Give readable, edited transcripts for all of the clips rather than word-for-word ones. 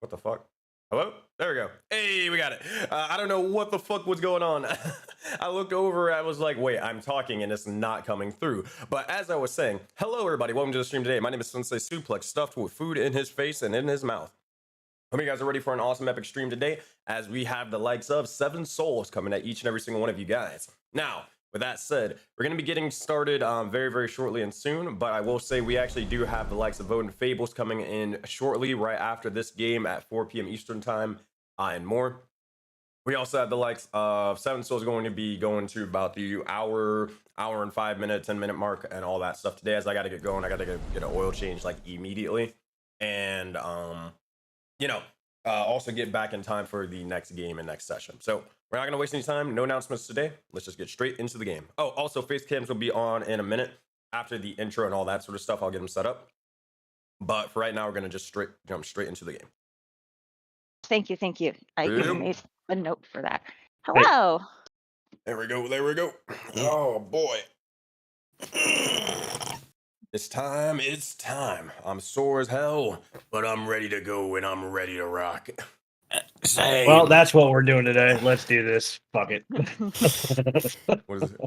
What the fuck? Hello? There we go. Hey, we got it. I don't know what the fuck was going on. I looked over, I was like, wait, I'm talking and it's not coming through. But as I was saying, hello everybody, welcome to the stream today. My name is SenseiSuplex, stuffed with food in his face and in his mouth. Hope you guys are ready for an awesome epic stream today, as we have the likes of 7 souls coming at each and every single one of you guys. Now, with that said, we're going to be getting started very, very shortly and soon, but I will say we actually do have the likes of Vote and Fables coming in shortly, right after this game at 4 p.m. Eastern Time, and more. We also have the likes of 7 Souls going to be going to about the hour and 5 minute, 10-minute mark, and all that stuff today, as I got to get going. I got to get an oil change, like, immediately. And, you know, also get back in time for the next game and next session. So we're not going to waste any time. No announcements today. Let's just get straight into the game. Oh, also, face cams will be on in a minute after the intro and all that sort of stuff. I'll get them set up. But for right now, we're going to just jump straight into the game. Thank you. I Yep. made a note for that. Hello. There we go. Oh, boy. It's time. I'm sore as hell, but I'm ready to go and I'm ready to rock. Same. Well, that's what we're doing today. Let's do this. Fuck it. What is it?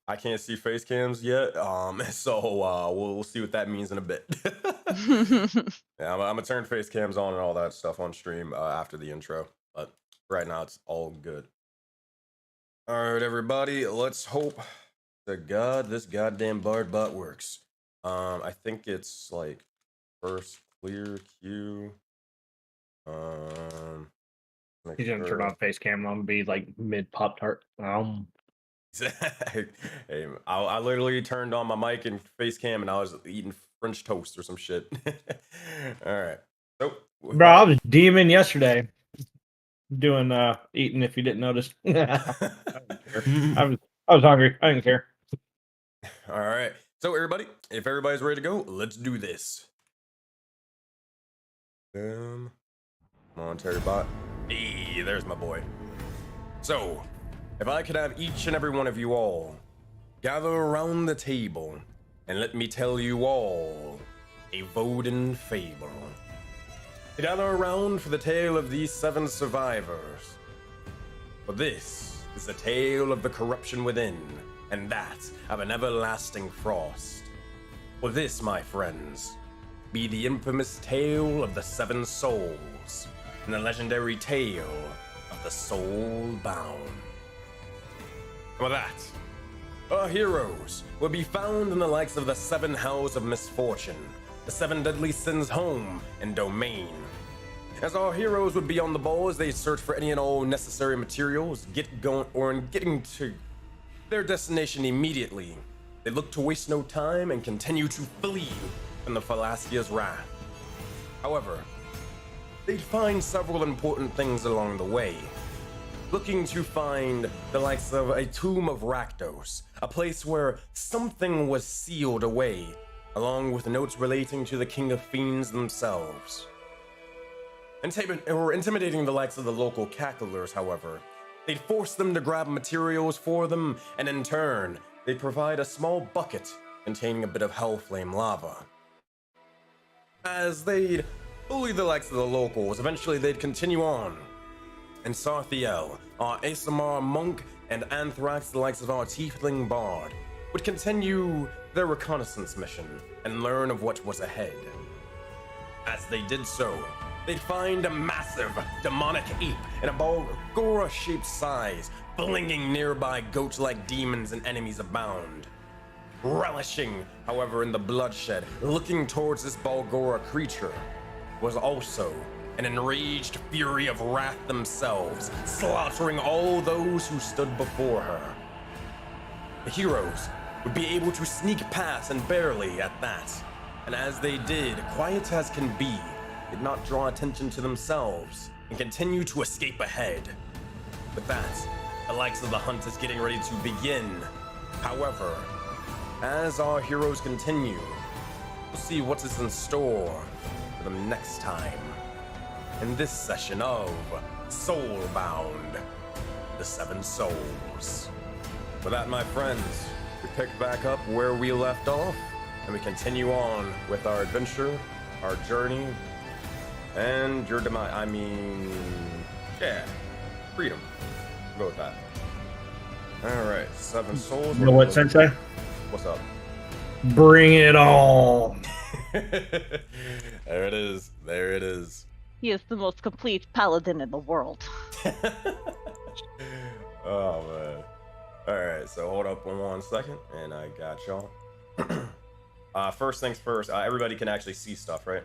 I can't see face cams yet, so we'll see what that means in a bit. Yeah, I'm gonna turn face cams on and all that stuff on stream after the intro, but right now it's all good. All right, everybody, let's hope to God this goddamn bard bot works. I think it's like first clear queue. He's gonna turn on face cam. I'm gonna be like mid Pop Tart. Hey, I literally turned on my mic and face cam and I was eating French toast or some shit. All right. So, bro, I was demon yesterday doing eating. If you didn't notice, I was hungry. I didn't care. All right. So everybody, if everybody's ready to go, let's do this. Come on, Terry Bot. Hey, there's my boy. So, if I could have each and every one of you all gather around the table and let me tell you all a Voden fable. Gather around for the tale of these 7 survivors. For this is the tale of the corruption within, and that of an everlasting frost. For this, my friends, be the infamous tale of the 7 souls, and the legendary tale of the Soulbound. And with that, our heroes will be found in the likes of the 7 hells of misfortune, the 7 deadly sins home and domain. As our heroes would be on the ball as they search for any and all necessary materials, getting to their destination immediately, they look to waste no time and continue to flee from the Phalastia's wrath. However, they'd find several important things along the way, looking to find the likes of a tomb of Rakdos, a place where something was sealed away, along with notes relating to the King of Fiends themselves. Intimidating the likes of the local cacklers, however, they'd force them to grab materials for them, and in turn, they'd provide a small bucket containing a bit of hellflame lava. As they'd bully the likes of the locals, eventually they'd continue on. And Sarthiel, our Asamar monk, and Anthrax, the likes of our tiefling bard, would continue their reconnaissance mission and learn of what was ahead. As they did so, they'd find a massive demonic ape in a Balgora-shaped size, flinging nearby goat-like demons and enemies abound. Relishing, however, in the bloodshed, looking towards this Balgora creature was also an enraged fury of wrath themselves, slaughtering all those who stood before her. The heroes would be able to sneak past, and barely at that. And as they did, quiet as can be, did not draw attention to themselves and continue to escape ahead. With that, the likes of the hunt is getting ready to begin. However, as our heroes continue, we'll see what is in store for them next time in this session of Soulbound, the 7 Souls. With that, my friends, we pick back up where we left off, and we continue on with our adventure, our journey, And your demise, I mean, yeah, freedom. We'll go with that. Alright, 7 souls. You know what, Sensei? What's up? Bring it on. There it is. There it is. He is the most complete paladin in the world. Oh, man. Alright, so hold up 1 second, and I got y'all. First things first, everybody can actually see stuff, right?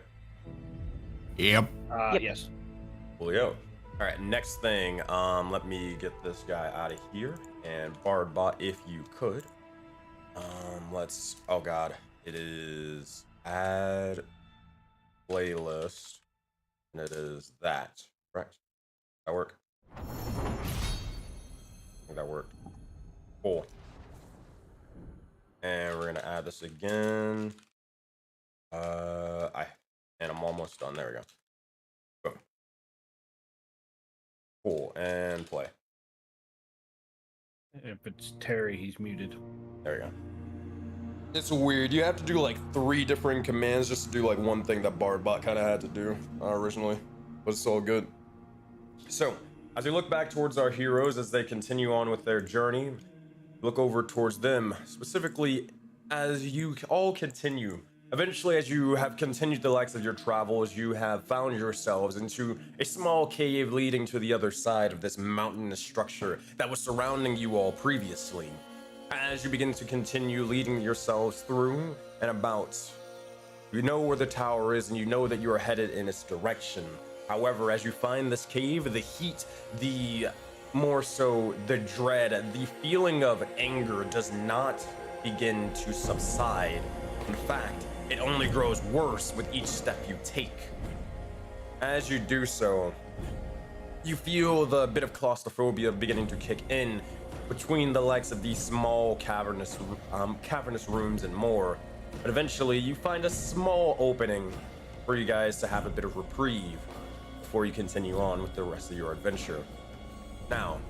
Yep. Yep. Yes. Coolio. Alright, next thing, let me get this guy out of here. And Bardbot, if you could. Let's, oh god, it is add playlist, and it is that, correct? That work? I think that worked. Cool. And we're gonna add this again. And I'm almost done. There we go. Boom. Cool, and play. If it's Terry, he's muted. There we go. It's weird. You have to do like 3 different commands just to do like one thing that Bardbot kind of had to do originally, but it's all good. So, as we look back towards our heroes as they continue on with their journey, look over towards them, specifically as you all continue. Eventually, as you have continued the likes of your travels, you have found yourselves into a small cave leading to the other side of this mountainous structure that was surrounding you all previously. As you begin to continue leading yourselves through and about, you know where the tower is and you know that you are headed in its direction. However, as you find this cave, the heat, the more so the dread, the feeling of anger does not begin to subside. In fact, it only grows worse with each step you take. As you do so, you feel the bit of claustrophobia beginning to kick in between the likes of these small cavernous rooms and more. But eventually, you find a small opening for you guys to have a bit of reprieve before you continue on with the rest of your adventure. Now,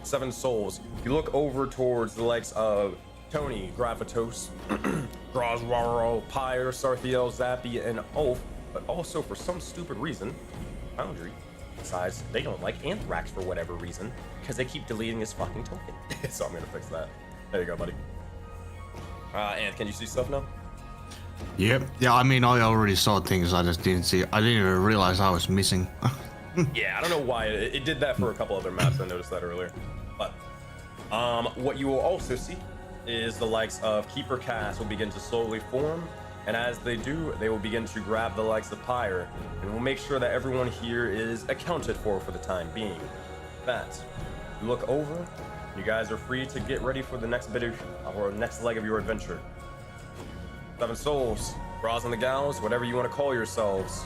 7 souls, you look over towards the likes of Tony, Gravitos, Groswaro, Pyre, Sarthiel, Zappy, and Ulf, but also for some stupid reason, Foundry decides they don't like Anthrax for whatever reason, because they keep deleting his fucking token. So I'm gonna fix that. There you go, buddy. Anth, can you see stuff now? Yep. Yeah, I mean, I already saw things. I just didn't see. I didn't even realize I was missing. Yeah, I don't know why. It did that for a couple other maps. I noticed that earlier. But what you will also see is the likes of Keeper Cass will begin to slowly form, and as they do, they will begin to grab the likes of Pyre, and we'll make sure that everyone here is accounted for the time being. That, you look over, you guys are free to get ready for the next bit of, or next leg of your adventure. 7 souls, bras and the gals, whatever you want to call yourselves,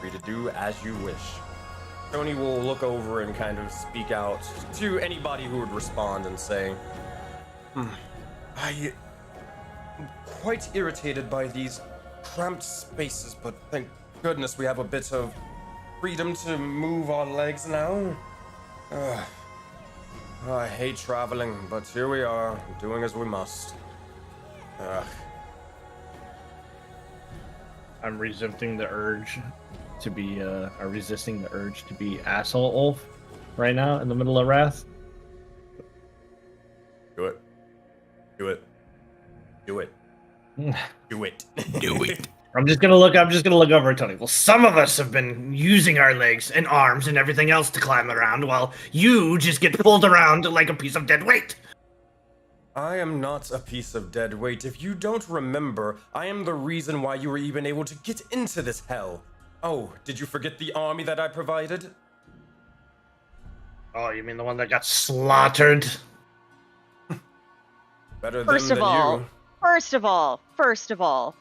free to do as you wish. Tony will look over and kind of speak out to anybody who would respond and say, I am quite irritated by these cramped spaces, but thank goodness we have a bit of freedom to move our legs now. I hate traveling, but here we are, doing as we must. I'm resisting the urge to be asshole Ulf right now in the middle of Wrath. Do it. Do it. Do it. Do it. Do it. I'm just gonna look over at Tony. Well, some of us have been using our legs and arms and everything else to climb around, while you just get pulled around like a piece of dead weight. I am not a piece of dead weight. If you don't remember, I am the reason why you were even able to get into this hell. Oh, did you forget the army that I provided? Oh, you mean the one that got slaughtered? Better First them of than all, you. first of all,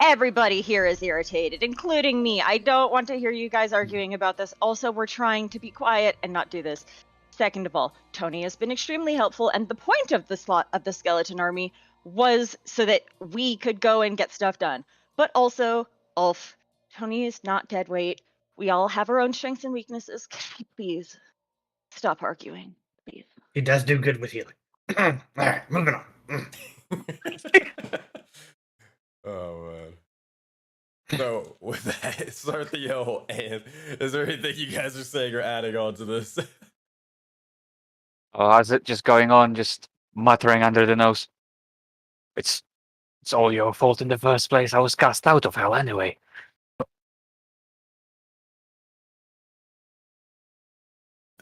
everybody here is irritated, including me. I don't want to hear you guys arguing about this. Also, we're trying to be quiet and not do this. Second of all, Tony has been extremely helpful, and the point of the skeleton army was so that we could go and get stuff done. But also, Ulf, Tony is not dead weight. We all have our own strengths and weaknesses. Can we please stop arguing, please? He does do good with healing. All right, moving on. Oh man. So with that, Sarthiel, and is there anything you guys are saying or adding on to this? Or is it just going on, just muttering under the nose? It's all your fault in the first place. I was cast out of hell anyway.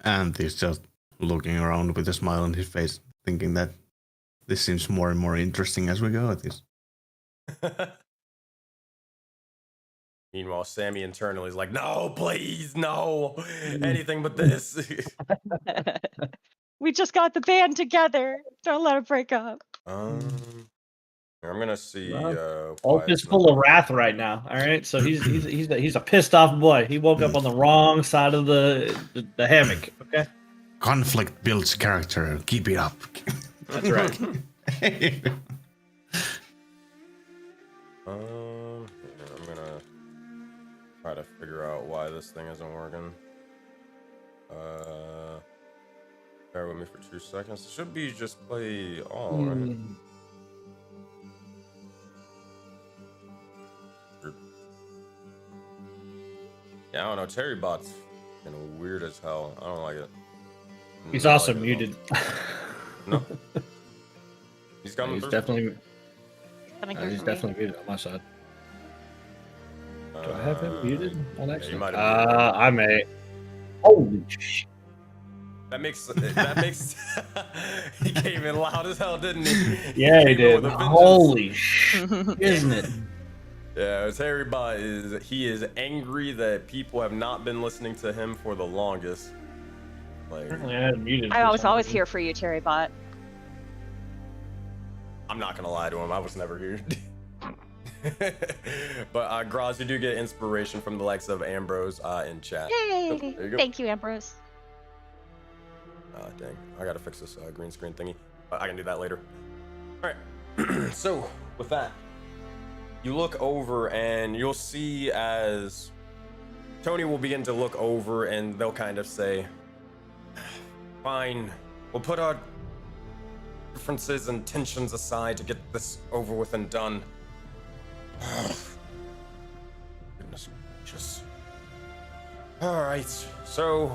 And he's just looking around with a smile on his face, thinking that this seems more and more interesting as we go at this. Meanwhile, Sammy internally is like, no, please, no, anything but this. We just got the band together. Don't let it break up. I'm gonna see. Oak is full of wrath right now. All right, so he's a pissed off boy. He woke up on the wrong side of the hammock. Okay, Conflict builds character. Keep it up. that's right. I'm gonna try to figure out why this thing isn't working. Bear with me for 2 seconds. It should be just play all, right? Yeah, I don't know. Terry Bot's kind of weird as hell. I don't like it. He's Not also like it at muted. all. No. He's coming He's through. definitely Coming here he's for me. definitely muted on my side. Do I have him muted on that you side? might have muted him. I may. Holy shit! That makes he came in loud as hell, didn't he? Yeah, he came in did. with a vengeance. Holy shit! Isn't it? Yeah, Terry Bot is angry that people have not been listening to him for the longest. Like, Apparently I had muted. I for was some always reason. here for you, Terry Bot. I'm not gonna lie to him, I was never here. But Graz, you do get inspiration from the likes of Ambrose in chat. Yay! Oh, there you go. Thank you, Ambrose. Dang, I gotta fix this green screen thingy. I can do that later. All right. So with that, you look over and you'll see as Tony will begin to look over and they'll kind of say, fine, we'll put our differences and tensions aside to get this over with and done. Goodness gracious. All right, so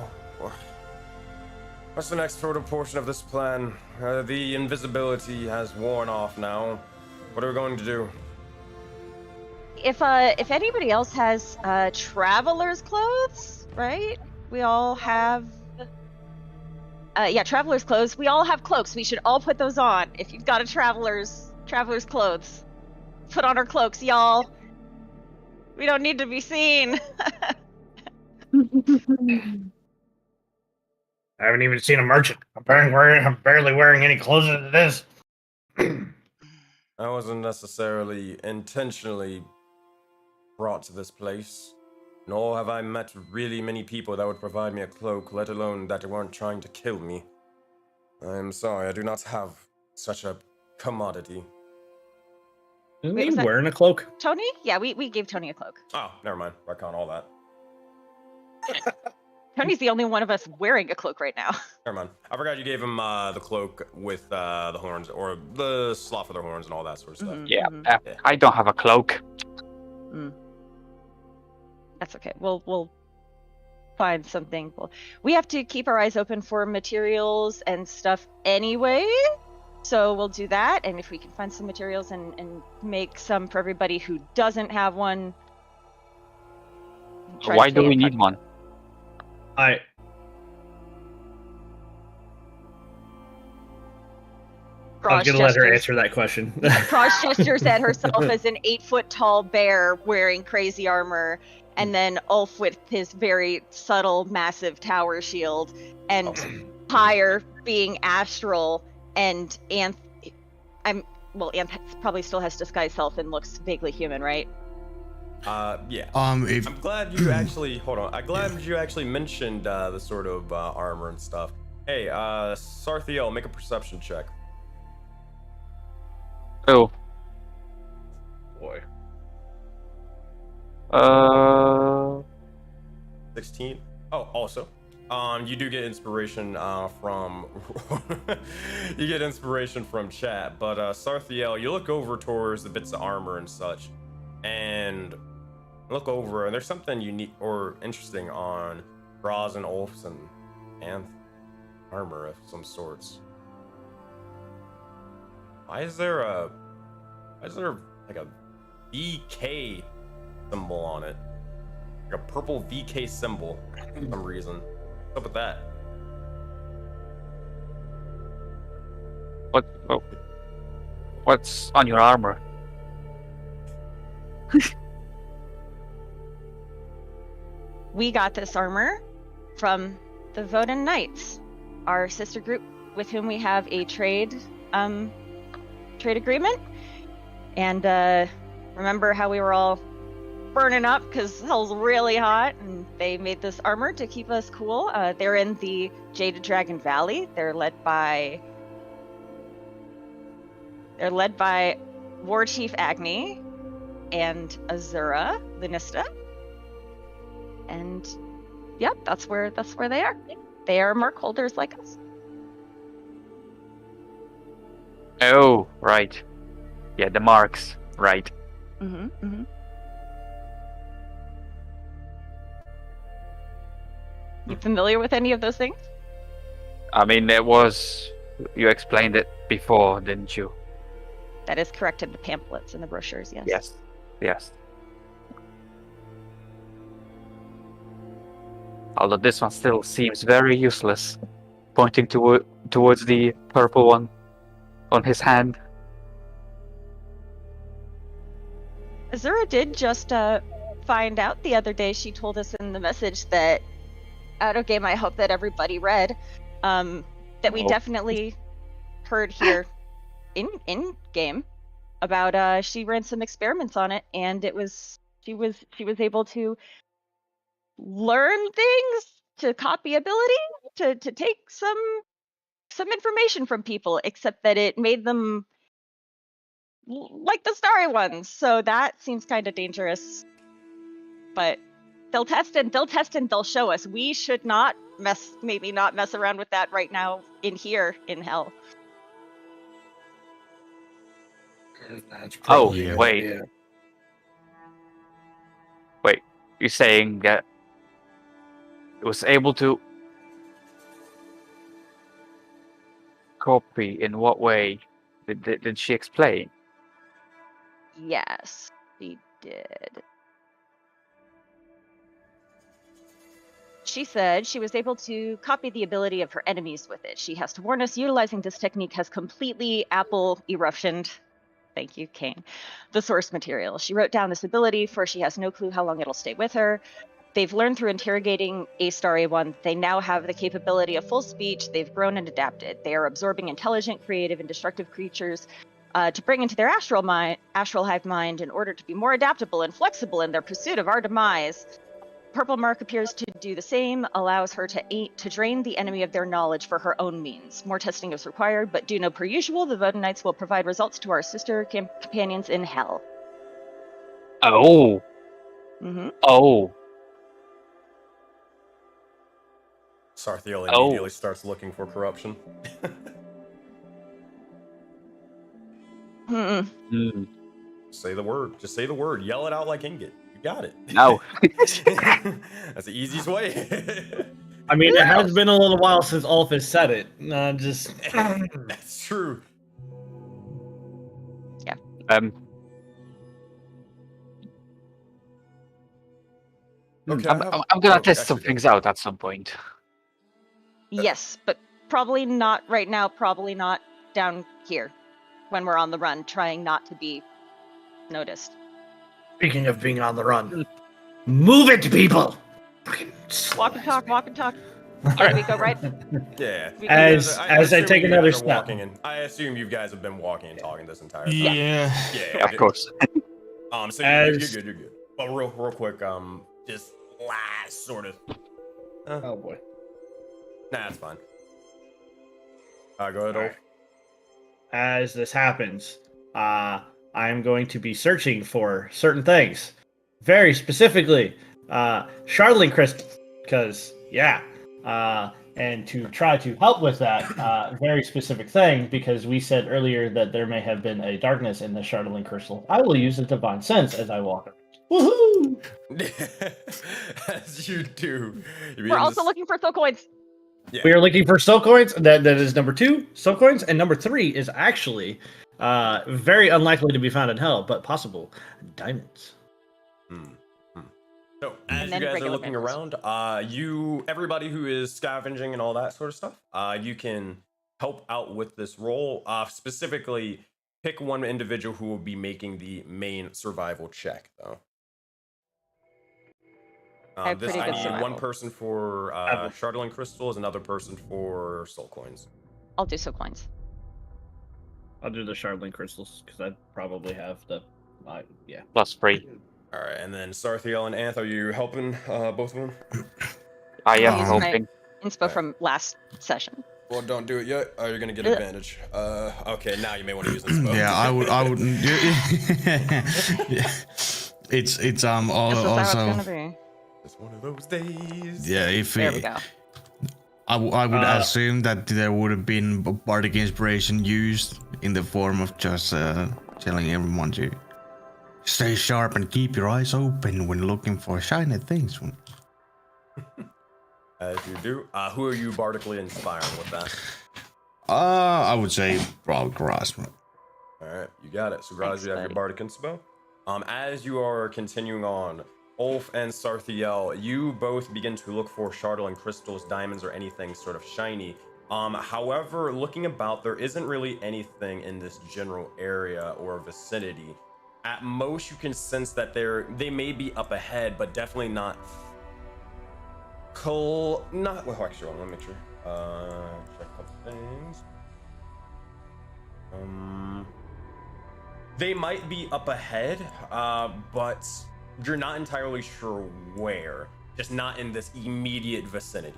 what's the next sort of portion of this plan? The invisibility has worn off now. What are we going to do? If anybody else has traveler's clothes, right? We all have. Yeah, traveler's clothes. We all have cloaks. We should all put those on. If you've got a traveler's clothes, put on our cloaks, y'all. We don't need to be seen. I haven't even seen a merchant. I'm barely wearing any clothes as it is. I wasn't necessarily intentionally brought to this place, nor have I met really many people that would provide me a cloak, let alone that weren't trying to kill me. I'm sorry, I do not have such a commodity. Isn't Wait, he was that- wearing a cloak? Tony? Yeah, we gave Tony a cloak. Oh, never mind. I count all that. Tony's the only one of us wearing a cloak right now. Never mind. I forgot you gave him the cloak with the horns, or the slot for the horns and all that sort of stuff. Mhm, Yeah, mhm. I don't have a cloak. That's okay. We'll find something. We have to keep our eyes open for materials and stuff anyway. So we'll do that, and if we can find some materials and make some for everybody who doesn't have one. try to Why stay do we in need touch. one? I was Cross gonna let her gestures- answer that question. Cross gestures at herself as an 8-foot tall bear wearing crazy armor, and then Ulf with his very subtle, massive tower shield, and Pyre being astral, and Anth probably still has disguise self and looks vaguely human, right? Yeah. If I'm glad you actually hold on. I'm glad you actually mentioned the sort of armor and stuff. Hey, Sarthiel, make a perception check. Oh, Boy. 16. Oh, also, you do get inspiration from you get inspiration from chat. But Sarthiel, you look over towards the bits of armor and such, and Look over, and there's something unique or interesting on Draws and Ulf's and armor of some sorts. Why is there like a VK symbol on it? Like a purple VK symbol for some reason. What's up with that? What's on your armor? We got this armor from the Vodan Knights, our sister group with whom we have a trade agreement. And remember how we were all burning up because hell's really hot, and they made this armor to keep us cool. They're in the Jaded Dragon Valley. They're led by War Chief Agni and Azura Lunista. And yep, that's where they are. They are mark holders like us. Oh, right. Yeah, the marks. Right. Mm-hmm. Mm-hmm. You familiar with any of those things? I mean, you explained it before, didn't you? That is correct in the pamphlets and the brochures, yes. Yes. Although this one still seems very useless, pointing towards the purple one on his hand. Azura did just find out the other day. She told us in the message that out of game, I hope that everybody read, that we definitely heard here in game about she ran some experiments on it, and she was able to learn things, to copy ability, to take some information from people, except that it made them like the starry ones. So that seems kind of dangerous. But they'll test and they'll show us. We should not mess around with that right now in hell. That's Oh, probably a good wait. idea. Wait, you're saying that it was able to copy in what way? Did she explain? Yes, she did. She said she was able to copy the ability of her enemies with it. She has to warn us, utilizing this technique has completely Apple eruptioned. Thank you, Kane. The source material. She wrote down this ability, for she has no clue how long it'll stay with her. They've learned through interrogating A-Star A1. They now have the capability of full speech. They've grown and adapted. They are absorbing intelligent, creative, and destructive creatures to bring into their astral hive mind in order to be more adaptable and flexible in their pursuit of our demise. Purple Mark appears to do the same, allows her to drain the enemy of their knowledge for her own means. More testing is required, but do know per usual, the Vodan Knights will provide results to our sister companions in hell. Oh. Mm-hmm. Oh. Sarthiel immediately starts looking for corruption. Mm-mm. Say the word. Just say the word. Yell it out like Ingot. You got it. No. That's the easiest way. I mean, it has been a little while since Ulf has said it. That's true. Okay, I'm gonna test some things out at some point. Yes, but probably not right now, probably not down here when we're on the run, trying not to be noticed. Speaking of being on the run, move it, people! Walk and talk. All right. We go right. Yeah. As I take another step. I assume you guys have been walking and talking this entire time. Yeah. Yeah, Of course. So you're good. But real quick, just last sort of. Oh boy. Nah, it's fine. Go ahead, Ulf. As this happens, I'm going to be searching for certain things. Very specifically, shardling crystals. Because, and to try to help with that very specific thing, because we said earlier that there may have been a darkness in the shardling crystal, I will use a divine sense as I walk around. Woohoo! As you do. You We're begin also to looking for soul coins. Yeah. We are looking for soul coins. That is number 2, soul coins, and number 3 is actually very unlikely to be found in hell, but possible, diamonds. So And as you then guys are regular looking bangers. around, everybody who is scavenging and all that sort of stuff, you can help out with this role. Specifically, pick one individual who will be making the main survival check, though. I have This pretty I good need survival. one person for shardling crystals, another person for soul coins. I'll do soul coins. I'll do the shardling crystals because I probably have the. Yeah. +3. All right, and then Sarthiel and Anth, are you helping both of them? I am I'll use my hoping. inspo Alright. from last session. Well, don't do it yet. Or you're gonna get Ugh. advantage. Okay, now you may want to use inspo. Yeah, I would. Yeah. It's This is how it's also gonna be. It's one of those days. yeah. If There we go. I would assume that there would have been bardic inspiration used in the form of just telling everyone to stay sharp and keep your eyes open when looking for shiny things. As you do. Who are you bardically inspiring with that? I would say probably Grass. Alright, you got it. So, Thanks, guys, you have your buddy. bardic inspo. As you are continuing on, Ulf and Sarthiel, you both begin to look for shardling crystals, diamonds, or anything sort of shiny. However, looking about, there isn't really anything in this general area or vicinity. At most, you can sense that they may be up ahead, but definitely not. Well, actually, let me make sure. Check a couple things. They might be up ahead, but you're not entirely sure where. Just not in this immediate vicinity.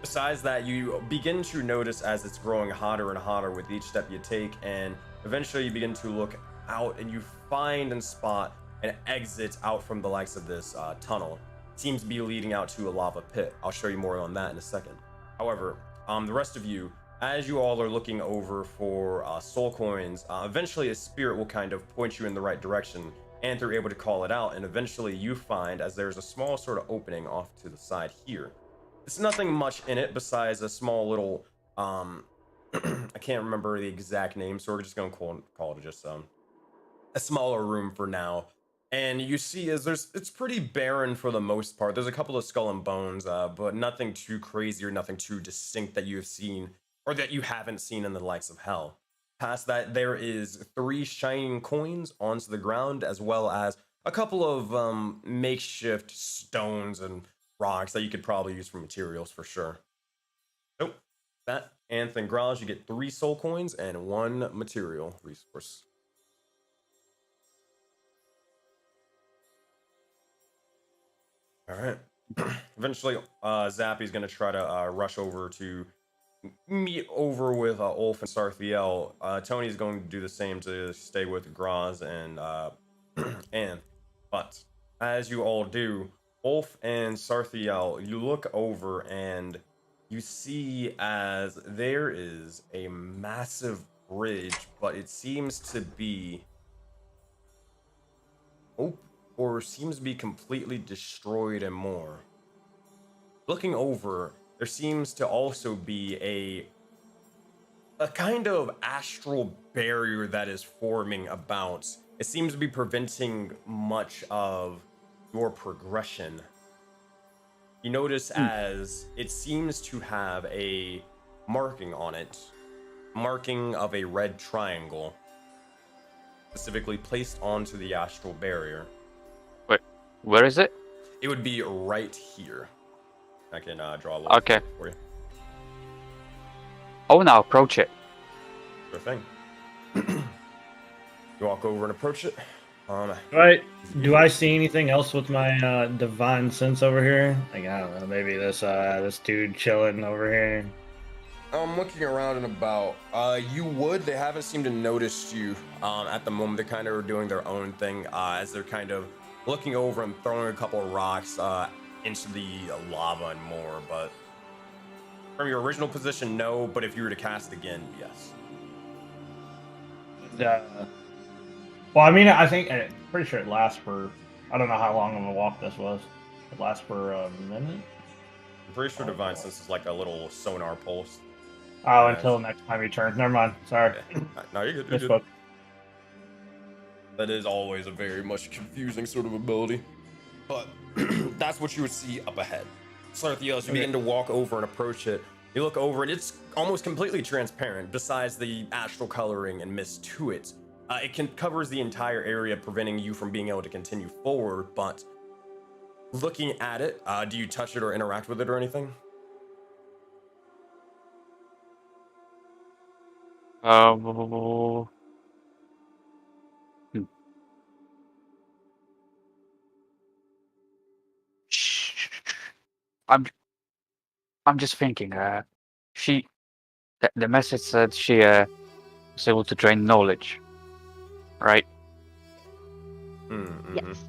Besides that, you begin to notice as it's growing hotter and hotter with each step you take, and eventually you begin to look out and you find and spot an exit out from the likes of this tunnel. It seems to be leading out to a lava pit. I'll show you more on that in a second. However, the rest of you, as you all are looking over for soul coins, eventually a spirit will kind of point you in the right direction, and they're able to call it out, and eventually you find as there's a small sort of opening off to the side here. There's nothing much in it besides a small little, I can't remember the exact name, so we're just gonna call it just a smaller room for now. And you see it's pretty barren for the most part. There's a couple of skull and bones, but nothing too crazy or nothing too distinct that you have seen or that you haven't seen in the likes of hell. Past that, there is 3 shining coins onto the ground, as well as a couple of makeshift stones and rocks that you could probably use for materials for sure. Nope. That, Anth and Graj, you get 3 soul coins and 1 material resource. All right. Eventually, Zappy's going to try to rush over to meet over with Ulf and Sarthiel. Tony's going to do the same to stay with Graz and Anne. But as you all do, Ulf and Sarthiel, you look over and you see as there is a massive bridge, but it seems to be or seems to be completely destroyed and more. Looking over, there seems to also be a kind of astral barrier that is forming about. It seems to be preventing much of your progression. You notice as it seems to have a marking on it, marking of a red triangle, specifically placed onto the astral barrier. Wait, where is it? It would be right here. I can draw a little Okay. for you. Oh, now approach it. Sure thing. You walk over and approach it. Do I see anything else with my divine sense over here? Like, I don't know, maybe this dude chilling over here. I'm looking around and about. They haven't seemed to notice you at the moment. They kind of are doing their own thing as they're kind of looking over and throwing a couple of rocks into the lava and more. But from your original position, no. But if you were to cast again, yes. Well, I mean, I think I'm pretty sure it lasts for I don't know how long of a walk this was. It lasts for a minute. I'm pretty sure Divine Sense is like a little sonar pulse. Oh, until next time you turn. Never mind. Sorry. No, you're good. You're good. Misspoke. That is always a very much confusing sort of ability. But that's what you would see up ahead. Slarthios, you begin to walk over and approach it. You look over and it's almost completely transparent, besides the astral coloring and mist to it. It covers the entire area, preventing you from being able to continue forward, but looking at it, do you touch it or interact with it or anything? I'm just thinking. The message said she was able to drain knowledge, right? Mm-hmm. Yes.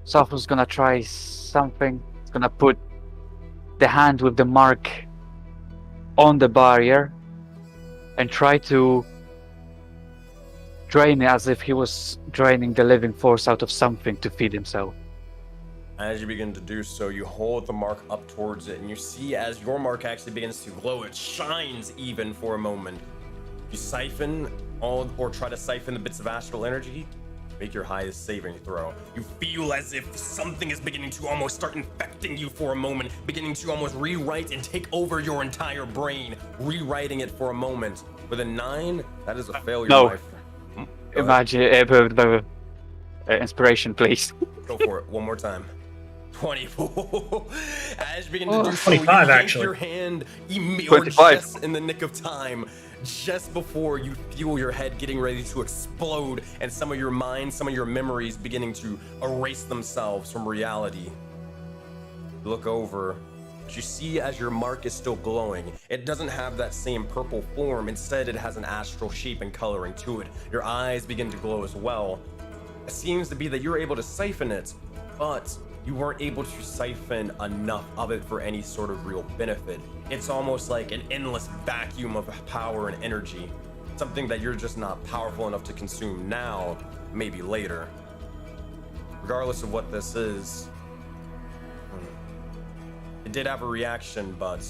Soph gonna try something. It's gonna put the hand with the mark on the barrier and try to drain it as if he was draining the living force out of something to feed himself. As you begin to do so, you hold the mark up towards it, and you see as your mark actually begins to glow, it shines even for a moment. You siphon or try to siphon the bits of astral energy. Make your highest saving throw. You feel as if something is beginning to almost start infecting you for a moment, beginning to almost rewrite and take over your entire brain, rewriting it for a moment. With a 9, that is a failure. No. My friend. Imagine inspiration, please. Go for it. One more time. 24. As you begin to do so, 25 you yank actually. your hand or 25. just in the nick of time, just before you feel your head getting ready to explode and some of your mind, some of your memories beginning to erase themselves from reality. You look over, but you see as your mark is still glowing, it doesn't have that same purple form. Instead, it has an astral shape and coloring to it. Your eyes begin to glow as well. It seems to be that you're able to siphon it, but you weren't able to siphon enough of it for any sort of real benefit. It's almost like an endless vacuum of power and energy. Something that you're just not powerful enough to consume now, maybe later. Regardless of what this is, it did have a reaction, but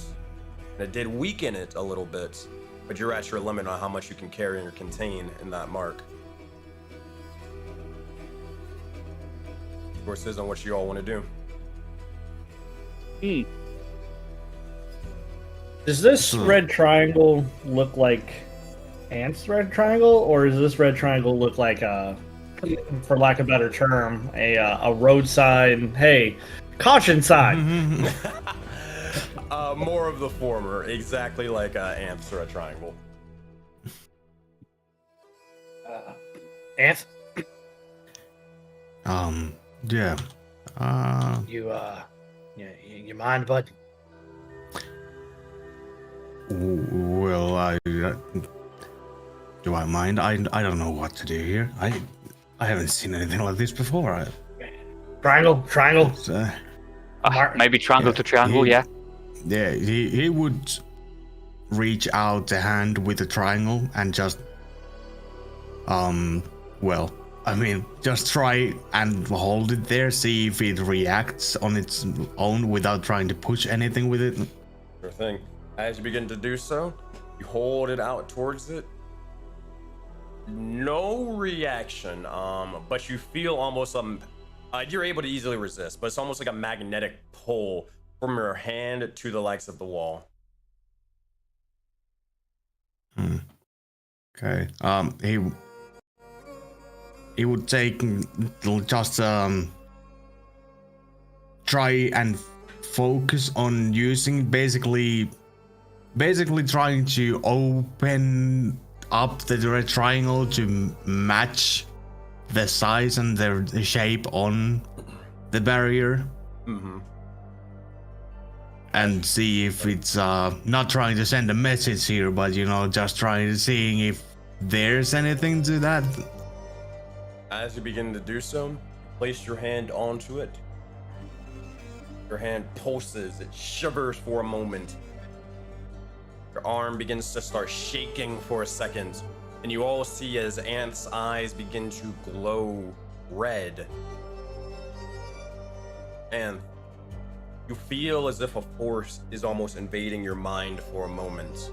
it did weaken it a little bit. But you're at your limit on how much you can carry or contain in that mark. Of course, is on what you all want to do. Does this red triangle look like Ant's red triangle, or does this red triangle look like for lack of a better term, a road sign? Hey, caution sign. More of the former, exactly like Ant's red triangle. Ant, Yeah. you mind, bud? Well, do I mind? I don't know what to do here. I haven't seen anything like this before. Triangle. Maybe triangle to triangle, yeah. Yeah, he would reach out the hand with the triangle and just, just try and hold it there, see if it reacts on its own without trying to push anything with it. Sure thing. As you begin to do so, you hold it out towards it. No reaction, but you feel almost you're able to easily resist, but it's almost like a magnetic pull from your hand to the likes of the wall. Okay. He would take just try and focus on using basically trying to open up the red triangle to match the size and the shape on the barrier. And see if it's not trying to send a message here, but just trying to seeing if there's anything to that. As you begin to do so, place your hand onto it. Your hand pulses, it shivers for a moment. Your arm begins to start shaking for a second. and you all see as Anth's eyes begin to glow red. And you feel as if a force is almost invading your mind for a moment.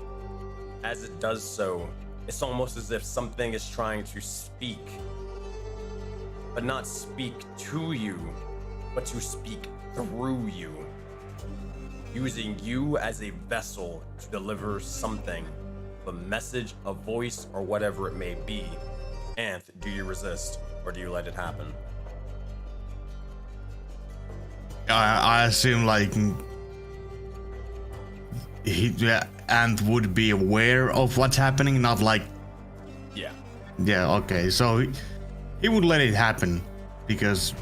As it does so, it's almost as if something is trying to speak, but not speak to you, but to speak through you, using you as a vessel to deliver something, a message, a voice, or whatever it may be. Anth, do you resist, or do you let it happen? I assume like Ant would be aware of what's happening, not like yeah, okay, so he would let it happen because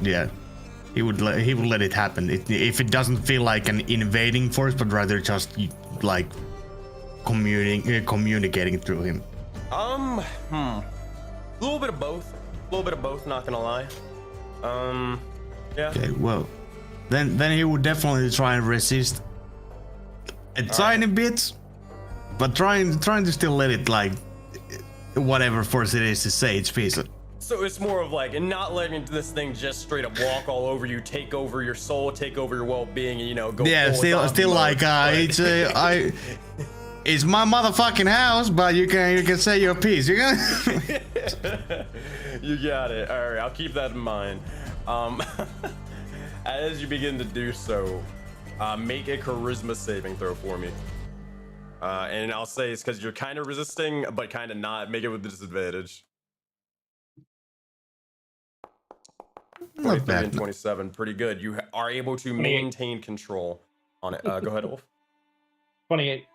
he would let it happen if it doesn't feel like an invading force, but rather just like communicating through him. A little bit of both, not gonna lie. Yeah. Okay, well, then he would definitely try and resist a tiny bit, but trying to still let it, like, whatever force it is to say its piece. So it's more of like, and not letting this thing just straight up walk all over you, take over your soul, take over your well-being, and, you know, go. Yeah, still like it's it's my motherfucking house, but you can say your piece. You got You got it. All right, I'll keep that in mind. As you begin to do so, make a charisma saving throw for me. And I'll say it's because you're kind of resisting, but kind of not. Make it with disadvantage. 23 and 27, pretty good. You are able to maintain control on it. Go ahead, Wolf. 28.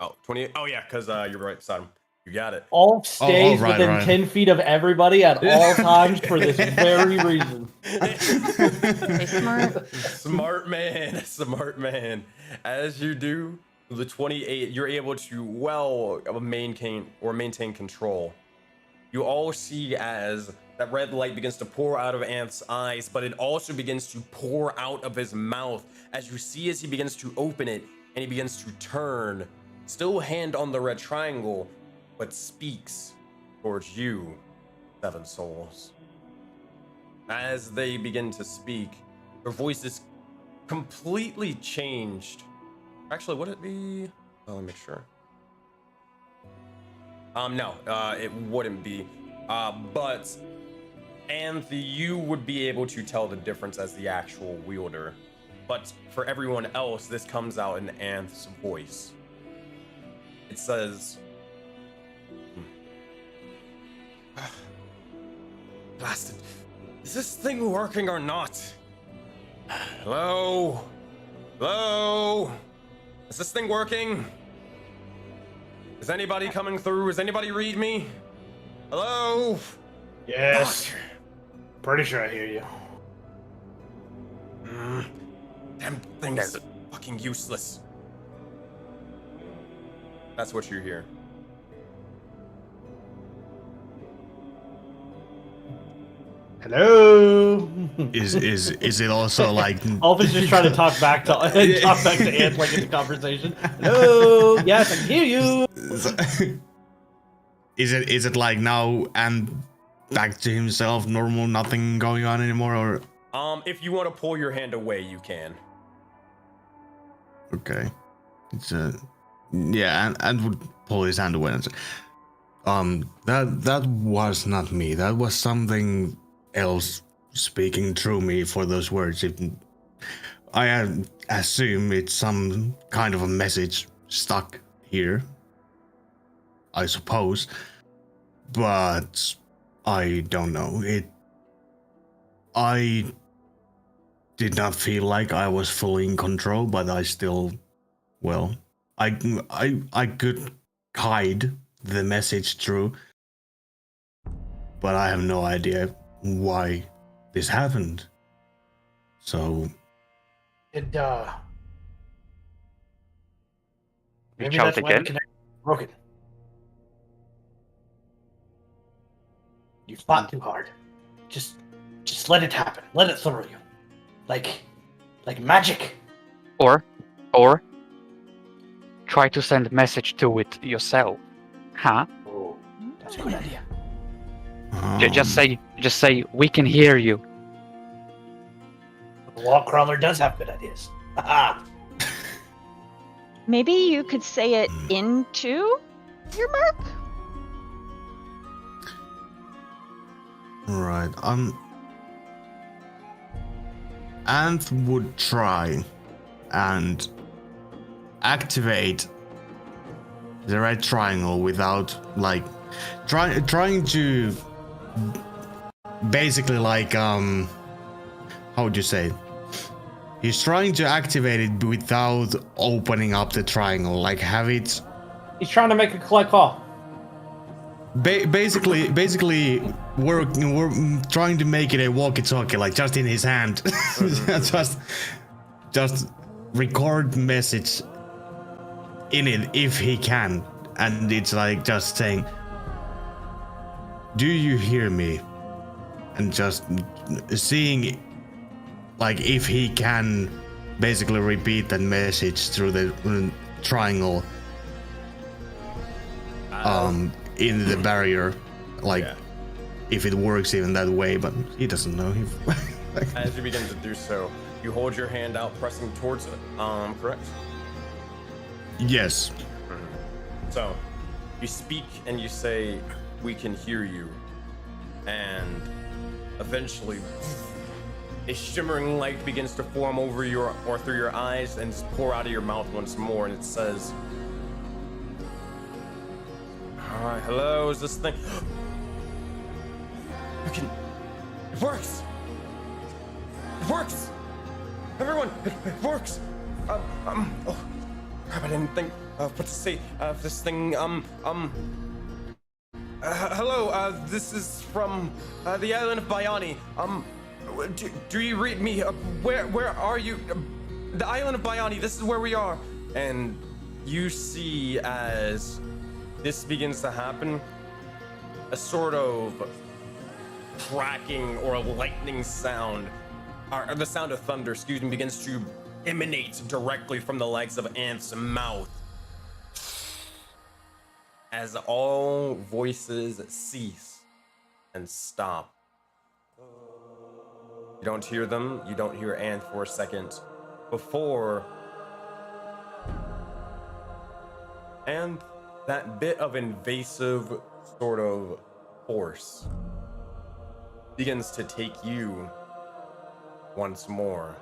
Oh, 28. Oh, yeah, because you're right beside him. You got it. All stays right, within right. 10 feet of everybody at all times for this very reason. Stay smart. Smart man. As you do, the 28, you're able to maintain control. You all see as that red light begins to pour out of Anth's eyes, but it also begins to pour out of his mouth as you see as he begins to open it and he begins to turn, still hand on the red triangle, but speaks towards you, Seven Souls. As they begin to speak, their voice is completely changed. Actually, would it be? Oh, let me make sure. No, it wouldn't be. But you would be able to tell the difference as the actual wielder. But for everyone else, this comes out in Anth's voice. It says, blasted. Is this thing working or not? Hello? Hello? Is this thing working? Is anybody coming through? Is anybody read me? Hello? Yes. Pretty sure I hear you. Damn thing is fucking useless. That's what you hear. Hello. is it also like Alpha's just trying to talk back to Ant like in the conversation. Hello. Yes, I can hear you. is it like now and back to himself, normal, nothing going on anymore, or If you want to pull your hand away, you can. okay, it's and would pull his hand away and say, that was not me, that was something else speaking through me for those words. I assume it's some kind of a message stuck here, I suppose, but I don't know. I did not feel like I was fully in control, but I still, well, I could guide the message through, but I have no idea why this happened. So And Reach out again. Broken. You fought too hard. Just let it happen. Let it throw you. Like magic. Or try to send a message to it yourself. Huh? Oh, It's a good idea. Just say, we can hear you. The wall crawler does have good ideas. Haha. Maybe you could say it into your mark? Right. Anth would try and activate the red triangle without like trying to basically like how would you say it? He's trying to activate it without opening up the triangle, like have it He's trying to make a collect call. basically we're trying to make it a walkie-talkie, like just in his hand. just record message in it if he can, and it's like just saying, do you hear me? And just seeing like if he can basically repeat that message through the triangle in the barrier, like if it works even that way, but he doesn't know. As you begin to do so, you hold your hand out, pressing towards it. Correct? Yes. So, you speak and you say, "We can hear you," and eventually, a shimmering light begins to form over your or through your eyes and just pour out of your mouth once more, and it says, "All right, hello, is this thing? You can. It works. It works. Everyone, it works. Oh, crap! I didn't think of what to say. This thing. Hello. This is from the island of Bayani. Do you read me? Where are you? The island of Bayani. This is where we are." And you see as this begins to happen, a sort of cracking or lightning sound, or the sound of thunder, begins to emanate directly from the legs of Anth's mouth. As all voices cease and stop. You don't hear them, you don't hear Anth for a second. Before Anth, that bit of invasive sort of force begins to take you once more.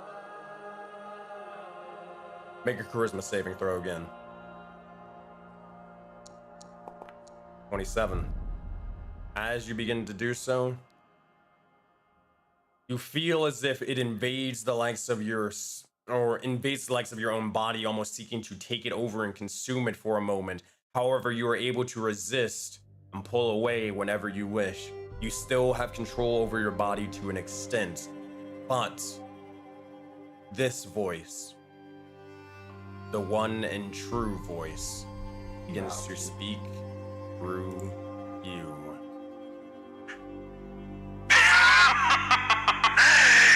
Make a charisma saving throw again. 27. As you begin to do so, you feel as if it invades the likes of your own body, almost seeking to take it over and consume it for a moment. However, you are able to resist and pull away whenever you wish. You still have control over your body to an extent, but this voice, the one and true voice, begins to speak through you.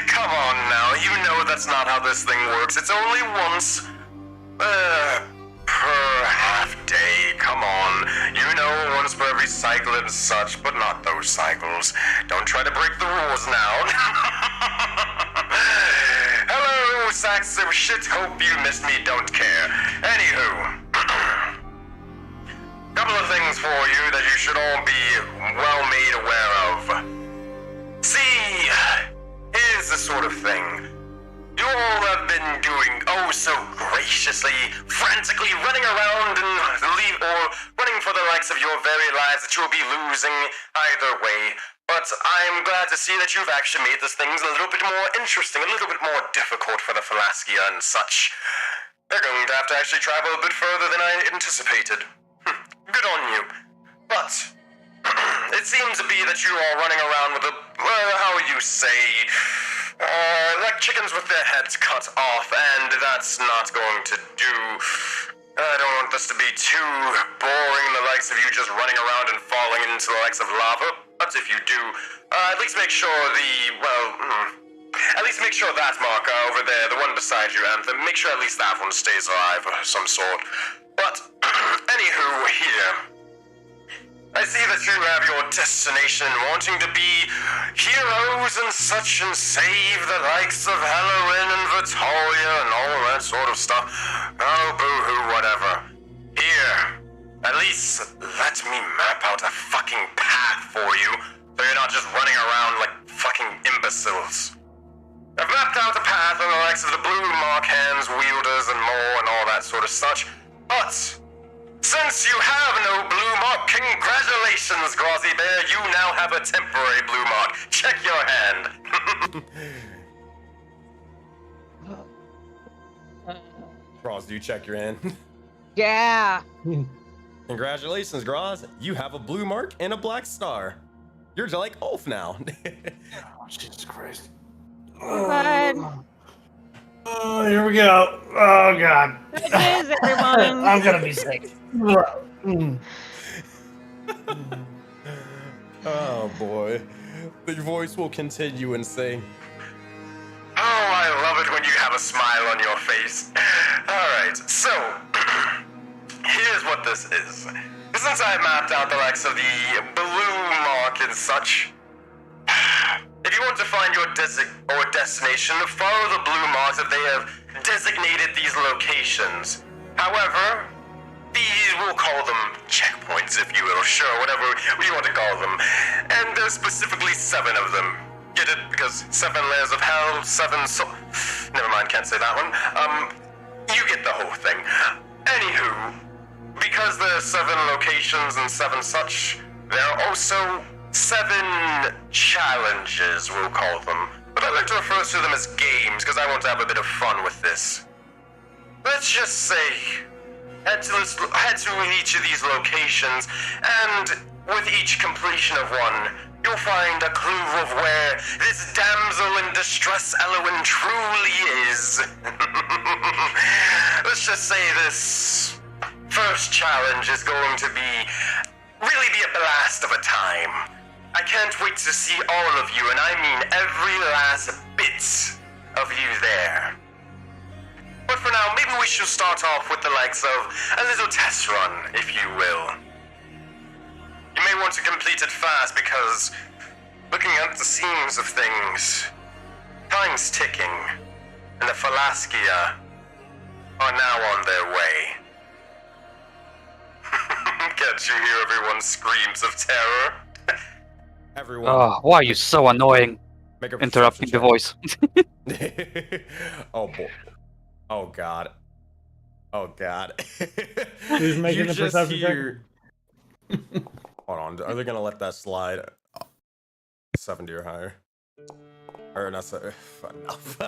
Come on now, you know that's not how this thing works. It's only once per half day. Come on. You know, once per every cycle and such, but not those cycles. Don't try to break the rules now. Hello, sacks of shit. Hope you missed me. Don't care. Anywho. Couple of things for you that you should all be well made aware of. See, here's the sort of thing. You all have been doing oh so graciously, frantically running around and running for the likes of your very lives that you'll be losing either way. But I'm glad to see that you've actually made these things a little bit more interesting, a little bit more difficult for the Falaskia and such. They're going to have to actually travel a bit further than I anticipated. Good on you. But it seems to be that you're all running around with how you say, like chickens with their heads cut off, and that's not going to do. I don't want this to be too boring, the likes of you just running around and falling into the likes of lava. But if you do, at least make sure that marker over there, the one beside you, Anthem, make sure at least that one stays alive of some sort. But, anywho, here. I see that you have your destination, wanting to be heroes and such, and save the likes of Halloween and Vitalia and all that sort of stuff. Oh, boo-hoo, whatever. Here, at least let me map out a fucking path for you, so you're not just running around like fucking imbeciles. I've mapped out a path on the likes of the blue mark hands, wielders, and more, and all that sort of such, but since you have no blue mark, congratulations, Grozzy Bear. You now have a temporary blue mark. Check your hand. Groz, do you check your hand? Yeah. Congratulations, Groz. You have a blue mark and a black star. You're like Ulf now. Oh, Jesus Christ. Good. Oh, here we go. Oh, God. Good news, everyone. I'm going to be sick. Oh boy. The voice will continue and say, Oh, I love it when you have a smile on your face. Alright, so, here's what this is. Since I mapped out the likes of the blue mark and such, if you want to find your destination, follow the blue marks that they have designated these locations. However, these, we'll call them checkpoints, if you will, sure, whatever you want to call them. And there's specifically 7 of them. Get it? Because 7 layers of hell, 7 never mind, can't say that one. You get the whole thing. Anywho, because there are 7 locations and 7 such, there are also 7 challenges, we'll call them. But I like to refer to them as games, because I want to have a bit of fun with this. Let's just say, head to each of these locations, and with each completion of one, you'll find a clue of where this damsel in distress Elowen truly is. Let's just say this first challenge is going to really be a blast of a time. I can't wait to see all of you, and I mean every last bit of you there. But for now, maybe we should start off with the likes of a little test run, if you will. You may want to complete it fast because, looking at the seams of things, time's ticking, and the Falaskia are now on their way. Can't you hear everyone's screams of terror? everyone. Oh, why are you so annoying? Make a Interrupting the perception voice. check. Oh boy. Oh god. Oh god. Who's making You the just perception check? hear- Hold on. Are they gonna let that slide? 70 or higher. Or not so. Enough.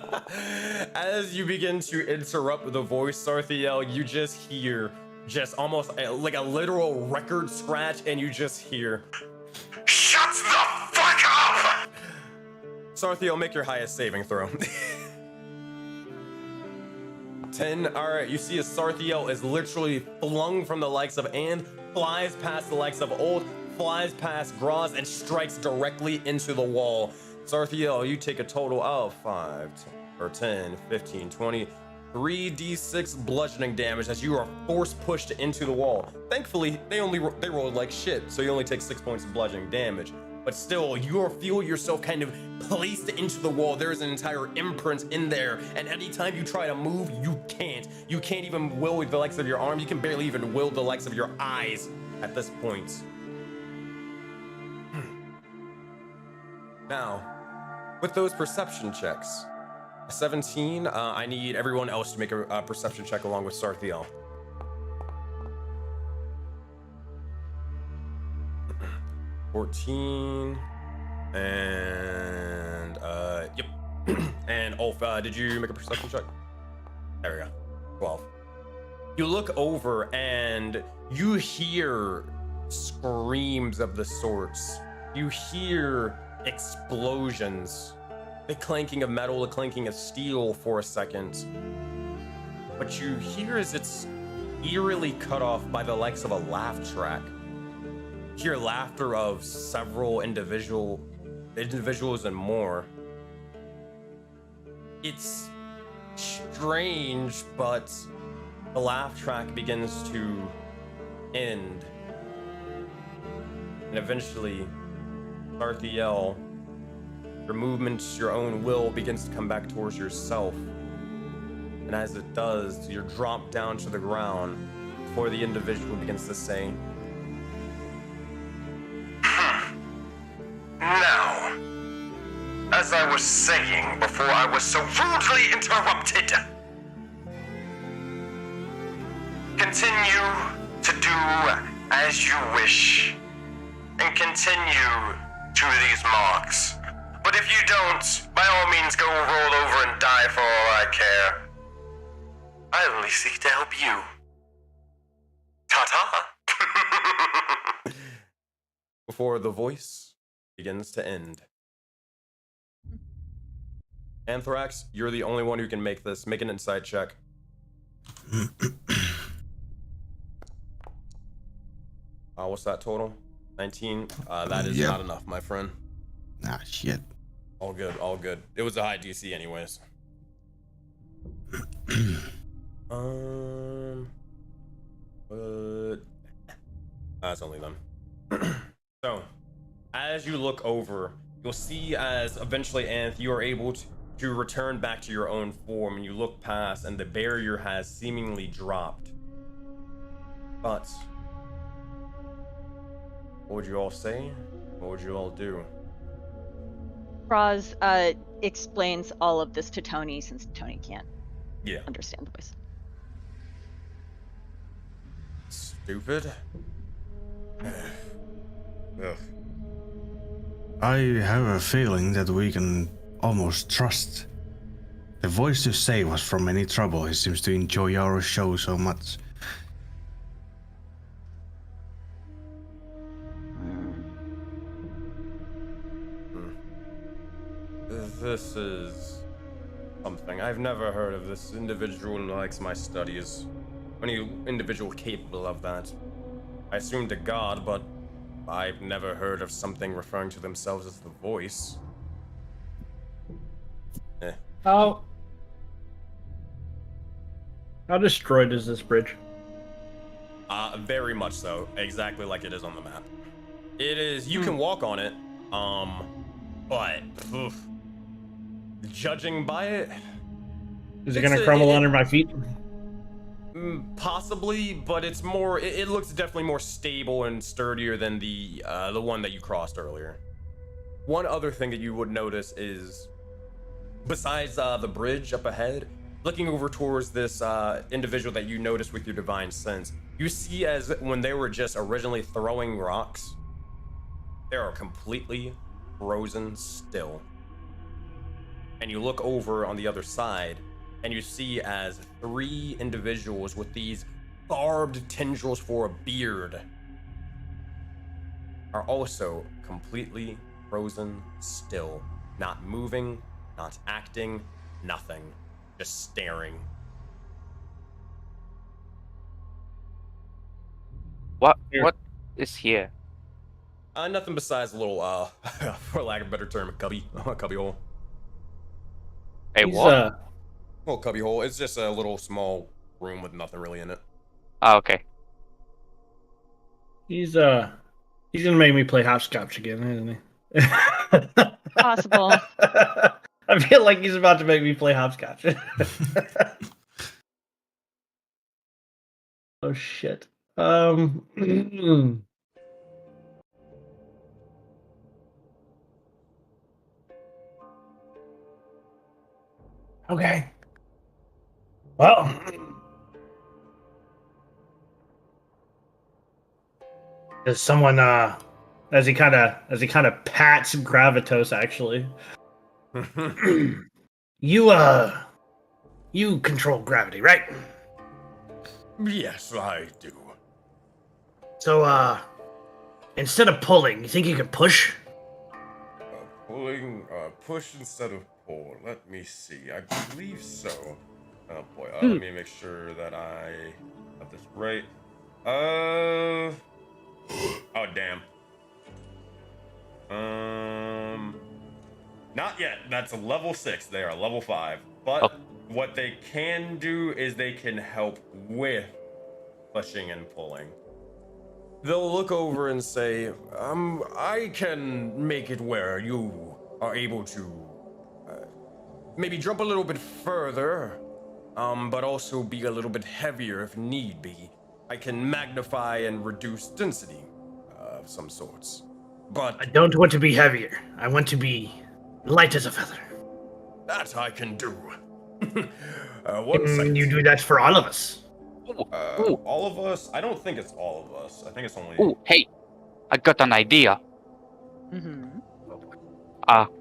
As you begin to interrupt the voice, Sarthiel, you just hear almost like a literal record scratch, and you just hear, Shut the fuck up! Sarthiel, make your highest saving throw. 10. Alright, you see as Sarthiel is literally flung from the likes of and flies past the likes of Old, flies past Groz, and strikes directly into the wall. Sarthiel, you take a total of 5, 10, 15, 20, 3d6 bludgeoning damage as you are force pushed into the wall. Thankfully, they rolled like shit, so you only take 6 points of bludgeoning damage. But still, you feel yourself kind of placed into the wall. There is an entire imprint in there, and anytime you try to move, you can't. You can't even will the likes of your arm. You can barely even will the likes of your eyes at this point. Now, with those perception checks, 17, I need everyone else to make a perception check along with Sarthiel. 14, and yep. And Ulf, did you make a perception check? There we go. 12. You look over and you hear screams of the sorts. You hear explosions. The clanking of metal, the clanking of steel for a second. What you hear is it's eerily cut off by the likes of a laugh track. You hear laughter of several individuals and more. It's strange, but the laugh track begins to end. and eventually start to yell. Your movements, your own will begins to come back towards yourself. And as it does, you're dropped down to the ground before the individual begins to say, Now, as I was saying before I was so rudely interrupted, continue to do as you wish, and continue to these marks. But if you don't, by all means go roll over and die for all I care. I only seek to help you. Ta-ta. before the voice begins to end. Anthrax, you're the only one who can make this. Make an insight check. What's that total? 19? That is not enough, my friend. Ah, shit. All good, all good. It was a high DC anyways. But that's only them. So, as you look over, you'll see as eventually, Anth, you are able to return back to your own form, and you look past, and the barrier has seemingly dropped. But what would you all say? What would you all do? Roz explains all of this to Tony, since Tony can't understand the voice. Stupid. Ugh. I have a feeling that we can almost trust. The voice to save us from any trouble. He seems to enjoy our show so much. This is something. I've never heard of this individual who likes my studies. Any individual capable of that. I assumed a god, but I've never heard of something referring to themselves as the voice. How destroyed is this bridge? Very much so. Exactly like it is on the map. It is, you can walk on it, but judging by it, is it gonna crumble under my feet? Possibly, but it's more. It looks definitely more stable and sturdier than the one that you crossed earlier. One other thing that you would notice is, besides the bridge up ahead, looking over towards this individual that you noticed with your divine sense, you see as when they were just originally throwing rocks, they are completely frozen still. And you look over on the other side, and you see as 3 individuals with these barbed tendrils for a beard are also completely frozen still, not moving, not acting, nothing, just staring. What is here? Nothing besides a little, for lack of a better term, a cubby hole. Hey, what? Well, cubby hole. It's just a little small room with nothing really in it. Oh, okay. He's gonna make me play hopscotch again, isn't he? Possible. I feel like he's about to make me play hopscotch. Oh shit. Okay. Well, does someone as he kind of pats Gravitos actually. You control gravity, right? Yes, I do. So instead of pulling, you think you can push? Push instead of pull. Let me see. I believe so. Oh boy. Let me make sure that I have this right. Oh damn. Not yet. That's a level 6. They are level 5. But what they can do is they can help with pushing and pulling. they'll look over and say, I can make it where you are able to maybe jump a little bit further, but also be a little bit heavier if need be. I can magnify and reduce density of some sorts. But I don't want to be heavier. I want to be light as a feather. that I can do. One second. You do that for all of us. All of us? I don't think it's all of us. I think it's only... Oh, hey, I got an idea. Mm-hmm.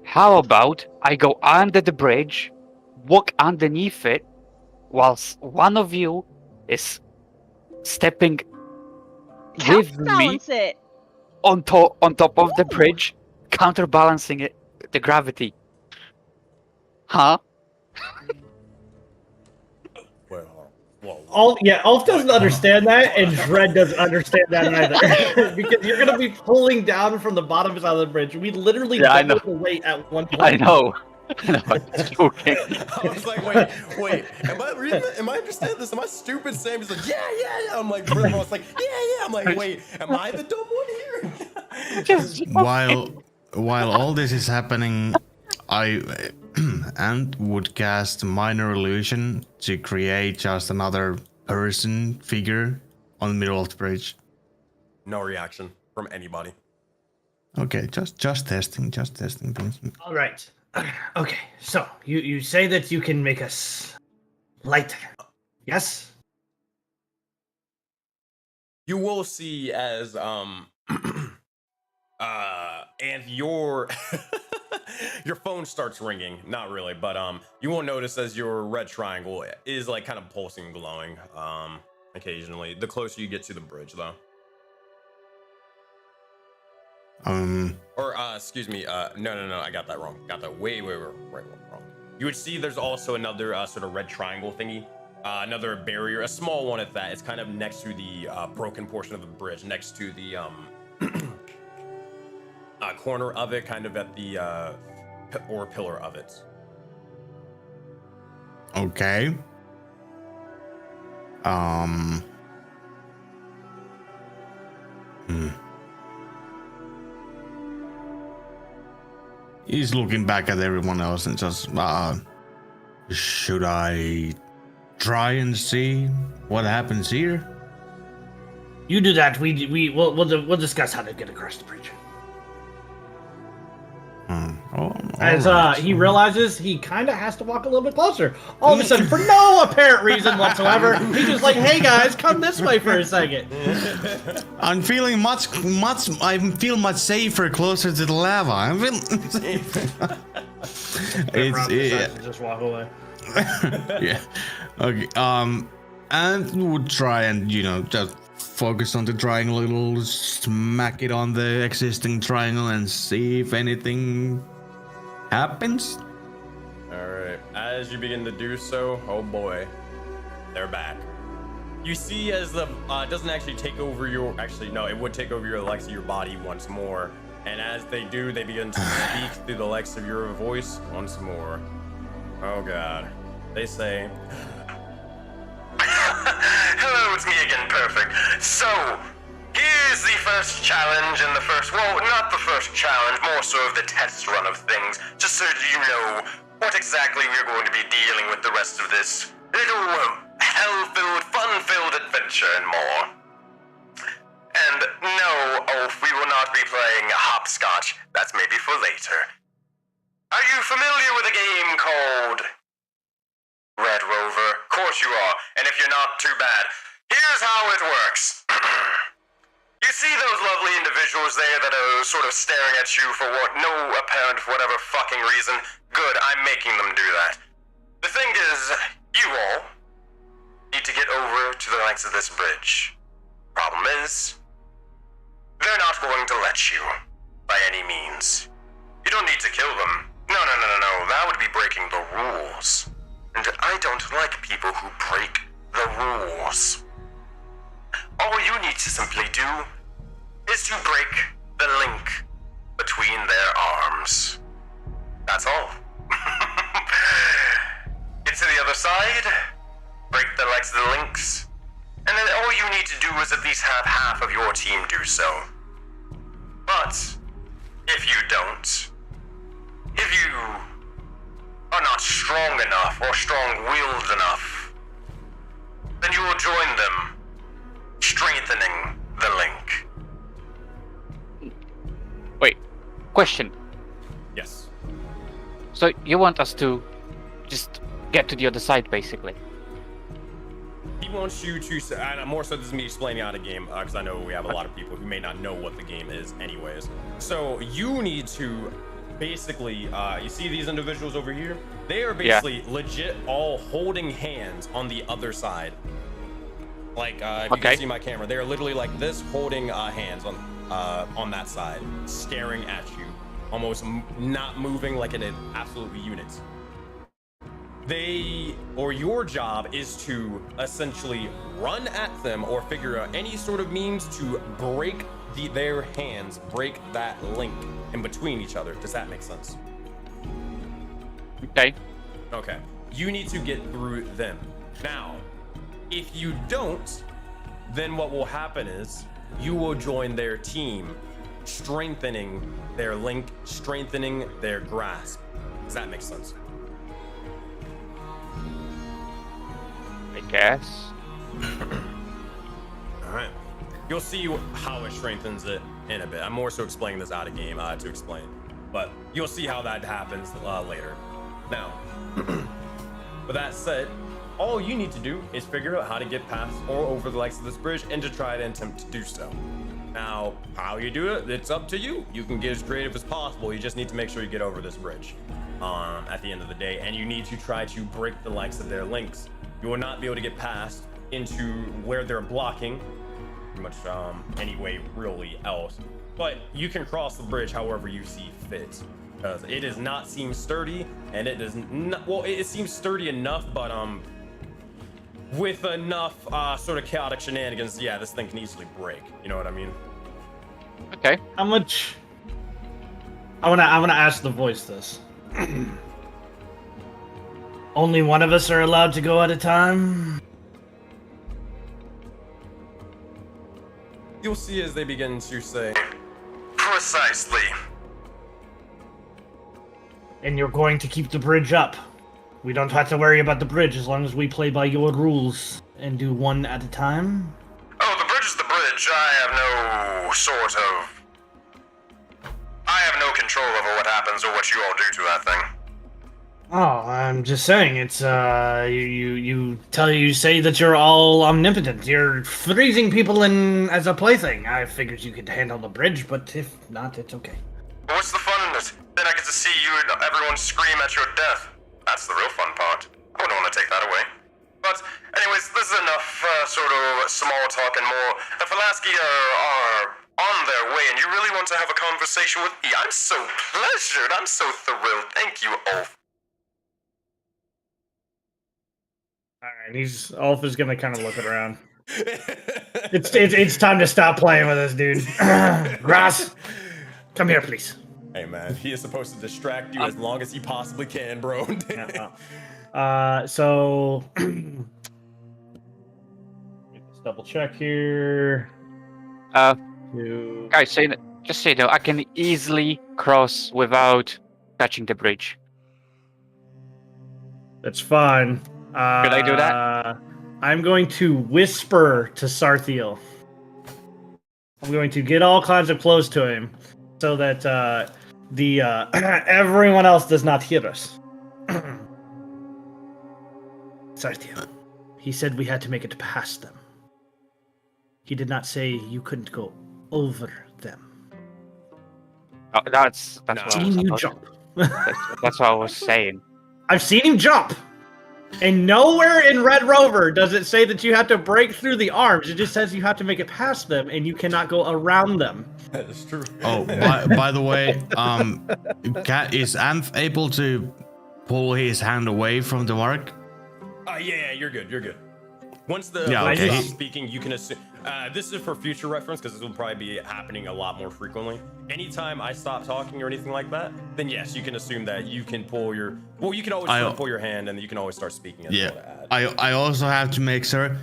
How about I go under the bridge, walk underneath it, whilst one of you is stepping with me Balance it. on top of the bridge, counterbalancing it, the gravity. Huh? Well, Ulf doesn't understand that, and Dread doesn't understand that either. Because you're gonna be pulling down from the bottom side of the bridge. We literally Yeah, I doubled know. the weight at one point. I know. I was joking. I was like, wait, am I understanding this? Am I stupid? Sam is like, yeah. I'm like, I was like, yeah. I'm like, wait, am I the dumb one here? While all this is happening, I would cast minor illusion to create just another person figure on the middle of the bridge. No reaction from anybody. Okay, just testing things. All right. Okay. So you say that you can make us lighter. Yes. You will see as and your your phone starts ringing. Not really, but you won't notice as your red triangle is like kind of pulsing and glowing occasionally. The closer you get to the bridge, though. Or excuse me. No. I got that wrong. Got that way wrong. You would see there's also another sort of red triangle thingy. Another barrier, a small one at that. It's kind of next to the broken portion of the bridge, next to the corner of it, kind of at the pillar of it. Okay. He's looking back at everyone else and just, should I try and see what happens here? You do that. We'll discuss how to get across the bridge. As he realizes he kind of has to walk a little bit closer. All of a sudden, for no apparent reason whatsoever, he's just like, "Hey guys, come this way for a second." I'm feeling much. I feel much safer closer to the lava. I feel it's Just walk away. yeah. Okay. And would try and just focus on the triangle a little, smack it on the existing triangle, and see if anything happens. All right. As you begin to do so, oh boy, they're back. You see, as the doesn't actually take over your. Actually, no, it would take over your legs of your body once more. And as they do, they begin to speak through the legs of your voice once more. Oh god. They say, Hello, it's me again, Perfect. So, here's the first challenge and not the first challenge, more so of the test run of things, just so you know what exactly we're going to be dealing with the rest of this little hell-filled, fun-filled adventure and more. And no, Ulf, we will not be playing hopscotch. That's maybe for later. Are you familiar with a game called Red Rover? Of course you are, and if you're not, too bad. Here's how it works. You see those lovely individuals there that are sort of staring at you for no apparent whatever fucking reason? Good, I'm making them do that. The thing is, you all need to get over to the lengths of this bridge. Problem is, they're not going to let you, by any means. You don't need to kill them. No, that would be breaking the rules. And I don't like people who break the rules. All you need to simply do is to break the link between their arms. That's all. Get to the other side, break the legs of the links, and then all you need to do is at least have half of your team do so. But if you don't, if you are not strong enough or strong-willed enough, then you will join them, strengthening the link. Wait, question. Yes. So you want us to just get to the other side, basically? He wants you to, and more so this is me explaining how the game, because I know we have a lot of people who may not know what the game is anyways. So you need to basically, you see these individuals over here? They are basically legit all holding hands on the other side. Like, if you can see my camera, they are literally like this, holding hands on that side, staring at you, almost not moving, like in an absolute unit. Your job is to essentially run at them or figure out any sort of means to break their hands, break that link in between each other. Does that make sense? Okay. Okay. You need to get through them. Now, if you don't, then what will happen is you will join their team, strengthening their link, strengthening their grasp. Does that make sense? I guess. All right. You'll see how it strengthens it in a bit. I'm more so explaining this out of game to explain, but you'll see how that happens later. Now, with that said, all you need to do is figure out how to get past or over the likes of this bridge and to try to attempt to do so. Now, how you do it, it's up to you. You can get as creative as possible. You just need to make sure you get over this bridge at the end of the day, and you need to try to break the likes of their links. You will not be able to get past into where they're blocking, pretty much any way really else. But you can cross the bridge however you see fit, because it does not seem sturdy, and it does not. Well, it seems sturdy enough, but with enough sort of chaotic shenanigans, yeah, this thing can easily break. You know what I mean? Okay. How much? I wanna ask the voice this. Only one of us are allowed to go at a time? You'll see as they begin to say. Precisely. And you're going to keep the bridge up. We don't have to worry about the bridge as long as we play by your rules and do one at a time? Oh, the bridge is the bridge. I have no control over what happens or what you all do to that thing. Oh, I'm just saying, it's, you say that you're all omnipotent. You're freezing people in as a plaything. I figured you could handle the bridge, but if not, it's okay. But what's the fun in it? Then I get to see you and everyone scream at your death. That's the real fun part. I wouldn't want to take that away. But, anyways, this is enough sort of small talk and more. The Falaski are on their way, and you really want to have a conversation with me. I'm so pleasured. I'm so thrilled. Thank you, Ulf. Alright, Ulf is gonna kind of look around. It's time to stop playing with us, dude. Ross, come here, please. Hey man, he is supposed to distract you as long as he possibly can, bro. So let's double check here. Guys, just so you know, I can easily cross without touching the bridge. That's fine. Could I do that? I'm going to whisper to Sarthiel. I'm going to get all kinds of close to him so that everyone else does not hear us. Sarthiel, he said we had to make it past them. He did not say you couldn't go over them. Oh, that's No. what I've seen you jump. that's what I was saying. I've seen him jump. And nowhere in Red Rover does it say that you have to break through the arms. It just says you have to make it past them, and you cannot go around them. That is true. Oh, by the way, is Anth able to pull his hand away from the mark? Yeah, you're good. You're good. Once the Yeah, voice okay. stops speaking, you can assume. This is for future reference because this will probably be happening a lot more frequently. Anytime I stop talking or anything like that, then yes, you can assume that you can pull your. Well, you can always pull your hand, and you can always start speaking. As well to add. I also have to make sure.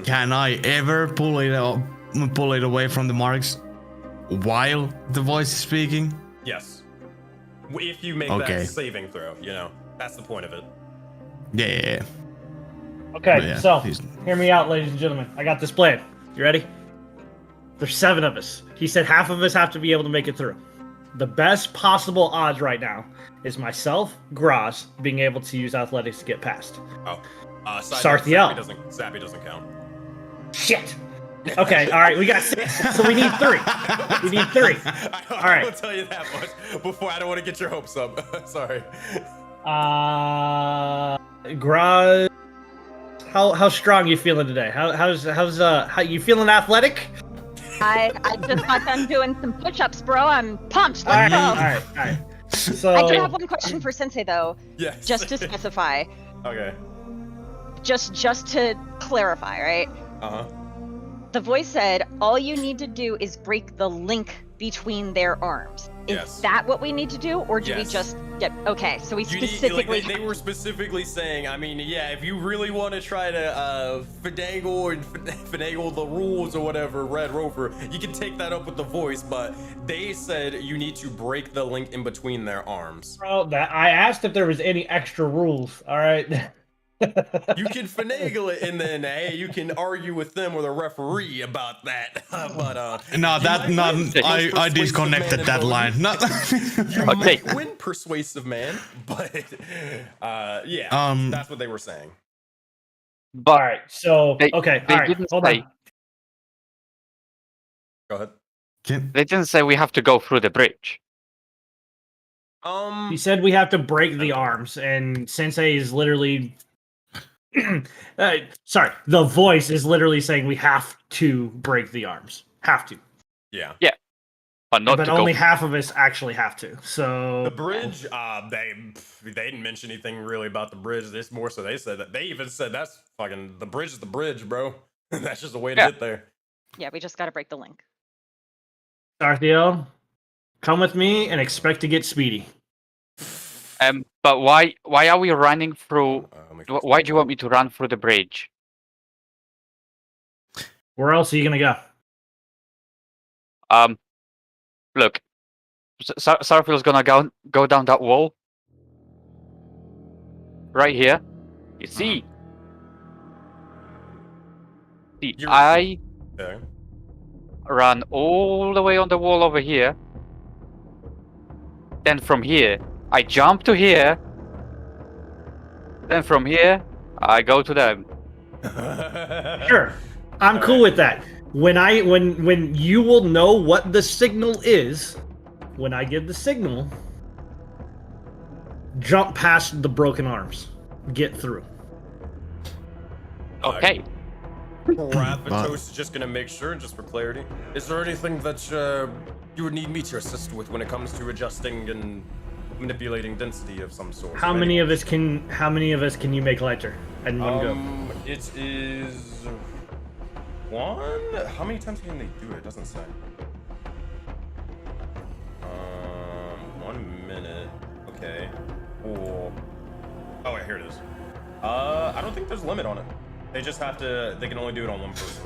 Can I ever pull it pull it away from the marks while the voice is speaking? Yes. If you make Okay. that saving throw, that's the point of it. Yeah. Okay, But yeah, so he's- hear me out, ladies and gentlemen. I got this plan. You ready? There's 7 of us. He said half of us have to be able to make it through. The best possible odds right now is myself, Graz, being able to use athletics to get past. Oh. Sarthiel. Zappy doesn't count. Shit. Okay, all right, we got 6, so we need 3. We need 3. All right. I'll tell you that much before I don't want to get your hopes up. Sorry. Graz, how strong you feeling today? How you feeling athletic? I just got done doing some push-ups, bro. I'm pumped. All right, Let's all go. right, all right. So I do have one question for Sensei though, Yes. just to specify, Okay. just to clarify, right? Uh-huh. The voice said all you need to do is break the link between their arms. Is Yes. that what we need to do, or do we Yes. just get? Okay, so we You need, specifically. they were specifically saying, I mean, yeah, if you really want to try to finagle the rules or whatever, Red Rover, you can take that up with the voice, but they said you need to break the link in between their arms. bro, that I asked if there was any extra rules. All right. You can finagle it, and then, hey, you can argue with them or the referee about that. But No, you that might no, win, I persuasive disconnected man that in line. voting. Not. You Okay. might win, persuasive man, but yeah, that's what they were saying. All But right. So They- okay. they All right. didn't Hold say- on. Go ahead. they didn't say we have to go through the bridge. He said we have to break the arms, and Sensei is literally. Sorry, the voice is literally saying we have to break the arms. Have to. Yeah. But not But to only go. half of us actually have to. So The bridge, they didn't mention anything really about the bridge. This more so they said that they even said that's fucking the bridge is the bridge, bro. That's just a way to Yeah. get there. Yeah, we just got to break the link. Sarthiel, come with me and expect to get speedy. But why are we running through? Let me Why do you want me to run through the bridge? Where else are you gonna go? Look, Sarfield's gonna go down that wall. Right here. You see? See, You're- I Okay. run all the way on the wall over here. Then from here, I jump to here. Then from here, I go to them. Sure, I'm cool with that. When you will know what the signal is, when I give the signal, jump past the broken arms, get through. Okay. Rapatos is just gonna make sure, just for clarity. Is there anything that you would need me to assist with when it comes to adjusting and manipulating density of some sort? How many of us can you make lighter in one go? It is one. How many times can they do it? It doesn't say. 1 minute. Okay. Cool. Oh wait, here it is. I don't think there's a limit on it. They just have to. They can only do it on one person.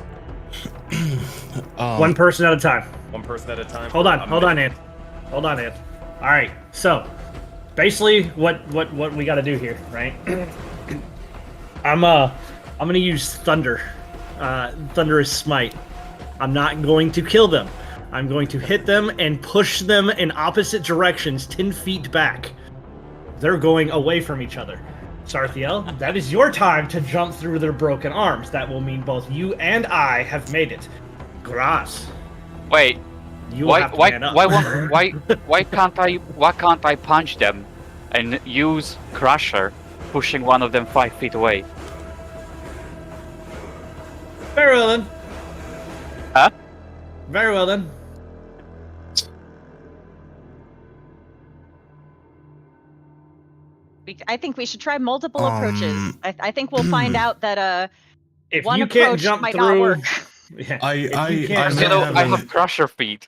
One person at a time. One person at a time. Hold on, A hold on, minute. Ant. Hold on, Ant. All right. So, basically, what we got to do here, right? I'm gonna use thunder, thunderous smite. I'm not going to kill them. I'm going to hit them and push them in opposite directions, 10 feet back. They're going away from each other. Sarthiel, that is your time to jump through their broken arms. That will mean both you and I have made it. Gras, Wait. you Why have to why man up. why can't I punch them and use Crusher, pushing one of them 5 feet away? Very well then. Huh? Very well then. I think we should try multiple approaches. I think we'll find out that If one you can't approach jump might through, not work. Yeah. I you can't You jump know, I through- have Crusher feet.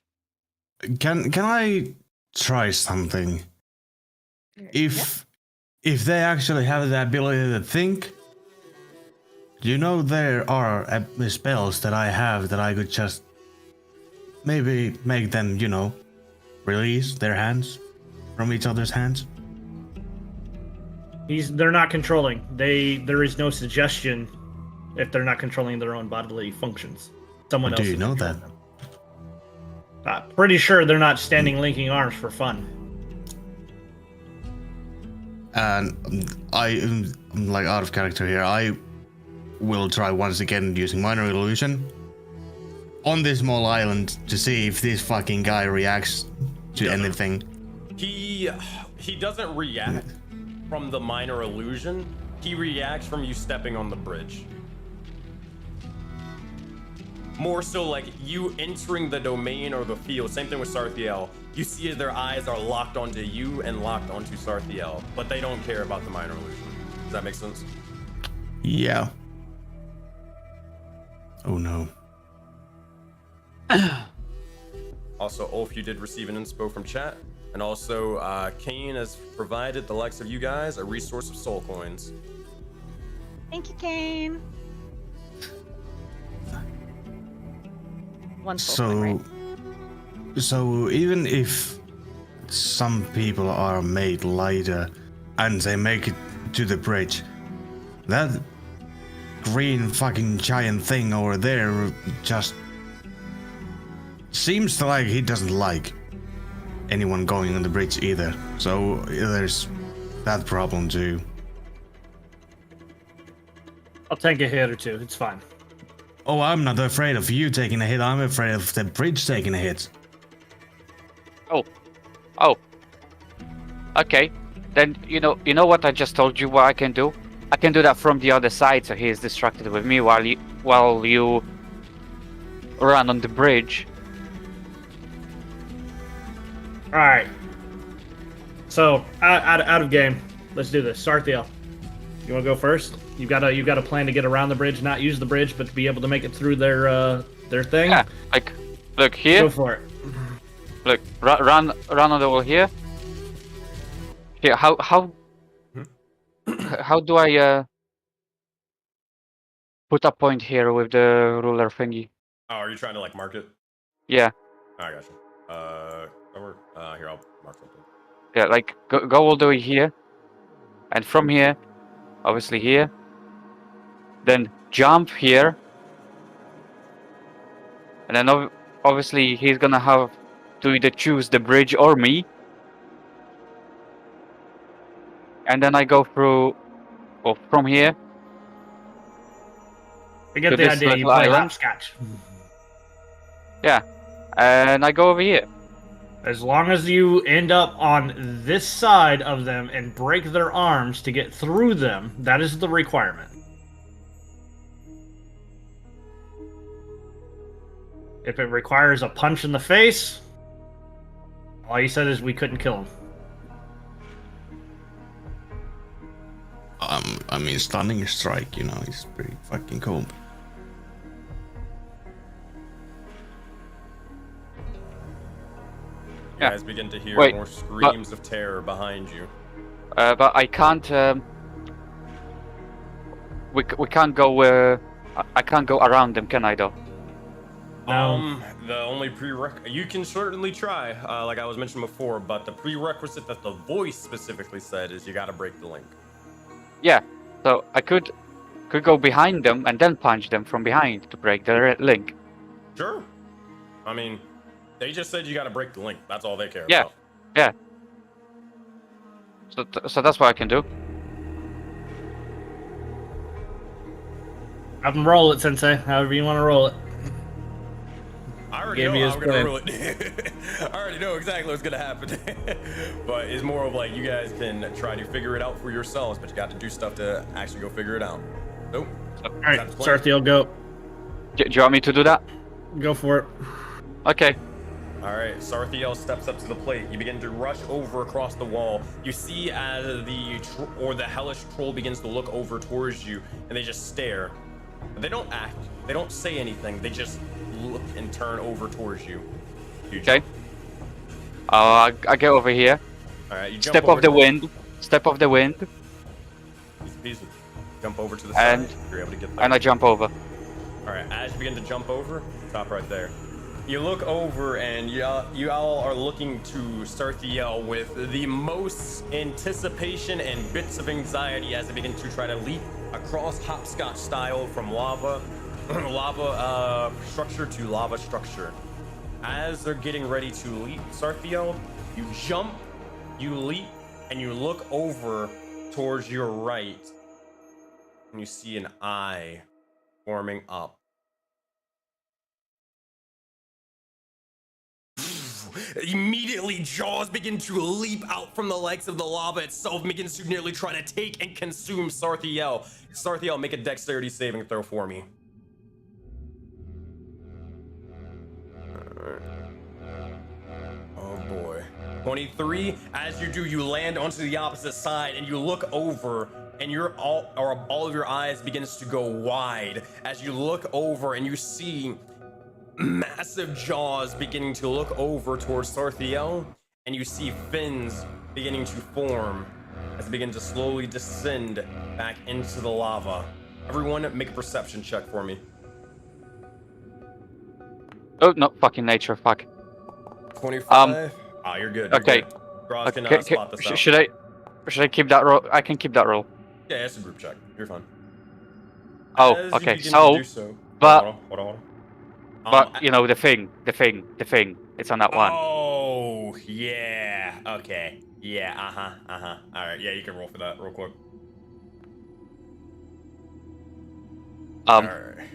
Can I try something? If they actually have the ability to think, there are spells that I have that I could just maybe make them, release their hands from each other's hands. They're not controlling. There is no suggestion if they're not controlling their own bodily functions. Someone else. Do you is know that? controlling them. Pretty sure they're not standing linking arms for fun. And I'm like out of character here. I will try once again using minor illusion on this small island to see if this fucking guy reacts to anything. He doesn't react from the minor illusion. He reacts from you stepping on the bridge. More so like you entering the domain or the field. Same thing with Sarthiel. You see their eyes are locked onto you and locked onto Sarthiel, but they don't care about the minor illusion. Does that make sense? Yeah. Oh no. Also, Ulf, you did receive an inspo from chat. And also, Kane has provided the likes of you guys a resource of soul coins. Thank you, Kane. One soul coin, right? So even if some people are made lighter and they make it to the bridge, that green fucking giant thing over there just seems like he doesn't like anyone going on the bridge either. So there's that problem too. I'll take a hit or two. It's fine. Oh, I'm not afraid of you taking a hit. I'm afraid of the bridge taking a hit. Oh. Okay. Then you know what I just told you what I can do? I can do that from the other side so he is distracted with me while you run on the bridge. Alright. So out of game. Let's do this. Sarthiel. You wanna go first? You've got a plan to get around the bridge, not use the bridge, but to be able to make it through their thing? Yeah, like look here. Go for it. Look, run on the wall here. Here, how do I put a point here with the ruler thingy? Oh, are you trying to like mark it? Yeah. Oh, I gotcha. Here, I'll mark something. Yeah, like go all the way here, and from here, obviously here. Then jump here, and then obviously he's gonna have to either choose the bridge or me. And then I go through, from here. I get to the this idea. You little play island. hopscotch. Yeah, and I go over here. As long as you end up on this side of them and break their arms to get through them, that is the requirement. If it requires a punch in the face, all he said is we couldn't kill him. I mean, stunning strike, is pretty fucking cool. You guys begin to hear Wait, more screams of terror behind you. But I can't. We can't go. I can't go around them, can I? Though. The only prerequisite, you can certainly try, like I was mentioning before, but the prerequisite that the voice specifically said is you gotta break the link. Yeah. So I could go behind them and then punch them from behind to break the link. Sure. I mean, they just said you gotta break the link. That's all they care Yeah. about. Yeah. So that's what I can do. Have them roll it, Sensei. However you want to roll it. I already Gave know you how his I'm gonna plan. roll it. I already know exactly what's gonna happen. But it's more of like you guys can try to figure it out for yourselves, but you got to do stuff to actually go figure it out. Nope. Alright, Sarthiel, go. Do you want me to do that? Go for it. Okay. Alright, Sarthiel steps up to the plate. You begin to rush over across the wall. You see as the hellish troll begins to look over towards you, and they just stare. They don't act. They don't say anything. They just look and turn over towards you. Okay. I get over here. Alright, you jump Step over off the to wind. Step off the wind, Easy peasy. Jump over to the And- side. You're able to get there. and I jump over. Alright, as you begin to jump over, stop right there. You look over and you all are looking to start the yell with the most anticipation and bits of anxiety as they begin to try to leap across hopscotch style from lava structure to lava structure. As they're getting ready to leap, Sarthiel, you jump, you leap, and you look over towards your right, and you see an eye forming up. Immediately, jaws begin to leap out from the legs of the lava itself, begins to nearly try to take and consume Sarthiel. Sarthiel, make a dexterity saving throw for me. Oh boy. 23. As you do, you land onto the opposite side and you look over and all of your eyes begins to go wide as you look over and you see massive jaws beginning to look over towards Sarthiel, and you see fins beginning to form as they begin to slowly descend back into the lava. Everyone, make a perception check for me. Oh no, fucking nature, fuck. 25. You're good. You're Okay. Good. Groz can spot this out. Should I keep that roll? I can keep that roll. Yeah, it's a group check. You're fine. Oh, As you okay. begin to do so, But hold on. but you know the thing. It's on that one. Oh yeah. Okay. Yeah. All right. Yeah, you can roll for that real quick. All right.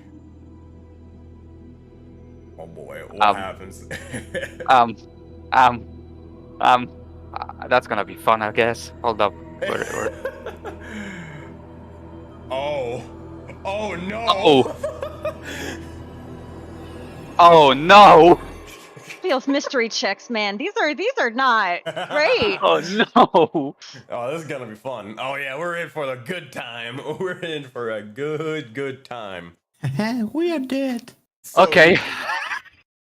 Oh boy, what happens? That's gonna be fun, I guess. Hold up. Oh no. Oh no! Feels mystery checks, man. These are not great. Oh no! Oh, this is gonna be fun. Oh yeah, we're in for a good time. We're in for a good time. We are dead. So, Okay.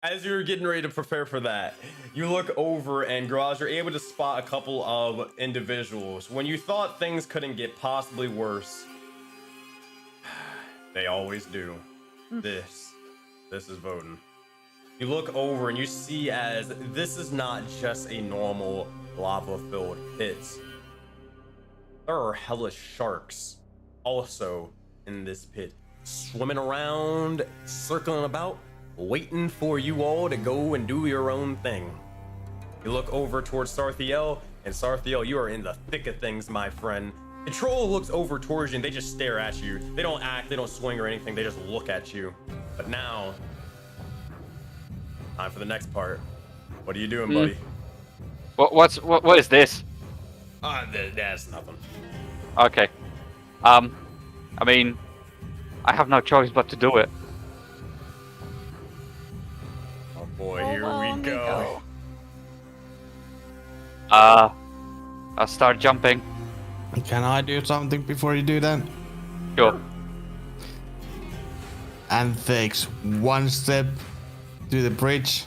As you're getting ready to prepare for that, you look over and Garage, you're able to spot a couple of individuals. When you thought things couldn't get possibly worse, they always do. This is Voden. You look over and you see as this is not just a normal lava-filled pit. There are hellish sharks also in this pit, swimming around, circling about, waiting for you all to go and do your own thing. You look over towards Sarthiel, and Sarthiel, you are in the thick of things, my friend. The troll looks over towards you and they just stare at you. They don't act, they don't swing or anything, they just look at you. But now, time for the next part. What are you doing, buddy? What is this? That's nothing. Okay. I mean, I have no choice but to do it. Oh boy, here we go. I'll start jumping. Can I do something before you do that? Sure. And takes one step to the bridge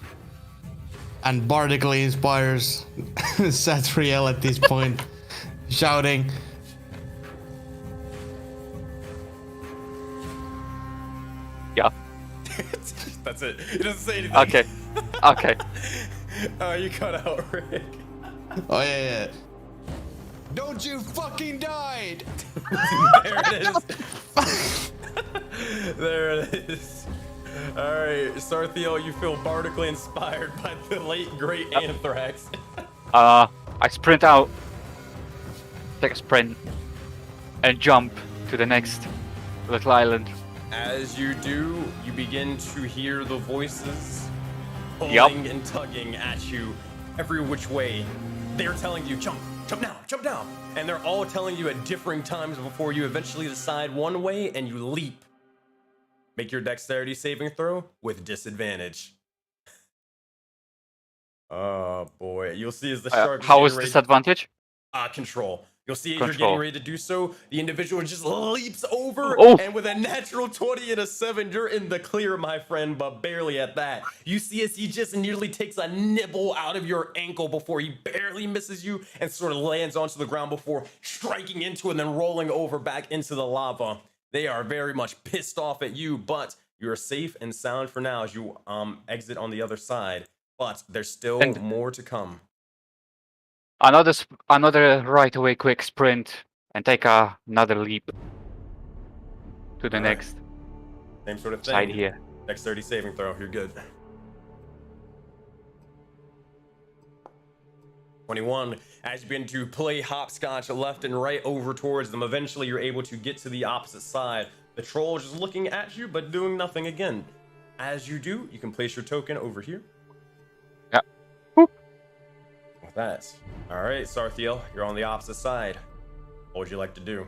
and bardically inspires Satriel at this point, shouting, Yeah. That's it. He doesn't say anything. Okay. Oh, you cut out, Rick. oh yeah. Don't you fucking died! There it is. There it is. Alright, Sarthiel, you feel bardically inspired by the late great Anthrax. I sprint out, take a sprint, and jump to the next little island. As you do, you begin to hear the voices pulling and tugging at you every which way. They're telling you, jump now. And they're all telling you at differing times before you eventually decide one way and you leap. Make your dexterity saving throw with disadvantage. Oh boy, you'll see as the shark. How is disadvantage? Control. You'll see as you're getting ready to do so, the individual just leaps over, and with a natural 20 and a 7, you're in the clear, my friend, but barely at that. You see as he just nearly takes a nibble out of your ankle before he barely misses you and sort of lands onto the ground before striking into it and then rolling over back into the lava. They are very much pissed off at you, but You are safe and sound for now as you exit on the other side, but there's still And- more to come. Another right away quick sprint and take another leap to the Alright. next Same sort of thing. side here. Dexterity saving throw. You're good. 21. As you begin to play hopscotch left and right over towards them, eventually you're able to get to the opposite side. The troll is just looking at you, but doing nothing again. As you do, you can place your token over here. Yeah. Boop. With that. Alright, Sarthiel, you're on the opposite side. What would you like to do?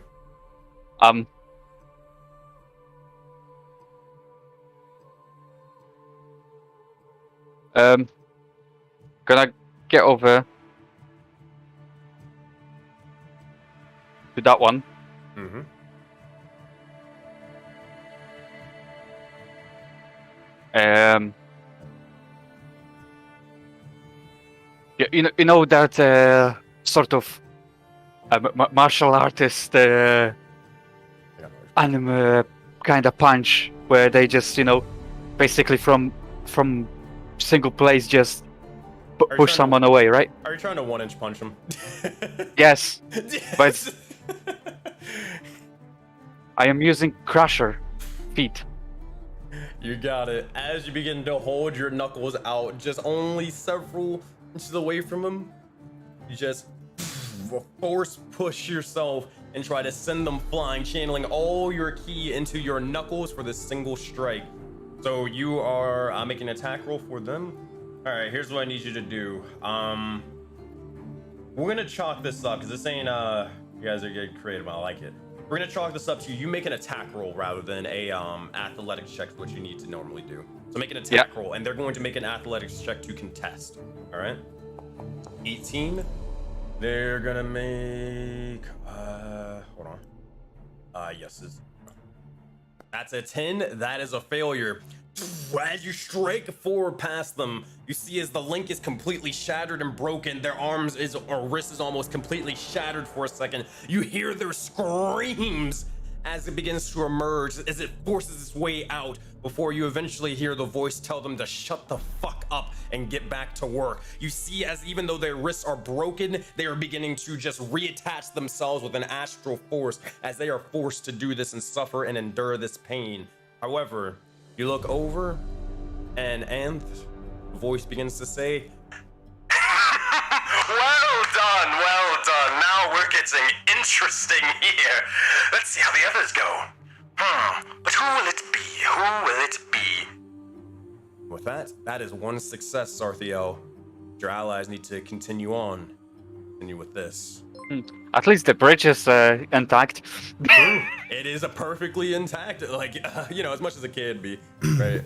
Gonna get over to that one. Mm-hmm. You know that sort of martial artist anime kind of punch where they just basically from single place just push someone away, right? Are you trying to 1-inch punch him? Yes, but I am using Crusher feet. You got it. As you begin to hold your knuckles out, just only several inches away from him, you just force push yourself and try to send them flying, channeling all your ki into your knuckles for this single strike. So you are making an attack roll for them. All right, here's what I need you to do. We're gonna chalk this up because this ain't you guys are getting creative. I like it. We're gonna chalk this up to you make an attack roll rather than a athletics check, which you need to normally do. So make an attack roll, and they're going to make an athletics check to contest. All right. 18. They're gonna make hold on. Yes, that's a 10. That is a failure. As you strike forward past them, you see as the link is completely shattered and broken, their arms or wrist is almost completely shattered for a second. You hear their screams as it begins to emerge, as it forces its way out, before you eventually hear the voice tell them to shut the fuck up and get back to work. You see as even though their wrists are broken, they are beginning to just reattach themselves with an astral force as they are forced to do this and suffer and endure this pain. However, you look over, and Anth, the voice begins to say, Well done, well done. Now we're getting interesting here. Let's see how the others go. But who will it be? Who will it be? with that is one success, Sarthiel. Your allies need to continue on. Continue with this. At least the bridge is intact. It is a perfectly intact, like, as much as it can be, right?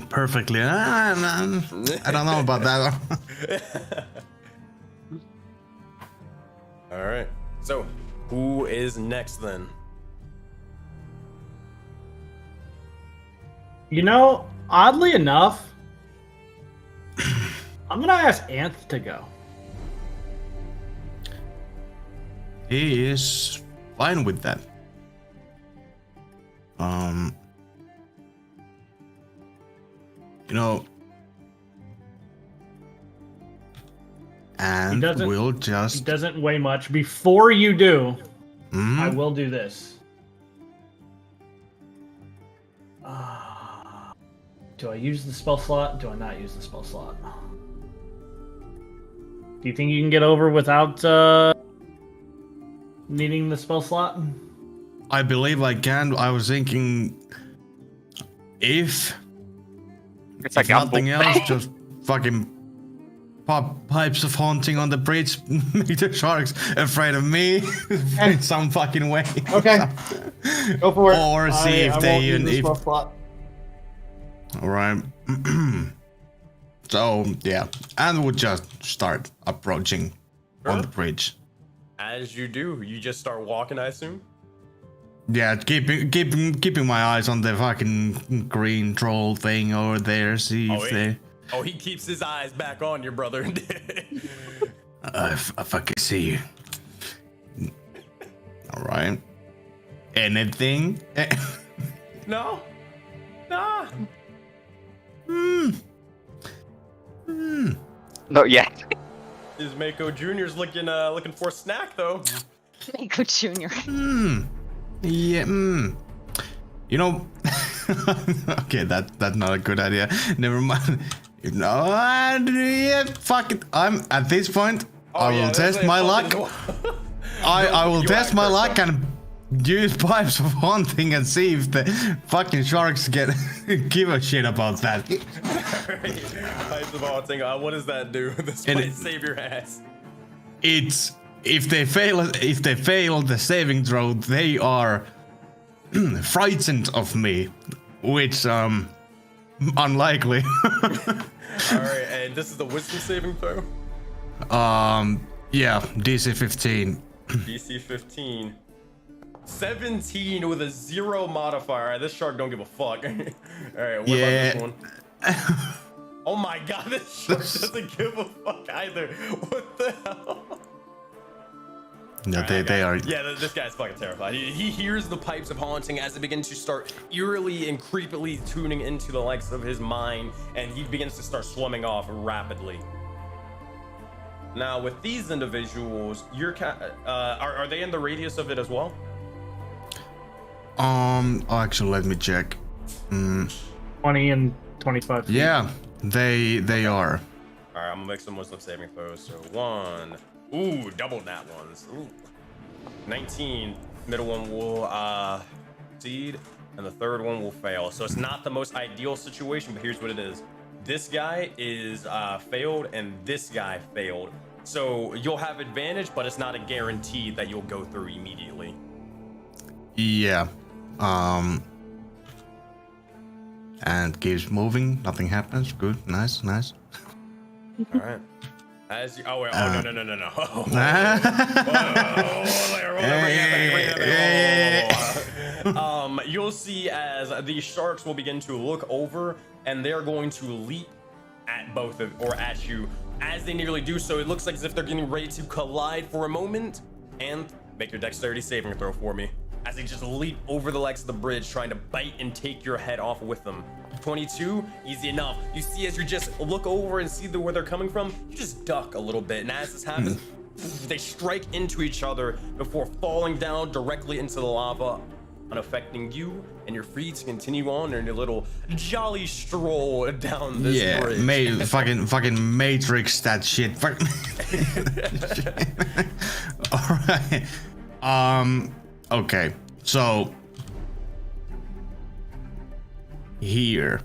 Perfectly. I don't know about that. All right. So, who is next then? Oddly enough, I'm gonna ask Anth to go. He is fine with that. And we'll just... He doesn't weigh much. Before you do, Mhm. I will do this. Do I use the spell slot? Do I not use the spell slot? Do you think you can get over without needing the spell slot? I believe I can. I was thinking if It's like nothing else, just fucking pop pipes of haunting on the bridge, make the sharks afraid of me in some fucking way. Okay. Go for it. Or see if they use the if spell slot. all right. So yeah, and we'll just start approaching on the bridge. As you do, you just start walking, I assume? Yeah, keeping my eyes on the fucking green troll thing over there. See if they. Oh, he keeps his eyes back on your brother. I fucking see you. All right. Anything? No? Ah, Not yet. is Mako Jr.'s looking for a snack though. Mako Jr. Yeah. You know. Okay, that's not a good idea. Never mind. No, yeah, fuck it. I'm at this point. I will test my luck. I will test my luck and use pipes of haunting and see if the fucking sharks get give a shit about that. Pipes of haunting. What does that do? This might save your ass. It's if they fail the saving throw, they are frightened of me, which unlikely. All right, and this is the wisdom saving throw. Yeah, DC 15. DC 15. 17 with a 0 modifier. All right, this shark don't give a fuck. All right, what about this one? Oh my god, this shark doesn't give a fuck either. What the hell? No, Right, they are. Yeah, this guy's fucking terrified. He hears the pipes of haunting as they begin to start eerily and creepily tuning into the likes of his mind, and he begins to start swimming off rapidly. Now, with these individuals, are they in the radius of it as well? Actually, let me check. 20 and 25 feet. Yeah, they are. All right, I'm gonna make some Muslim saving throws. So 1. Ooh, double nat ones. Ooh. 19. Middle one will succeed, and the third one will fail. So it's not the most ideal situation, but here's what it is. This guy is failed, and this guy failed. So you'll have advantage, but it's not a guarantee that you'll go through immediately. Yeah. And keeps moving. Nothing happens. Good. Nice. All right. As you, oh wait, no. You'll see as these sharks will begin to look over, and they're going to leap at both of, or at you. As they nearly do so, it looks like as if they're getting ready to collide for a moment. And make your dexterity saving throw for me, as they just leap over the legs of the bridge, trying to bite and take your head off with them. 22, easy enough. You see as you just look over and see where they're coming from, you just duck a little bit, and as this happens, they strike into each other before falling down directly into the lava, unaffecting you, and you're free to continue on in your little jolly stroll down this bridge. Fucking Matrix that shit. All right. Okay. So here.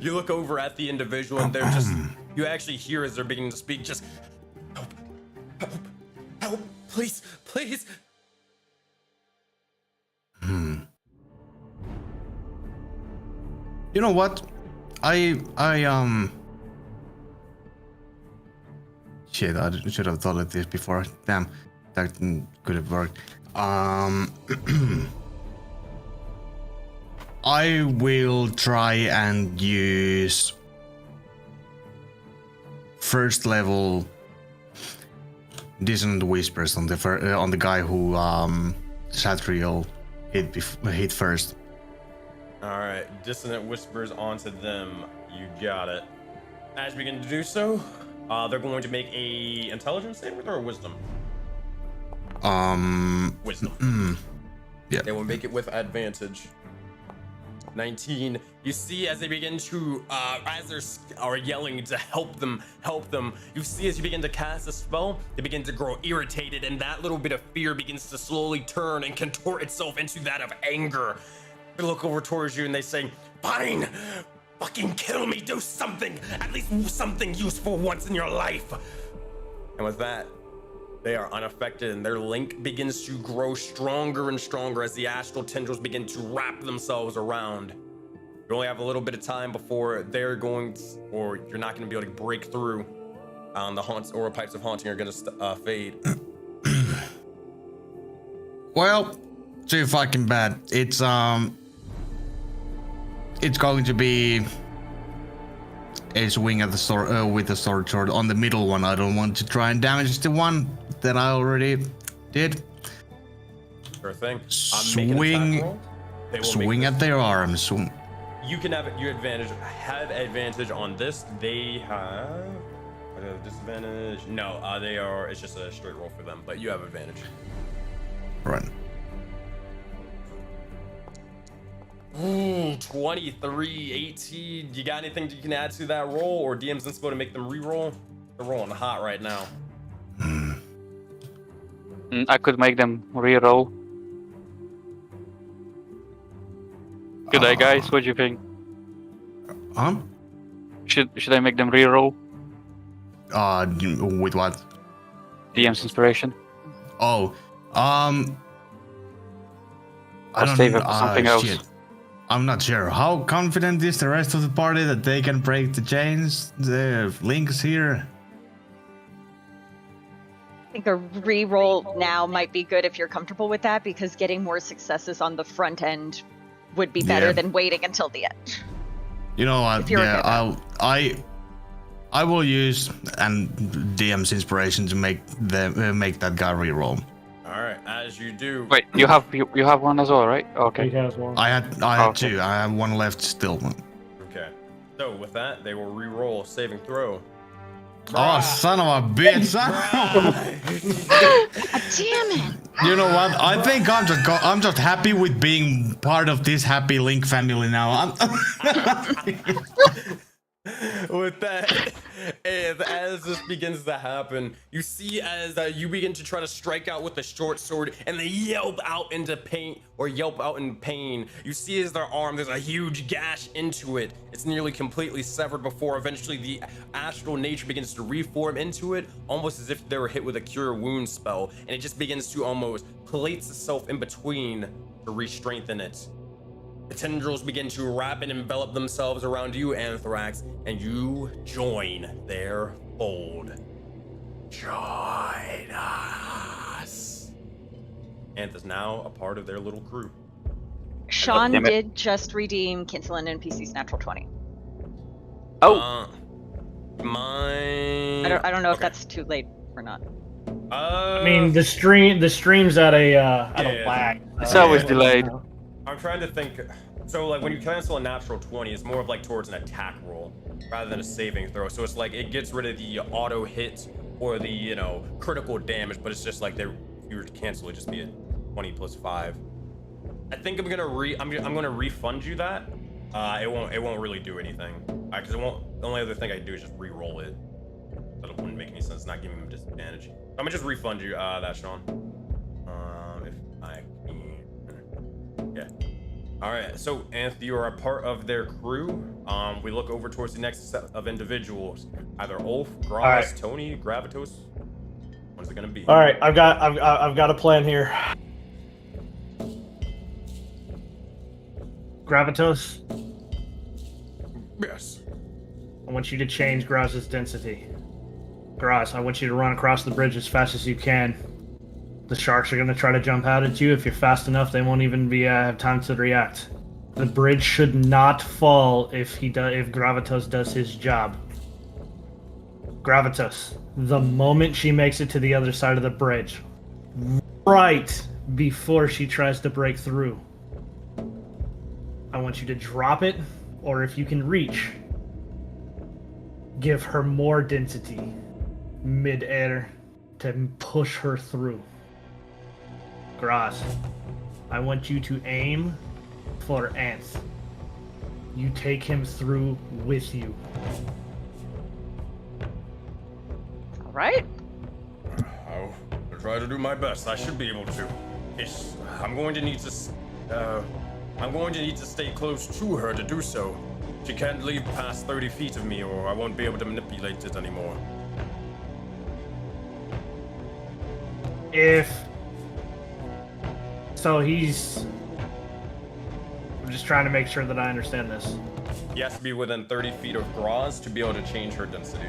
You look over at the individual, and they're just, you actually hear as they're beginning to speak, just help, please. You know what? Shit, I should have thought of this before. Damn, that could have worked. I will try and use first level dissonant whispers on the guy who Satriel hit first. All right, dissonant whispers onto them. You got it. As we begin to do so, they're going to make a intelligence saving throw or wisdom. Wisdom. Yeah. They will make it with advantage. 19. You see as they begin to, as they are yelling to help them, you see as you begin to cast a spell, they begin to grow irritated, and that little bit of fear begins to slowly turn and contort itself into that of anger. They look over towards you and they say, fine, fucking kill me, do something, at least something useful once in your life. And with that, they are unaffected, and their link begins to grow stronger and stronger as the astral tendrils begin to wrap themselves around. You only have a little bit of time before they're going to, or you're not going to be able to break through. The haunts or pipes of haunting are going to fade. Well, too fucking bad. It's going to be a swing at the sword with the sword on the middle one. I don't want to try and damage the one that I already did. Sure thing. Swing. They will Swing make at their arms. You can have your advantage. Have advantage on this. They have a disadvantage. No, they are. It's just a straight roll for them, but you have advantage. Right. Ooh, 23, 18. You got anything you can add to that roll, or DM's inspo to make them re-roll? They're rolling hot right now. I could make them re-roll. Good day, guys. What do you think? Should I make them re-roll? With what? DM's inspiration. Oh, I'll save it for something else. Shit. I'm not sure. How confident is the rest of the party that they can break the chains, the links here? I think a re-roll now might be good if you're comfortable with that, because getting more successes on the front end would be better than waiting until the end. You know what? Yeah, I will use and DM's inspiration to make that guy re-roll. All right, as you do. Wait, you have one as well, right? Okay. He has one. I had two. I have one left still. Okay. So with that, they will re-roll saving throw. Oh, son of a bitch! Damn it! You know what? I think I'm just happy with being part of this happy Link family now. With that, as this begins to happen, you see as you begin to try to strike out with the short sword, and they yelp out into pain or yelp out in pain. You see as their arm, there's a huge gash into it. It's nearly completely severed before eventually the astral nature begins to reform into it, almost as if they were hit with a cure wound spell, and it just begins to almost plates itself in between to re-strengthen it. The tendrils begin to wrap and envelop themselves around you, Anthrax, and you join their fold. Join us. Anth is now a part of their little crew. Sean did just redeem Cancel an NPC's natural 20. Oh. Mine. I don't know if that's too late or not. I mean, the stream's at a lag. It's always delayed. I'm trying to think. So like when you cancel a natural 20, it's more of like towards an attack roll rather than a saving throw. So it's like it gets rid of the auto hit or the, you know, critical damage, but it's just like if you were to cancel, it'd just be a 20 plus 5. I think I'm gonna refund you that. It won't really do anything. Because it won't. The only other thing I do is just re-roll it. That wouldn't make any sense. Not giving them disadvantage. I'm gonna just refund you that, Sean. If I can. Yeah. All right. So, Anth, you are a part of their crew. We look over towards the next set of individuals. Either Ulf, Graz, right. Tony, Gravitos. What's it gonna be? All right, I've got a plan here. Gravitos, Yes. I want you to change Graz's density. Graz, I want you to run across the bridge as fast as you can. The sharks are going to try to jump out at you. If you're fast enough, they won't even have time to react. The bridge should not fall if Gravitos does his job. Gravitos, the moment she makes it to the other side of the bridge, right before she tries to break through, I want you to drop it, or if you can reach, give her more density mid-air to push her through. Graz, I want you to aim for Anth. You take him through with you. All right. I'll try to do my best. I should be able to. I'm going to need to stay close to her to do so. She can't leave past 30 feet of me, or I won't be able to manipulate it anymore. I'm just trying to make sure that I understand this. He has to be within 30 feet of Graz to be able to change her density.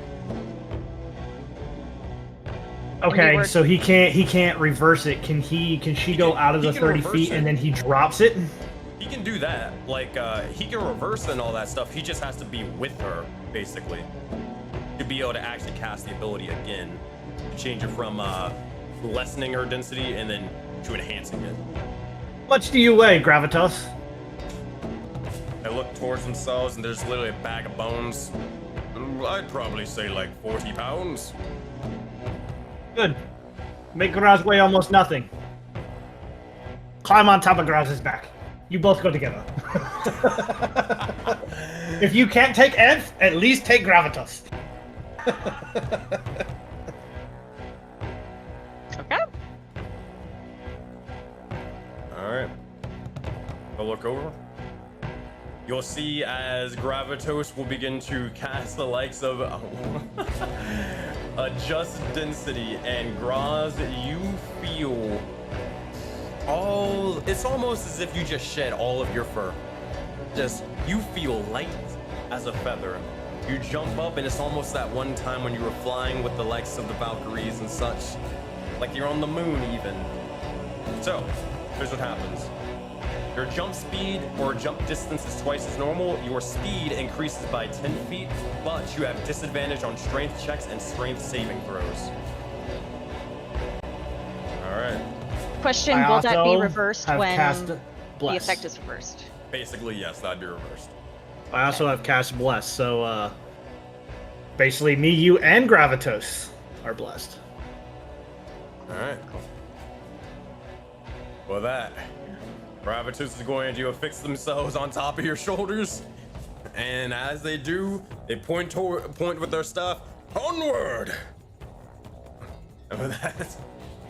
Okay, so he can't reverse it. Can she go out of the 30 feet and then he drops it? He can do that. Like, he can reverse and all that stuff. He just has to be with her, basically, to be able to actually cast the ability again. To change it from lessening her density and then to enhancing it. How much do you weigh, Gravitos? look towards themselves, and there's literally a bag of bones. I'd probably say like 40 pounds. Good. Make Graz weigh almost nothing. Climb on top of Graz's back. You both go together. If you can't take Nth, at least take Gravitas. Okay. Alright. I'll look over. You'll see as Gravitos will begin to cast the likes of Adjust Density, and Graz, you feel it's almost as if you just shed all of your fur. You feel light as a feather. You jump up, and it's almost that one time when you were flying with the likes of the Valkyries and such. Like you're on the moon even. So, here's what happens. Your jump speed or jump distance is twice as normal. Your speed increases by 10 feet, but you have disadvantage on strength checks and strength saving throws. Alright. Question, I will that be also reversed have when cast the Bless. effect is reversed? Basically, yes, that'd be reversed. I also have cast Bless, so basically me, you, and Gravitos are blessed. Alright. Well, Gravitos is going to affix themselves on top of your shoulders. And as they do, they point with their staff, onward! And with that,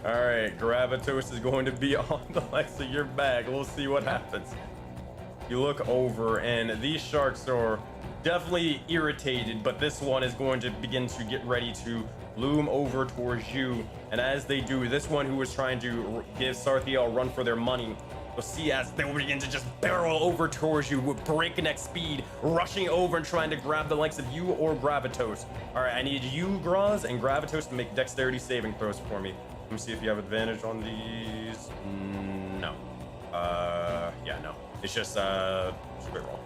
alright, Gravitos is going to be on the legs of your back. We'll see what happens. You look over, and these sharks are definitely irritated, but this one is going to begin to get ready to loom over towards you. And as they do, this one who was trying to give Sarthiel a run for their money, you'll see as they will begin to just barrel over towards you with breakneck speed, rushing over and trying to grab the likes of you or Gravitos. All right, I need you, Graz, and Gravitos to make dexterity saving throws for me. Let me see if you have advantage on these. No. Yeah, no. It's just, straight roll.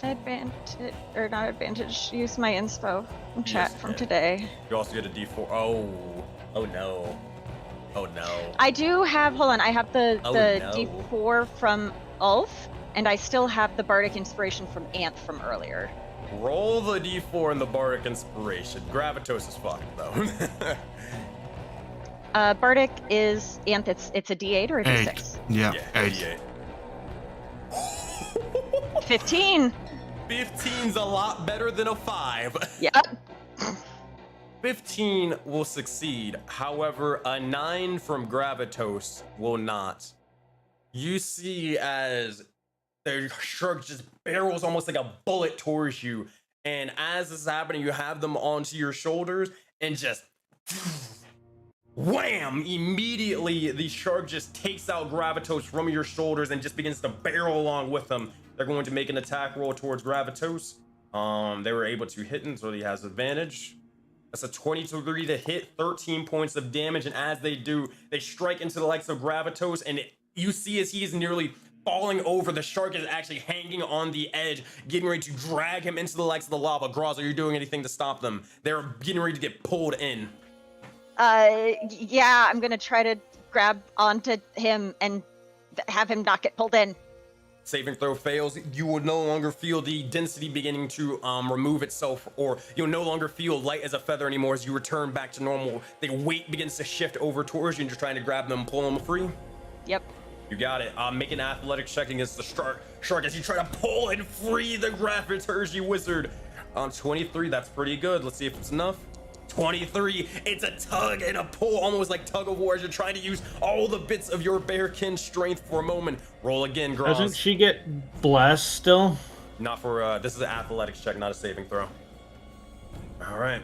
Advantage, or not advantage, use my inspo from chat Yes, from yeah. today. You also get a D4. Oh no. Oh no. I do have, hold on, I have the Oh, no. D4 from Ulf, and I still have the Bardic Inspiration from Anth from earlier. Roll the D4 in the Bardic Inspiration. Gravitos is fucked, though. Bardic is, Anth, it's a D8 or a D6? Yeah, Yeah, 8. 88. 15! 15's a lot better than a 5. Yep. 15 will succeed. However, a 9 from Gravitos will not. You see as the shark just barrels almost like a bullet towards you. And as this is happening, you have them onto your shoulders and just wham! Immediately, the shark just takes out Gravitos from your shoulders and just begins to barrel along with them. They're going to make an attack roll towards Gravitos. They were able to hit him, so he has advantage. That's a 23 to hit, 13 points of damage, and as they do, they strike into the likes of Gravitos, and you see as he is nearly falling over, the shark is actually hanging on the edge, getting ready to drag him into the likes of the lava. Graz, are you doing anything to stop them? They're getting ready to get pulled in. Yeah, I'm gonna try to grab onto him and have him not get pulled in. Saving throw fails, you will no longer feel the density beginning to remove itself, or you'll no longer feel light as a feather anymore as you return back to normal. The weight begins to shift over towards you and you're trying to grab them and pull them free. Yep. You got it. Make an athletics check against the shark as you try to pull and free the Graviturgy wizard. 23, that's pretty good. Let's see if it's enough. 23, it's a tug and a pull, almost like tug of war as you're trying to use all the bits of your bearkin strength for a moment. Roll again, Graz. Doesn't she get blessed still? Not for, this is an athletics check, not a saving throw. All right.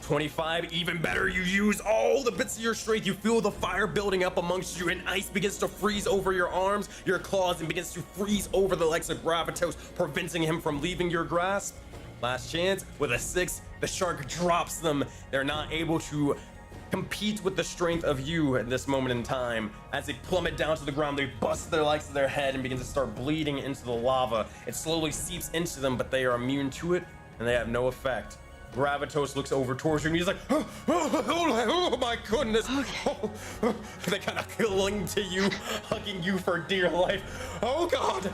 25, even better. You use all the bits of your strength. You feel the fire building up amongst you, and ice begins to freeze over your arms, your claws, and begins to freeze over the legs of Gravitos, preventing him from leaving your grasp. Last chance. With a 6, the shark drops them. They're not able to compete with the strength of you at this moment in time. As they plummet down to the ground, they bust their legs to their head and begin to start bleeding into the lava. It slowly seeps into them, but they are immune to it, and they have no effect. Gravitos looks over towards you and he's like, oh my goodness. They kind of cling to you, hugging you for dear life. Oh God.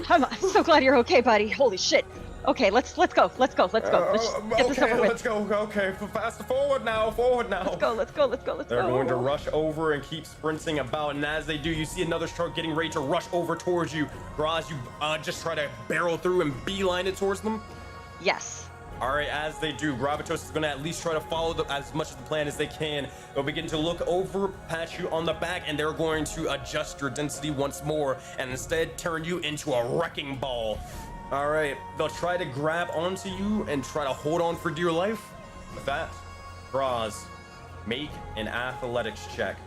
I'm so glad you're okay, buddy. Holy shit. Okay, let's go. Let's get this over with. Let's go. Okay, fast forward now. Let's go. They're going to rush over and keep sprinting about, and as they do, you see another shark getting ready to rush over towards you. Graz, you just try to barrel through and beeline it towards them? Yes. All right, as they do, Gravitos is going to at least try to follow as much of the plan as they can. They'll begin to look over, pat you on the back, and they're going to adjust your density once more and instead turn you into a wrecking ball. All right, they'll try to grab onto you and try to hold on for dear life. With that, Graz, make an athletics check.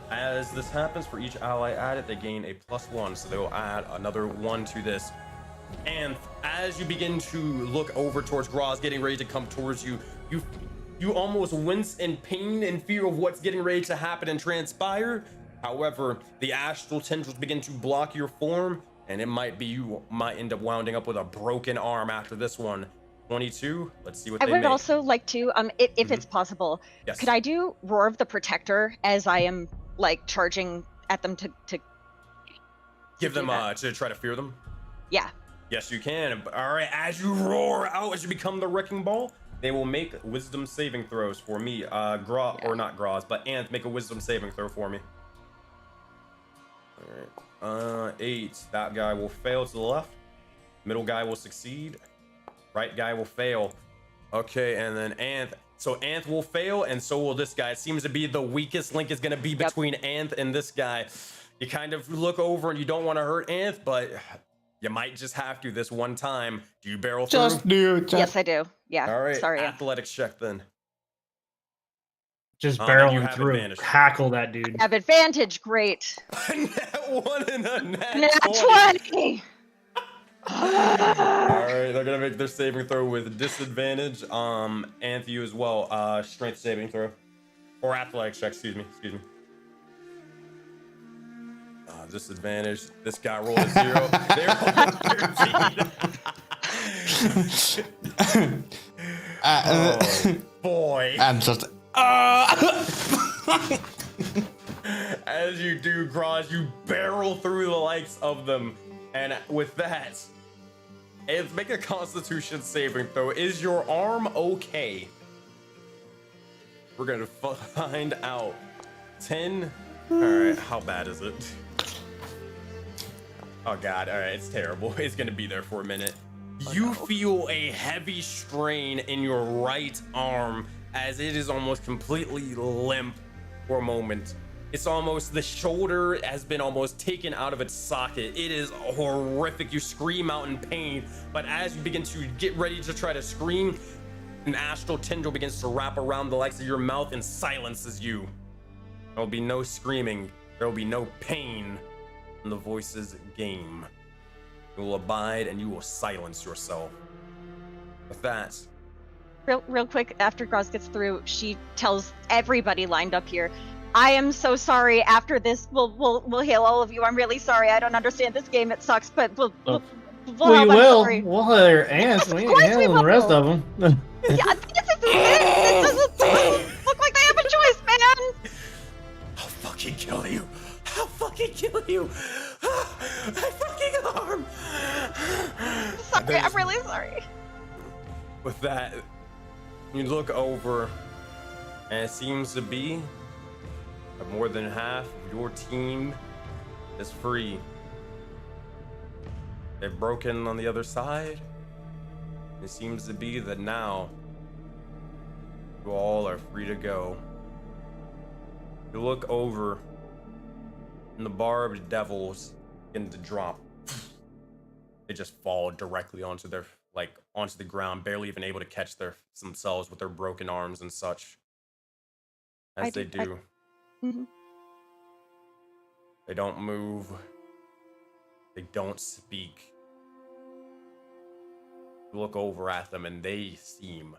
As this happens, for each ally added, they gain a +1, so they will add another 1 to this. And as you begin to look over towards Graz getting ready to come towards you, you almost wince in pain and fear of what's getting ready to happen and transpire. However, the astral tendrils begin to block your form, and it might be you might end up wounding up with a broken arm after this one. 22. Let's see what they I would make. also like to, if it's possible, Yes. could I do Roar of the Protector as I am like charging at them to Give them do that? to try to fear them? Yeah. Yes, you can. All right, as you roar out, as you become the wrecking ball, they will make wisdom saving throws for me. Or not Graz, but Anth, make a wisdom saving throw for me. All right. 8. That guy will fail to the left. Middle guy will succeed. Right guy will fail. Okay, and then Anth. So Anth will fail, and so will this guy. It seems to be the weakest link is going to be between Anth and this guy. You kind of look over and you don't want to hurt Anth, but you might just have to this one time. Do you barrel through? Just do it. Yes, I do. Yeah. All right. Sorry. Athletics check then. Just You barreling have through, advantage. hackle that dude. Have advantage. Great. Nat 1 and a nat Nat 20. 20. All right, they're gonna make their saving throw with disadvantage. Anth, you as well. Strength saving throw, or athletics check. Excuse me. Disadvantage. This guy rolled a 0. They rolled a 13. Oh boy! I'm just. As you do, Graz, you barrel through the likes of them, and with that, make a Constitution saving throw. Is your arm okay? We're gonna find out. 10. All right, how bad is it? Oh God! All right, it's terrible. It's gonna be there for a minute. You feel a heavy strain in your right arm as it is almost completely limp for a moment. It's almost, the shoulder has been almost taken out of its socket. It is horrific. You scream out in pain, but as you begin to get ready to try to scream, an astral tendril begins to wrap around the likes of your mouth and silences you. There will be no screaming. There will be no pain in the voices game. You will abide and you will silence yourself. With that, Real quick, after Graz gets through, she tells everybody lined up here, I am so sorry. After this, we'll heal all of you. I'm really sorry. I don't understand this game. It sucks, but we'll help. We I'm will. sorry. We'll have their ants. We ain't course we handling the rest will. of them. Yeah, it doesn't look like they have a choice, man. I'll fucking kill you. I'll fucking kill you. My fucking arm. Sorry, I'm really sorry. With that, you look over, and it seems to be that more than half of your team is free. They've broken on the other side. It seems to be that now you all are free to go. You look over, and the barbed devils begin to drop. They just fall directly onto their, onto the ground, barely even able to catch themselves with their broken arms and such. As they do. Mhm. They don't move. They don't speak. You look over at them and they seem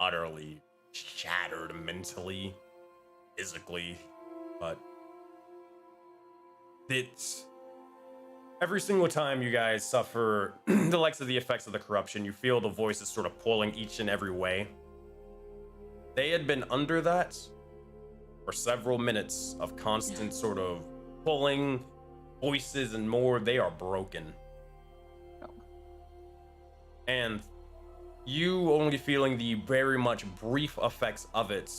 utterly shattered mentally, physically, but every single time you guys suffer the likes of the effects of the corruption, you feel the voices sort of pulling each and every way. They had been under that for several minutes of constant sort of pulling voices and more. They are broken. And you only feeling the very much brief effects of it.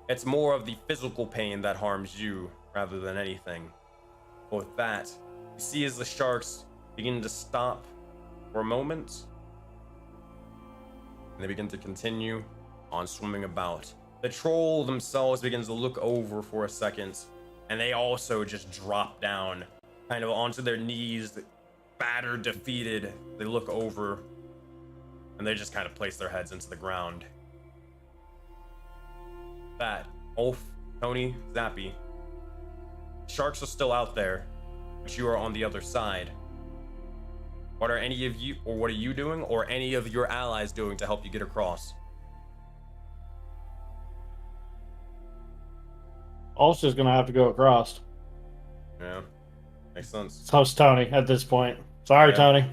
It's more of the physical pain that harms you rather than anything. But with that, you see as the sharks begin to stop for a moment, and they begin to continue on swimming about. The troll themselves begins to look over for a second, and they also just drop down, kind of onto their knees, battered, defeated. They look over, and they just kind of place their heads into the ground. That, Ulf, Tony, Zappy, sharks are still out there, but you are on the other side. What are any of you, or what are you doing, or any of your allies doing to help you get across? Ulf's just gonna have to go across. Yeah, makes sense. So's Tony at this point. Sorry, Yeah. Tony.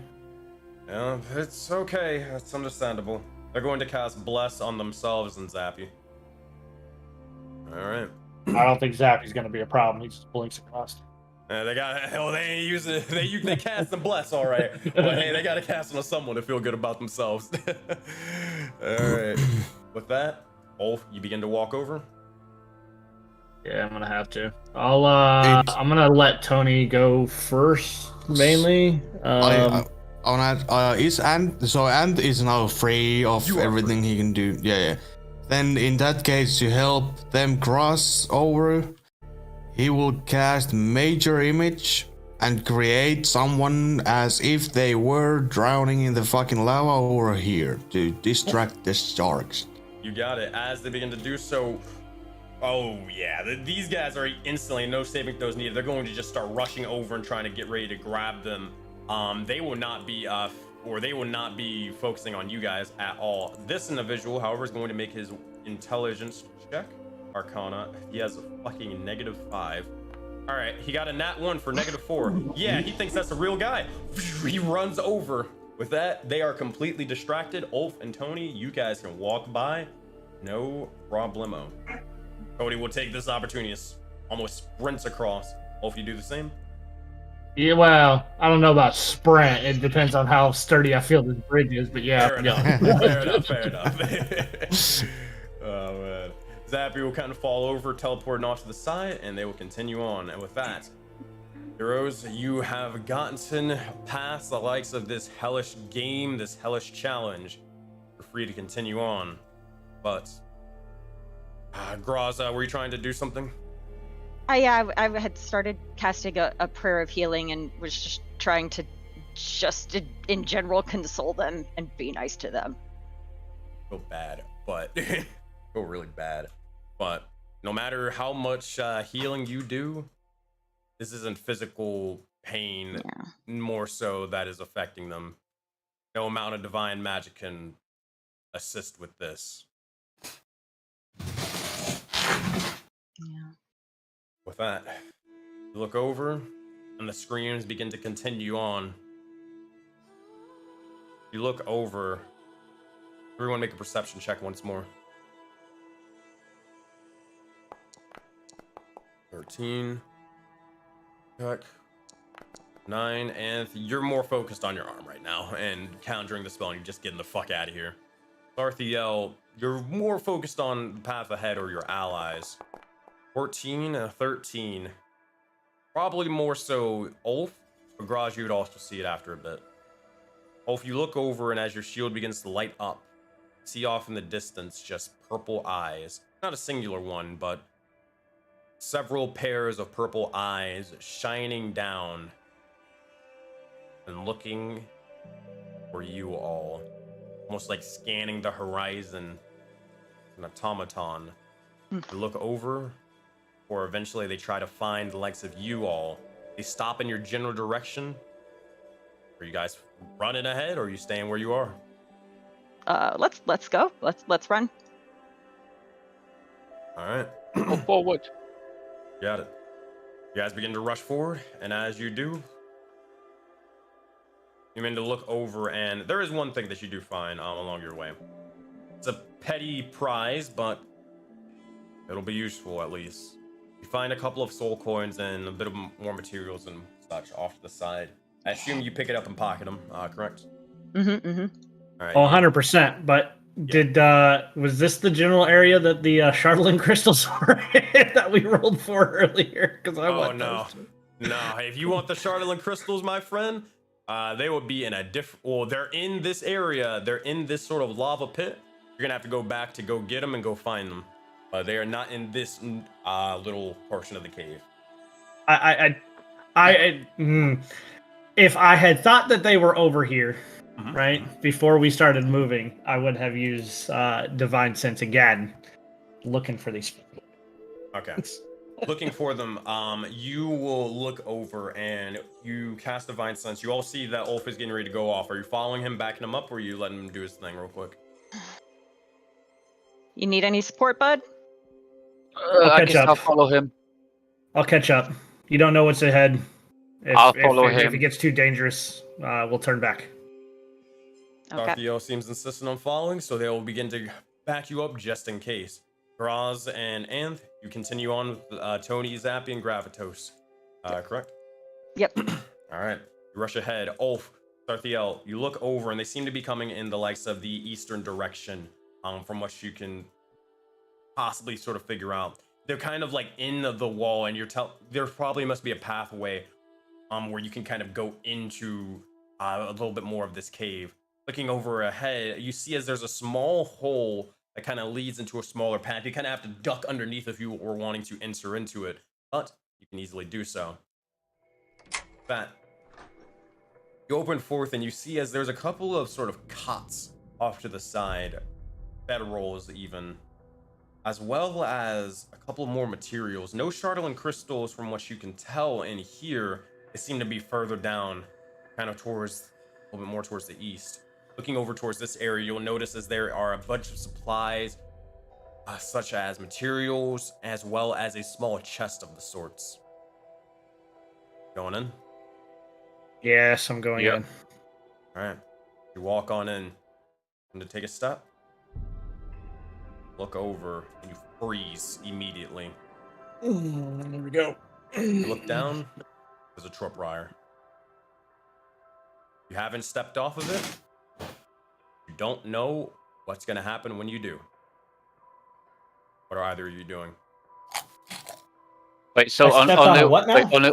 Yeah, it's okay. It's understandable. They're going to cast Bless on themselves and Zappy. Alright. I don't think Zappy's gonna be a problem. He just blinks across. They got hell. They ain't use it. They cast and bless, all right. But hey, they got to cast on someone to feel good about themselves. All right. With that, Ulf, you begin to walk over. Yeah, I'm gonna have to. I'm gonna let Tony go first, mainly. On that, Ant is now free of You are everything he can do. Yeah. Then in that case, to help them cross over, he will cast Major Image and create someone as if they were drowning in the fucking lava over here to distract the sharks. You got it. As they begin to do so, oh yeah, these guys are instantly, no saving throws needed. They're going to just start rushing over and trying to get ready to grab them. They will not be focusing on you guys at all. This individual, however, is going to make his intelligence check. Arcana. He has a fucking -5. All right, he got a nat 1 for -4. Yeah, he thinks that's a real guy. He runs over. With that, they are completely distracted. Ulf and Tony, you guys can walk by. No problemo. Cody will take this opportunity, almost sprints across. Ulf, you do the same? Yeah, well, I don't know about sprint. It depends on how sturdy I feel this bridge is, but yeah. Fair enough. Fair enough. Oh man. Zappy will kind of fall over, teleporting off to the side, and they will continue on. And with that, heroes, you have gotten past the likes of this hellish game, this hellish challenge. You're free to continue on. But, Graza, were you trying to do something? I had started casting a prayer of healing and was just trying to in general console them and be nice to them. Feel bad, but feel really bad. But no matter how much healing you do, this isn't physical pain, more so that is affecting them. No amount of divine magic can assist with this. Yeah. With that, you look over, and the screams begin to continue on. You look over. Everyone make a perception check once more. 13. Check. 9, and you're more focused on your arm right now and countering the spell, and you're just getting the fuck out of here. Darthiel, you're more focused on the path ahead or your allies. 14, 13. Probably more so Ulf, but Graj, you would also see it after a bit. Ulf, you look over, and as your shield begins to light up, see off in the distance just purple eyes. Not a singular one, but several pairs of purple eyes shining down and looking for you all. Almost like scanning the horizon. An automaton. You look over, or eventually they try to find the likes of you all. They stop in your general direction. Are you guys running ahead, or are you staying where you are? Let's go. Let's run. All right. Go forward. Got it. You guys begin to rush forward, and as you do, You mean to look over, and there is one thing that you do find along your way. It's a petty prize, but it'll be useful at least. You find a couple of soul coins and a bit of more materials and such off to the side. I assume you pick it up and pocket them, correct? All right. Oh, 100%. But was this the general area that the Charlatan crystals were in that we rolled for earlier? Because I want no. No, if you want the Charlatan crystals, my friend, they would be in a different... Well, they're in this area. They're in this sort of lava pit. You're going to have to go back to go get them and go find them. They are not in this little portion of the cave. If I had thought that they were over here, right, before we started moving, I would have used Divine Sense again, looking for these. Okay. Looking for them, you will look over and you cast Divine Sense. You all see that Ulf is getting ready to go off. Are you following him, backing him up, or are you letting him do his thing real quick? You need any support, bud? I guess I'll follow him. I'll catch up. You don't know what's ahead. I'll follow him. If it gets too dangerous, we'll turn back. Okay. Darthio seems insistent on following, so they will begin to back you up just in case. Graz and Anth, you continue on with Tony, Zappy, and Gravitos. Correct? Yep. All right. You rush ahead. Ulf, Darthiel, you look over, and they seem to be coming in the likes of the eastern direction, from what you can possibly sort of figure out. They're kind of like in the wall, and there probably must be a pathway where you can kind of go into a little bit more of this cave. Looking over ahead, you see as there's a small hole that kind of leads into a smaller path. You kind of have to duck underneath if you were wanting to enter into it, but you can easily do so. That you open forth and you see as there's a couple of sort of cots off to the side, bedrolls even, as well as a couple more materials. No Charlatan crystals from what you can tell in here. They seem to be further down, kind of towards, a little bit more towards the east. Looking over towards this area, you'll notice as there are a bunch of supplies, such as materials, as well as a small chest of the sorts. Going in? Yes, I'm going in. All right. You walk on in. And to take a step, look over, and you freeze immediately. There we go. You look down, there's a tripwire. You haven't stepped off of it. You don't know what's going to happen when you do. What are either of you doing? Wait, so on the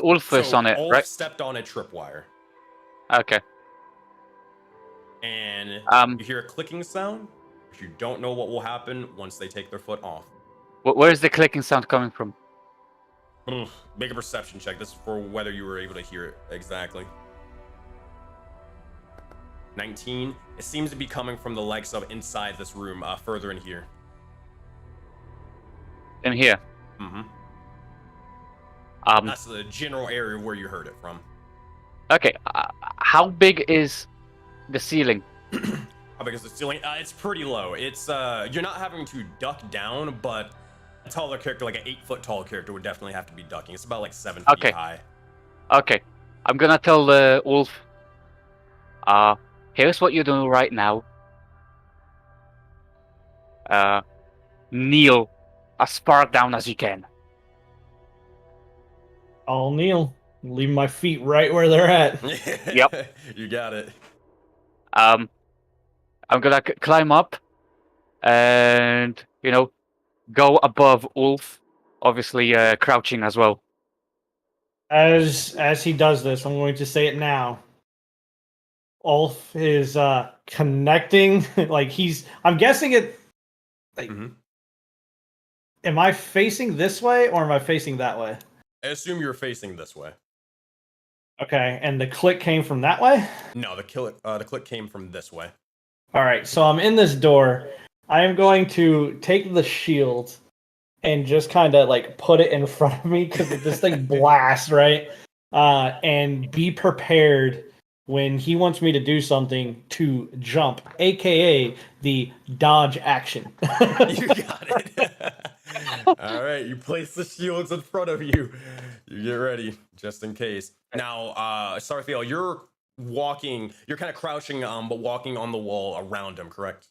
Ulfus on it, Ulf right? stepped on a tripwire. Okay. And you hear a clicking sound, but you don't know what will happen once they take their foot off. Where is the clicking sound coming from? Make a perception check. This is for whether you were able to hear it exactly. 19. It seems to be coming from the likes of inside this room, further in here. In here? Mm-hmm. That's the general area where you heard it from. Okay. How big is the ceiling? How big is the ceiling? It's pretty low. It's you're not having to duck down, but a taller character, like an 8-foot tall character, would definitely have to be ducking. It's about like 7 feet high. Okay. I'm gonna tell Wolf. Here's what you do right now. Kneel as far down as you can. I'll kneel. Leave my feet right where they're at. Yep. You got it. I'm gonna climb up and, go above Ulf, obviously crouching as well. As he does this, I'm going to say it now. Ulf is connecting, like I'm guessing it. Like, Am I facing this way or am I facing that way? I assume you're facing this way. Okay, and the click came from that way? No, the click came from this way. All right, so I'm in this door. I am going to take the shield and just kind of like put it in front of me because this thing blasts, right? And be prepared when he wants me to do something to jump, aka the dodge action. You got it. All right, you place the shields in front of you. You get ready, just in case. Now, Sarthiel, you're walking. You're kind of crouching, but walking on the wall around him, correct?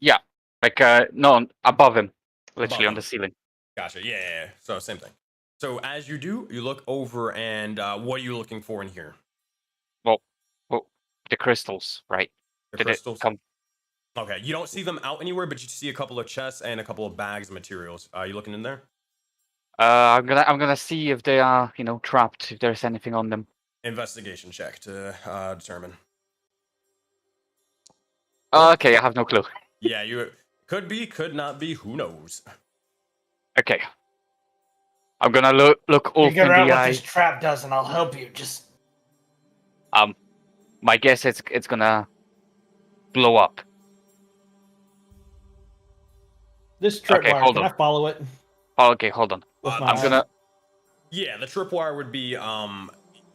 Yeah, like no, above him, literally Above on him. the ceiling. Gotcha. Yeah. So same thing. So as you do, you look over, and what are you looking for in here? Well, the crystals, right? The Did crystals. it come? Okay. You don't see them out anywhere, but you see a couple of chests and a couple of bags of materials. Are you looking in there? I'm gonna see if they are, trapped. If there's anything on them. Investigation check to determine. Okay, I have no clue. Yeah, you could be, could not be. Who knows? Okay. I'm gonna look open Figure out the what eye. this trap does, and I'll help you. Just My guess it's gonna blow up. This tripwire, Okay, hold can on. I follow it? Oh, okay, hold on. With my I'm eyes? gonna. Yeah, the tripwire would be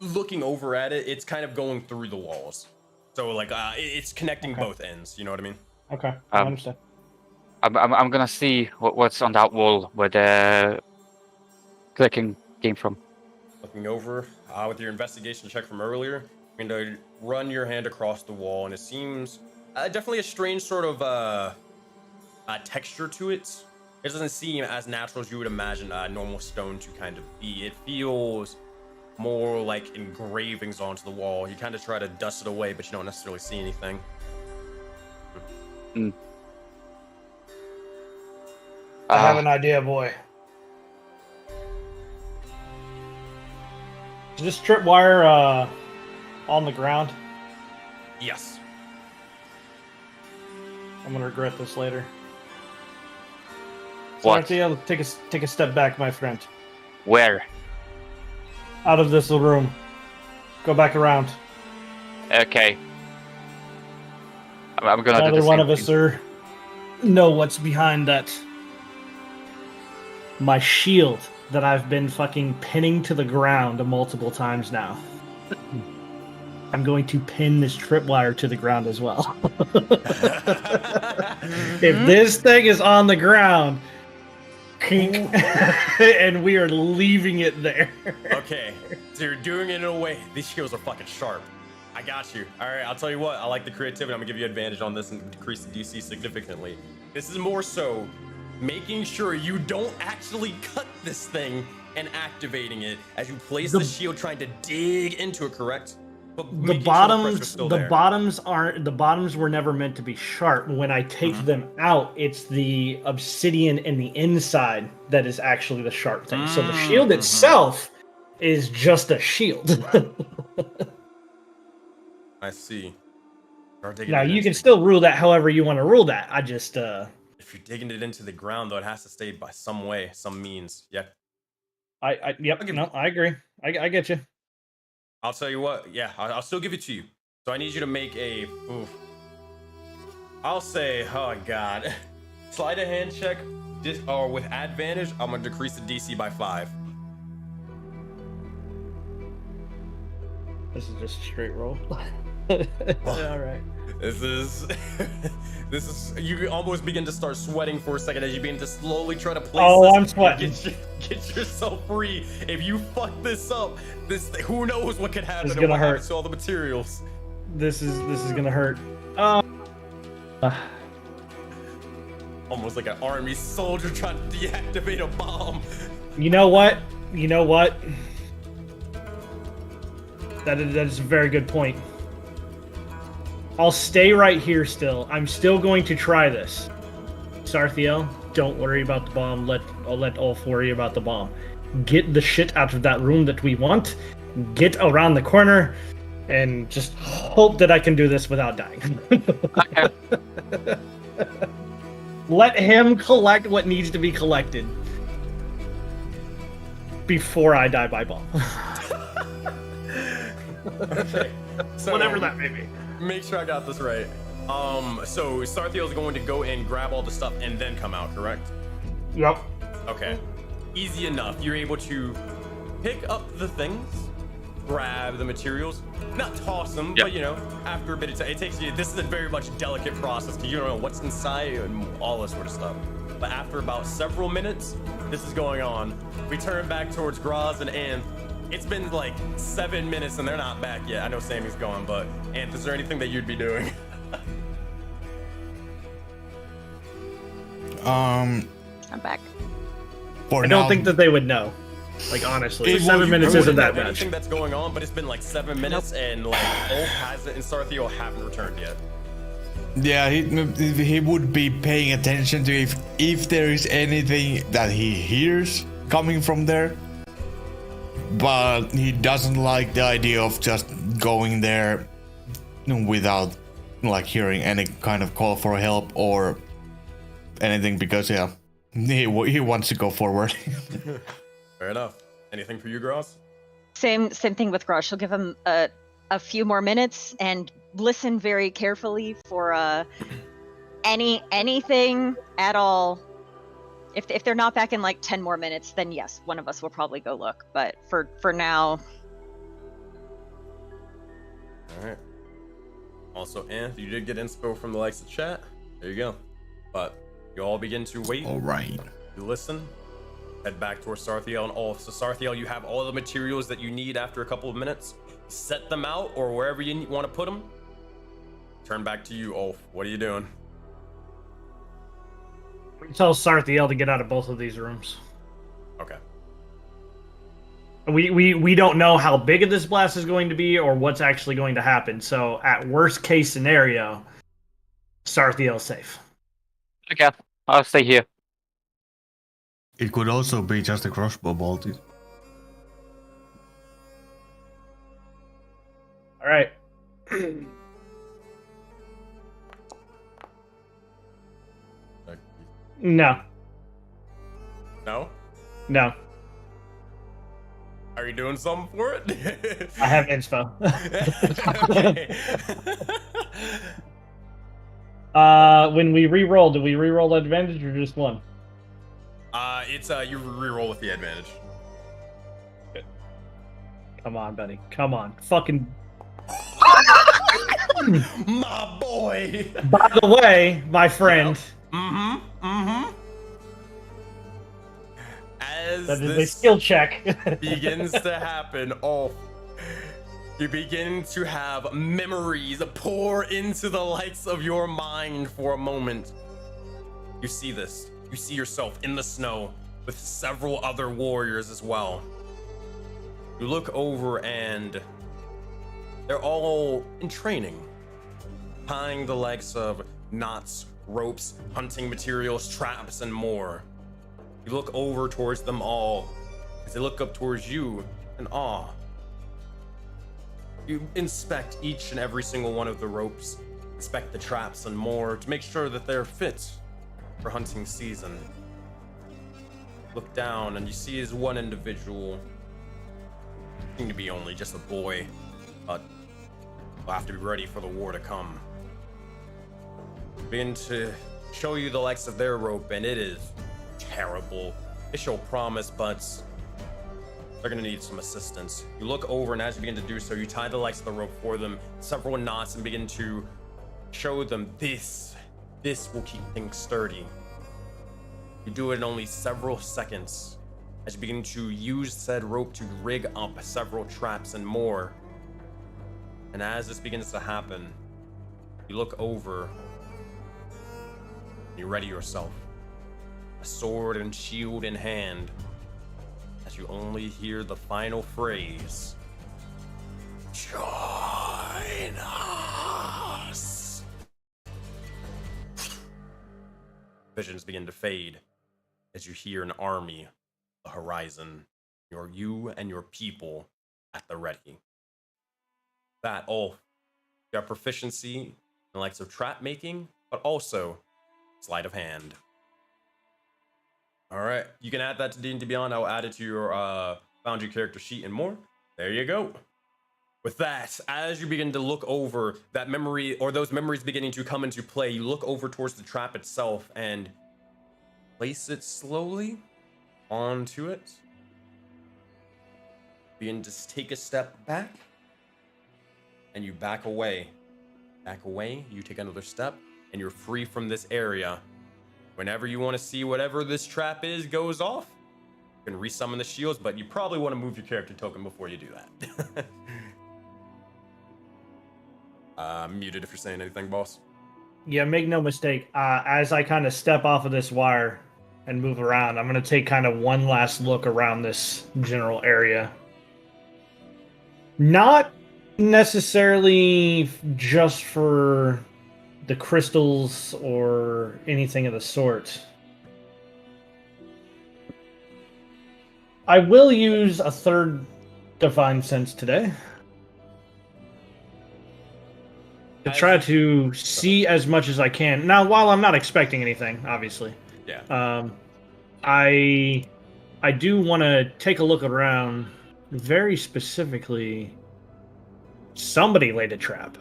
looking over at it. It's kind of going through the walls, so like it's connecting Okay. both ends. You know what I mean? Okay, I understand. I'm gonna see what's on that wall where the clicking came from. Looking over with your investigation check from earlier, you're going to run your hand across the wall, and it seems definitely a strange sort of texture to it. It doesn't seem as natural as you would imagine normal stone to kind of be. It feels more like engravings onto the wall. You kind of try to dust it away, but you don't necessarily see anything. I have an idea, boy. Is this tripwire on the ground? Yes. I'm gonna regret this later. What? Sarthia, take a step back, my friend. Where? Out of this room. Go back around. Okay. I'm gonna do Neither the one same of us thing. are know what's behind that. My shield that I've been fucking pinning to the ground multiple times now. I'm going to pin this tripwire to the ground as well. If this thing is on the ground, kink, and we are leaving it there. Okay, so you're doing it in a way. These shields are fucking sharp. I got you. All right, I'll tell you what. I like the creativity. I'm gonna give you advantage on this and decrease the DC significantly. This is more so making sure you don't actually cut this thing and activating it as you place the shield, trying to dig into it. Correct? But The making sure bottoms, pressure's still the there. bottoms were never meant to be sharp. When I take them out, it's the obsidian in the inside that is actually the sharp thing. So the shield itself is just a shield. I see. Now you can still rule that however you want to rule that. I just If you're digging it into the ground, though, it has to stay by some way, some means. Yeah. yep. No, I agree. I get you. I'll tell you what. Yeah, I'll still give it to you. So I need you to make a. Oof. I'll say, oh god, sleight of hand check. Or with advantage, I'm gonna decrease the DC by 5. This is just a straight roll. All right. This is. This is. You can almost begin to start sweating for a second as you begin to slowly try to place. Oh, this I'm sweating. Get yourself free. If you fuck this up, who knows what could happen? It's and gonna what hurt. happens to all the materials. This is gonna hurt. Almost like an army soldier trying to deactivate a bomb. You know what? That is a very good point. I'll stay right here still. I'm still going to try this. Sarthiel, don't worry about the bomb. I'll let Ulf worry about the bomb. Get the shit out of that room that we want. Get around the corner. And just hope that I can do this without dying. Okay. Let him collect what needs to be collected. Before I die by bomb. Okay. So, Whatever that may be. Make sure I got this right. So Sarthiel is going to go and grab all the stuff and then come out, correct? Yep. Okay. Easy enough. You're able to pick up the things, grab the materials, not toss them, Yep. but after a bit of time, it takes you. This is a very much delicate process because you don't know what's inside and all this sort of stuff. But after about several minutes, this is going on. We turn back towards Graz and Anth. It's been like 7 minutes and they're not back yet. I know Sammy's gone, but Anth, is there anything that you'd be doing? I'm back. I don't think that they would know. Like, honestly, 7 minutes isn't that much. Anything that's going on, but it's been like 7 minutes, and like Ulf hasn't and Sarthiel haven't returned yet. Yeah, he would be paying attention to if there is anything that he hears coming from there. But he doesn't like the idea of just going there without like hearing any kind of call for help or anything, because he wants to go forward. Fair enough. Anything for you, Gross? Same thing with Grosh. She'll give him a few more minutes and listen very carefully for anything at all. If they're not back in like 10 more minutes, then yes, one of us will probably go look. But for now. All right. Also, Anth, you did get inspo from the likes of chat. There you go. But you all begin to wait. All right. You listen. Head back towards Sarthiel and Ulf. So Sarthiel, you have all the materials that you need after a couple of minutes. Set them out or wherever you want to put them. Turn back to you, Ulf. What are you doing? We tell Sarthiel to get out of both of these rooms. Okay. We don't know how big of this blast is going to be or what's actually going to happen. So at worst case scenario, Sarthiel's safe. Okay, I'll stay here. It could also be just a crossbow bolt. All right. No. No? No. Are you doing something for it? I have inspo. When we re-roll, do we re-roll advantage or just one? It's you re-roll with the advantage. Good. Come on, buddy. Come on. Fucking. My boy. By the way, my friend. As That is a this skill check. begins to happen, you begin to have memories pour into the lights of your mind for a moment. You see this. You see yourself in the snow with several other warriors as well. You look over and they're all in training, tying the likes of knots, ropes, hunting materials, traps, and more. You look over towards them all as they look up towards you in awe. You inspect each and every single one of the ropes, inspect the traps and more to make sure that they're fit for hunting season. Look down and you see as one individual, seem to be only just a boy, but will have to be ready for the war to come. Begin to show you the likes of their rope, and it is terrible. They show promise, but they're gonna need some assistance. You look over, and as you begin to do so, you tie the likes of the rope for them, several knots, and begin to show them this will keep things sturdy. You do it in only several seconds as you begin to use said rope to rig up several traps and more. And as this begins to happen, you look over, you ready yourself, a sword and shield in hand, as you only hear the final phrase, "Join us." Visions begin to fade as you hear an army, the horizon, you and your people at the ready. That all, you have proficiency in the likes of trap making, but also sleight of hand. All right, you can add that to D&D Beyond. I'll add it to your Foundry character sheet and more. There you go. With that, as you begin to look over that memory, or those memories beginning to come into play, you look over towards the trap itself and place it slowly onto it. Begin to take a step back, and you back away. Back away, you take another step, and you're free from this area. Whenever you want to see whatever this trap is goes off, You can resummon the shields, but you probably want to move your character token before you do that. Muted if you're saying anything, boss. Yeah, make no mistake. As I kind of step off of this wire and move around, I'm going to take kind of one last look around this general area. Not necessarily just for the crystals or anything of the sort. I will use a third divine sense today to try to see as much as I can. Now, while I'm not expecting anything, obviously, Yeah. I do want to take a look around. Very specifically, somebody laid a trap.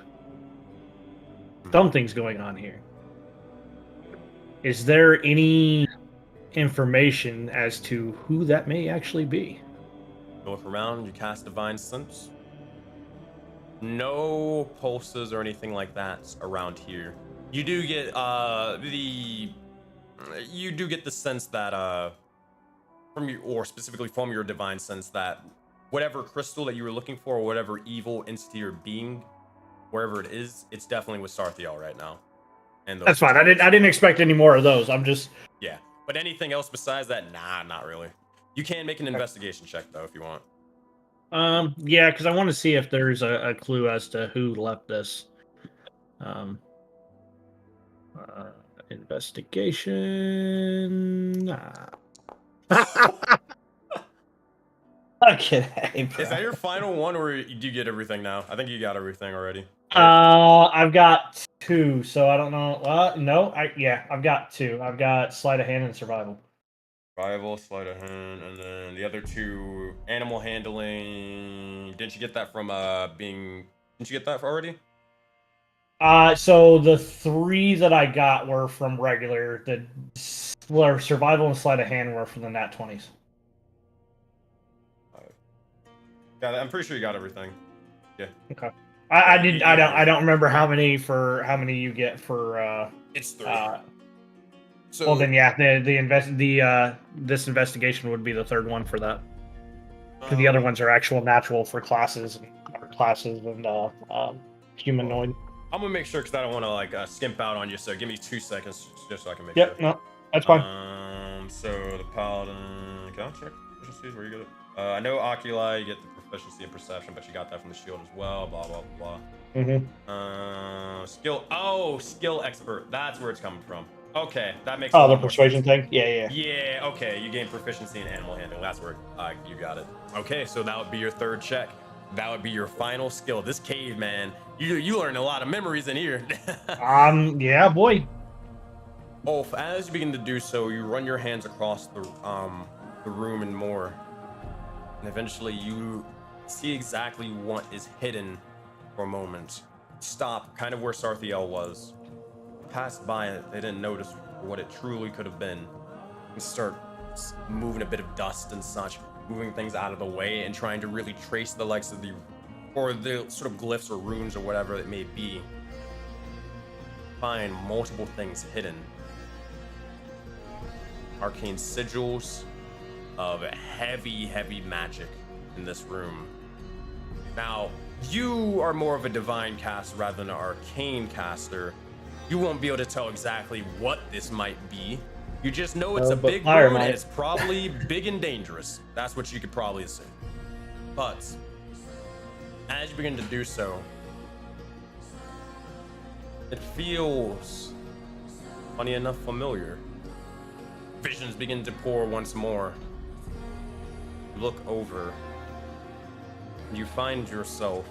Something's going on here. Is there any information as to who that may actually be? You look around, you cast Divine Sense. No pulses or anything like that around here. You do get the sense that from your, or specifically from your Divine Sense, that whatever crystal that you were looking for, or whatever evil entity or being, wherever it is, it's definitely with Sarthiel right now. And that's fine. I didn't expect any more of those. I'm just yeah. But anything else besides that, nah, not really. You can make an investigation check though if you want. Yeah, because I want to see if there's a clue as to who left this. Investigation. Okay. Is that your final one, or do you get everything now? I think you got everything already. I've got 2, so I don't know. No, I've got 2. I've got sleight of hand and survival. Survival, sleight of hand, and then the other 2, animal handling. Didn't you get that from Didn't you get that already? So the 3 that I got were from regular. The survival and sleight of hand were from the nat 20s. Yeah, I'm pretty sure you got everything. Yeah. Okay. I don't remember how many you get for. It's 3. So well then, yeah, this investigation would be the third one for that. The other ones are actual natural for classes and humanoid. I'm gonna make sure because I don't want to like skimp out on you. So give me 2 seconds just so I can make sure. No, that's fine. So the paladin. Can I check proficiencies? Where you get it? I know Oculi, you get the proficiency in perception, but you got that from the shield as well. Blah blah blah. Skill. Oh, skill expert. That's where it's coming from. Okay, that makes. Oh, the persuasion thing. Yeah. Yeah. Okay, you gain proficiency in animal handling. That's where you got it. Okay, so that would be your third check. That would be your final skill. This cave, man. You learn a lot of memories in here. Yeah, boy. Ulf, as you begin to do so, you run your hands across the room and more, and eventually you see exactly what is hidden for a moment. Stop, kind of where Sarthiel was. Passed by it, they didn't notice what it truly could have been. And start moving a bit of dust and such, moving things out of the way, and trying to really trace the likes of the sort of glyphs or runes or whatever it may be. Find multiple things hidden. Arcane sigils of heavy magic in this room. Now, you are more of a divine caster rather than an arcane caster. You won't be able to tell exactly what this might be. You just know it's a big rune and it's probably big and dangerous. That's what you could probably assume. But as you begin to do so, it feels, funny enough, familiar. Visions begin to pour once more. You look over, and you find yourself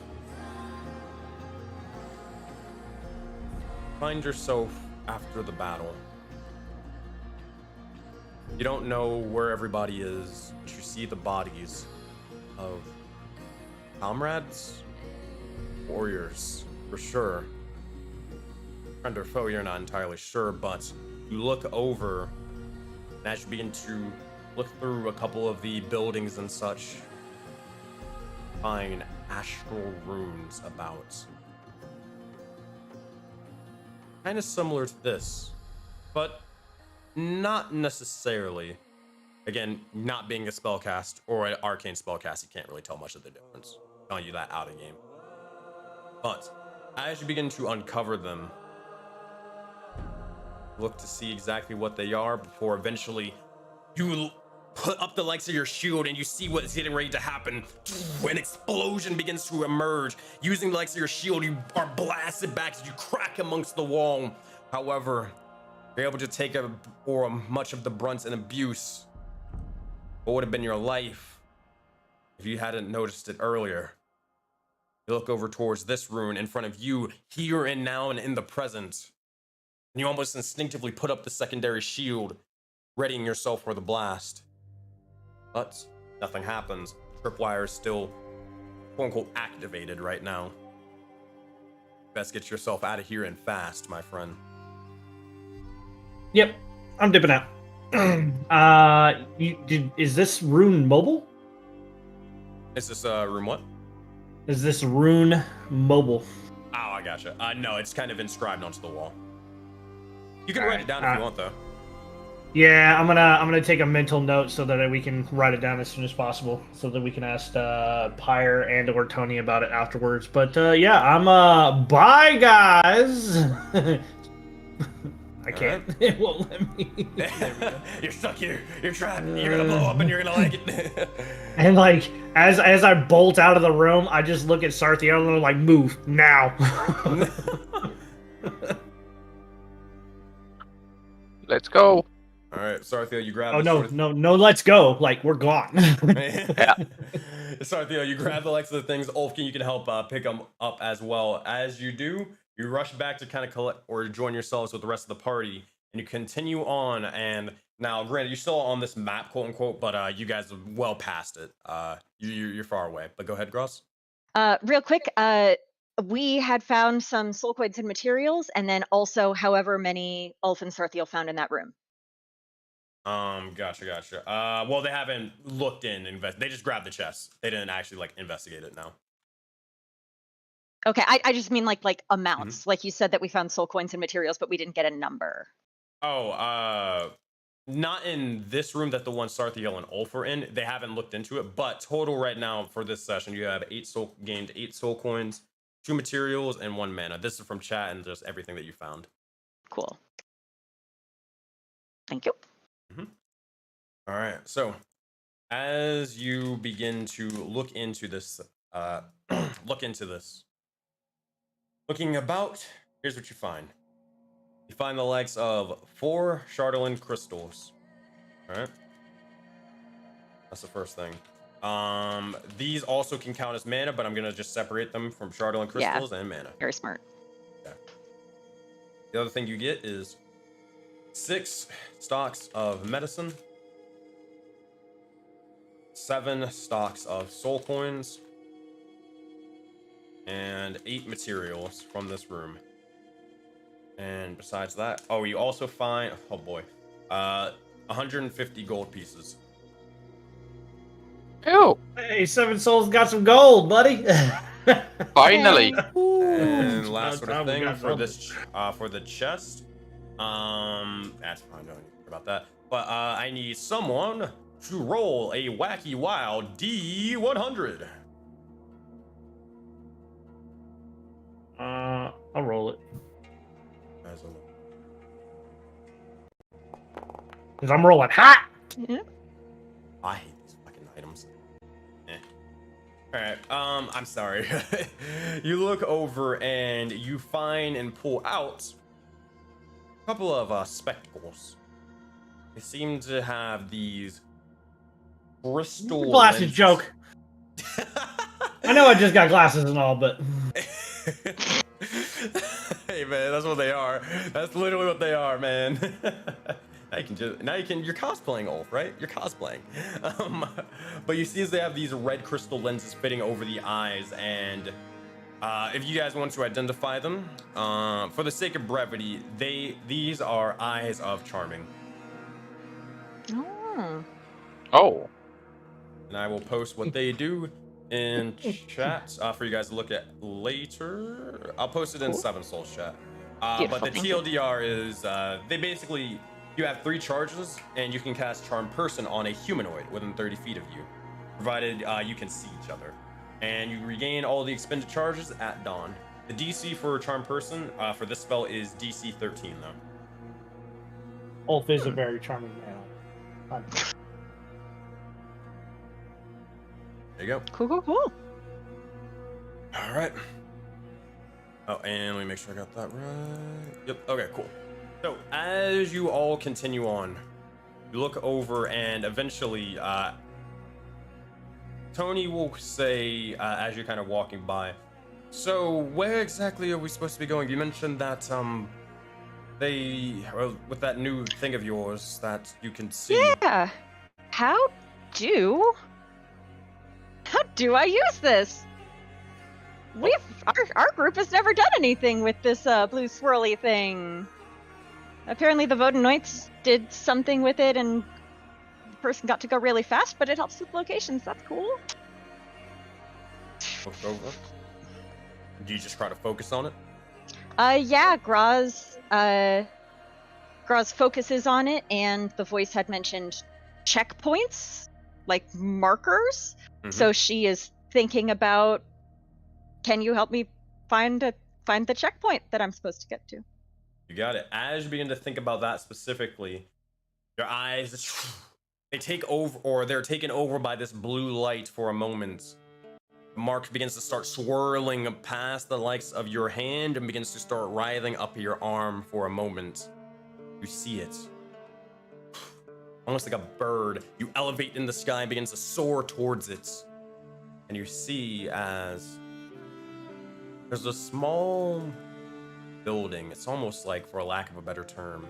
after the battle. You don't know where everybody is, but you see the bodies of comrades, warriors, for sure. Friend or foe, you're not entirely sure, but you look over, and as you begin to look through a couple of the buildings and such, find astral runes about. Kind of similar to this, but not necessarily. Again, not being a spellcast or an arcane spellcast, you can't really tell much of the difference. I'm telling you that out of game. But as you begin to uncover them, look to see exactly what they are before eventually you put up the likes of your shield and you see what's getting ready to happen. An explosion begins to emerge. Using the likes of your shield, you are blasted back as you crack amongst the wall. However, you're able to take much of the brunt and abuse. What would have been your life if you hadn't noticed it earlier? You look over towards this rune in front of you, here and now and in the present. And you almost instinctively put up the secondary shield, readying yourself for the blast. But nothing happens. Tripwire is still, quote unquote, activated right now. Best get yourself out of here and fast, my friend. Yep, I'm dipping out. Is this rune mobile? Is this room what? Is this rune mobile? Oh, I gotcha. No, it's kind of inscribed onto the wall. You can write it down if you want, though. Yeah, I'm gonna take a mental note so that we can write it down as soon as possible, so that we can ask Pyre and/or Tony about it afterwards. But yeah, I'm bye guys. I can't. Right. It won't let me. You're stuck here. You're trapped. You're gonna blow up, and you're gonna like it. And like as I bolt out of the room, I just look at Sarthiel and I'm like, move now. Let's go. All right, Sarthiel, you grab. Oh no! Let's go! Like we're gone. Yeah. Sarthiel, you grab the likes of the things. Ulfkin, you can help pick them up as well. As you do, you rush back to kind of collect or join yourselves with the rest of the party, and you continue on. And now, granted, you're still on this map, quote unquote, but you guys are well past it. You're far away. But go ahead, Gross. Real quick, we had found some soul coins and materials, and then also however many Ulf and Sarthiel found in that room. Gotcha. Well, they haven't looked in, they just grabbed the chest. They didn't actually, like, investigate it now. Okay, I just mean, like amounts. Mm-hmm. Like, you said that we found soul coins and materials, but we didn't get a number. Oh, not in this room that the one Sarthiel and Ulf are in. They haven't looked into it, but total right now for this session, you have 8 soul coins, 2 materials, and 1 mana. This is from chat and just everything that you found. Cool. Thank you. Mm-hmm. All right, so as you begin to look into this, looking about, here's what you find. You find the likes of 4 Chardolin crystals. All right, that's the first thing. These also can count as mana, but I'm gonna just separate them from Chardolin crystals and mana. Very smart. Okay. The other thing you get is 6 stocks of medicine, 7 stocks of soul coins, and 8 materials from this room. And besides that, oh, you also find, oh boy, 150 gold pieces. Ew. Hey, 7 souls got some gold, buddy. Finally. And last sort of thing for this, for the chest. That's fine, don't worry about that. But I need someone to roll a wacky wild D100. I'll roll it. Because I'm rolling hot. Yeah. I hate these fucking items. Alright, I'm sorry. You look over and you find and pull out a couple of spectacles. They seem to have these crystal Glasses joke. I know I just got glasses and all, but hey man, that's what they are. That's literally what they are, man. You're cosplaying Ulf, right? You're cosplaying. But you see as they have these red crystal lenses fitting over the eyes, and if you guys want to identify them, for the sake of brevity, these are eyes of Charming. Oh. And I will post what they do in chat for you guys to look at later. I'll post it in Seven Souls chat. But the TLDR is they basically You have 3 charges, and you can cast Charm Person on a humanoid within 30 feet of you, provided you can see each other. And you regain all the expended charges at dawn. The DC for Charm Person for this spell is DC 13, though. Ulf is a very charming man. There you go. Cool. All right. Oh, and let me make sure I got that right. Yep. Okay, cool. So as you all continue on, you look over and eventually, Tony will say, as you're kind of walking by, so where exactly are we supposed to be going? You mentioned that, with that new thing of yours that you can see. Yeah. How do I use this? Our group has never done anything with this blue swirly thing. Apparently the Vodenoids did something with it and the person got to go really fast, but it helps with locations. That's cool. Look over. Do you just try to focus on it? Yeah, Graz focuses on it, and the voice had mentioned checkpoints, like markers. Mm-hmm. So she is thinking about, can you help me find the checkpoint that I'm supposed to get to? You got it. As you begin to think about that specifically, your eyes, they're taken over by this blue light for a moment. The mark begins to start swirling past the likes of your hand and begins to start writhing up your arm for a moment. You see it. Almost like a bird, you elevate in the sky and begins to soar towards it. And you see as there's a small building. It's almost like, for a lack of a better term,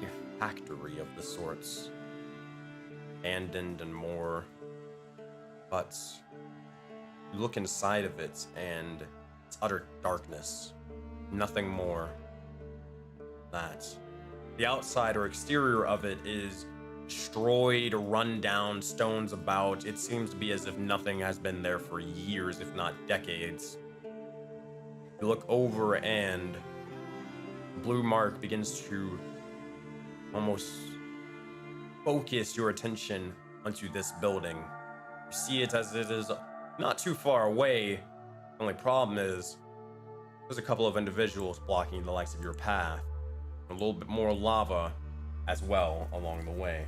a factory of the sorts. Abandoned and more. But you look inside of it and it's utter darkness. Nothing more than that. The outside or exterior of it is destroyed, run down, stones about. It seems to be as if nothing has been there for years, if not decades. You look over and the blue mark begins to almost focus your attention onto this building. You see it as it is not too far away. The only problem is there's a couple of individuals blocking the likes of your path. A little bit more lava as well along the way.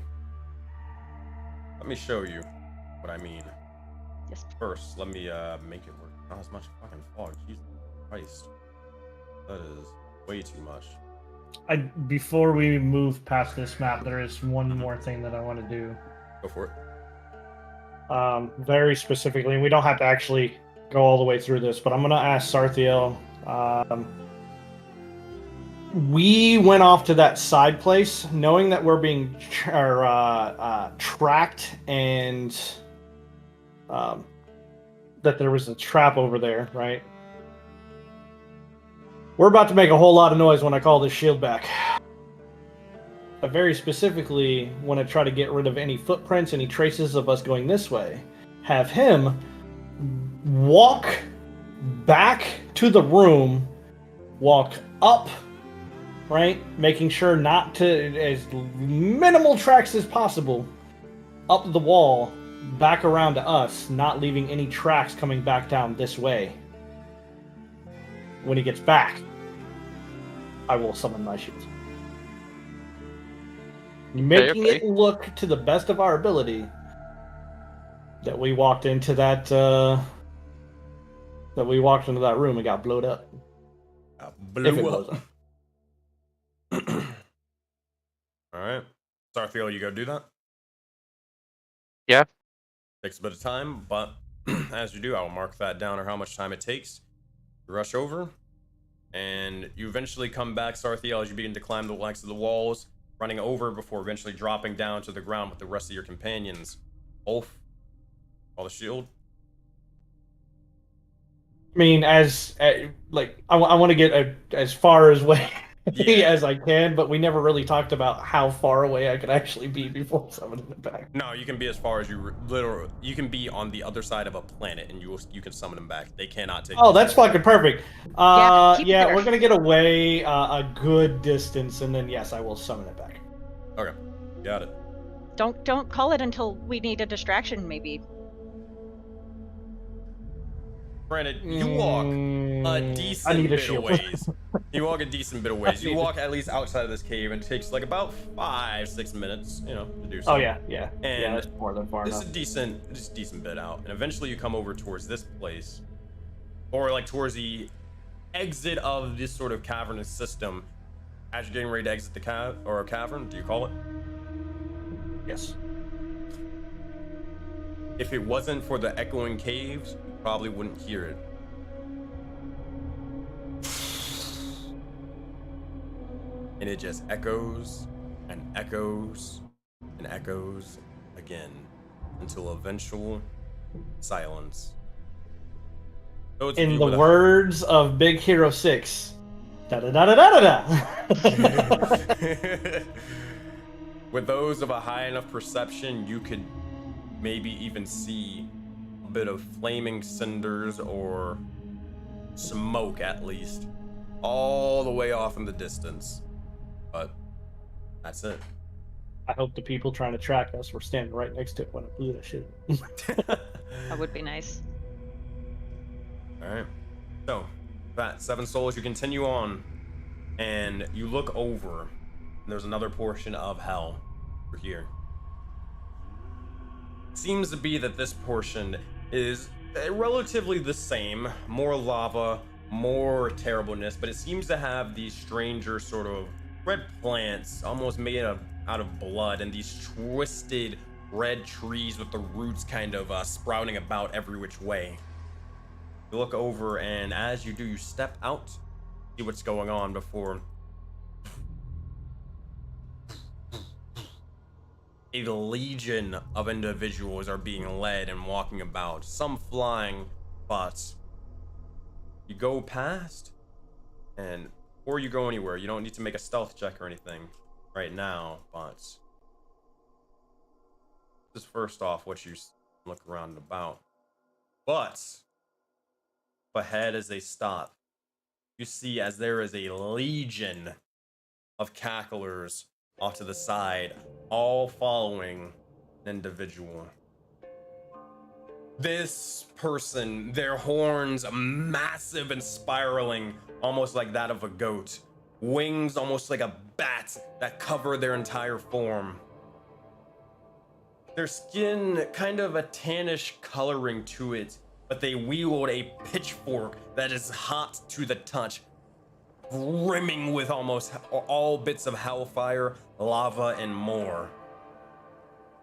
Let me show you what I mean. Yes. First, let me make it work. Not as much fucking fog. Jesus Christ. That is way too much. Before we move past this map, there is one more thing that I want to do. Go for it. Very specifically, and we don't have to actually go all the way through this, but I'm going to ask Sarthiel. We went off to that side place, knowing that we're being tracked and that there was a trap over there, right? We're about to make a whole lot of noise when I call this shield back. I very specifically want to try to get rid of any footprints, any traces of us going this way. Have him walk back to the room, walk up, right? Making sure not to, as minimal tracks as possible, up the wall, back around to us, not leaving any tracks coming back down this way. When he gets back, I will summon my shield. Making it look to the best of our ability that we walked into that room and got blowed up. Blew up. Alright. Sarthiel, you go do that? Yeah. Takes a bit of time, but as you do, I'll mark that down, or how much time it takes. You rush over, and you eventually come back, Sarthiel, as you begin to climb the likes of the walls, running over before eventually dropping down to the ground with the rest of your companions. Ulf, call the shield. I mean, I want to get as far as way Yeah. as I can, but we never really talked about how far away I could actually be before summoning them back. No, you can be as far as literally. You can be on the other side of a planet, and you can summon them back. They cannot take. Oh, that's fucking perfect. keep it Yeah, there. we're gonna get away a good distance, and then yes, I will summon it back. Okay, got it. Don't call it until we need a distraction, maybe. Granted, you walk a I decent need a bit of shield. ways. You walk a decent bit of ways. You walk at least outside of this cave, and it takes like about 5-6 minutes, to do so. Oh yeah. And that's more than far this enough. is a decent bit out, and eventually you come over towards this place, or like towards the exit of this sort of cavernous system. As you're getting ready to exit the cavern, do you call it? Yes. If it wasn't for the echoing caves, you probably wouldn't hear it. And it just echoes and echoes and echoes again until eventual silence. Those of In you the with a- words of Big Hero 6, da da da da da da. With those of a high enough perception, you could maybe even see a bit of flaming cinders or smoke, at least, all the way off in the distance. But that's it. I hope the people trying to track us were standing right next to it when I blew that shit. That would be nice. All right. So, that 7 souls, you continue on, and you look over, and there's another portion of hell over here. Seems to be that this portion is relatively the same, more lava, more terribleness, but it seems to have these stranger sort of red plants, almost made out of blood, and these twisted red trees with the roots kind of sprouting about every which way. You look over, and as you do, you step out, see what's going on before a legion of individuals are being led and walking about, some flying, but you go past, and before you go anywhere, you don't need to make a stealth check or anything right now, but just first off, what you look around and about. But ahead as they stop, you see as there is a legion of cacklers off to the side, all following an individual. This person, their horns massive and spiraling, almost like that of a goat. Wings almost like a bat that cover their entire form. Their skin kind of a tannish coloring to it, but they wield a pitchfork that is hot to the touch, brimming with almost all bits of hellfire, lava, and more.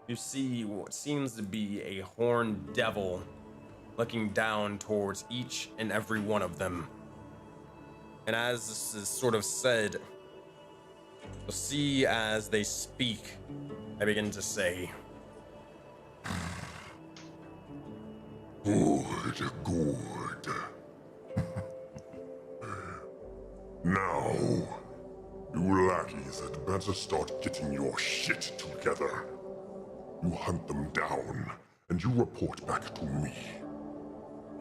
You see what seems to be a horned devil looking down towards each and every one of them. And as this is sort of said, you'll see as they speak, they begin to say, Good. Now, you lackeys had better start getting your shit together. You hunt them down, and you report back to me.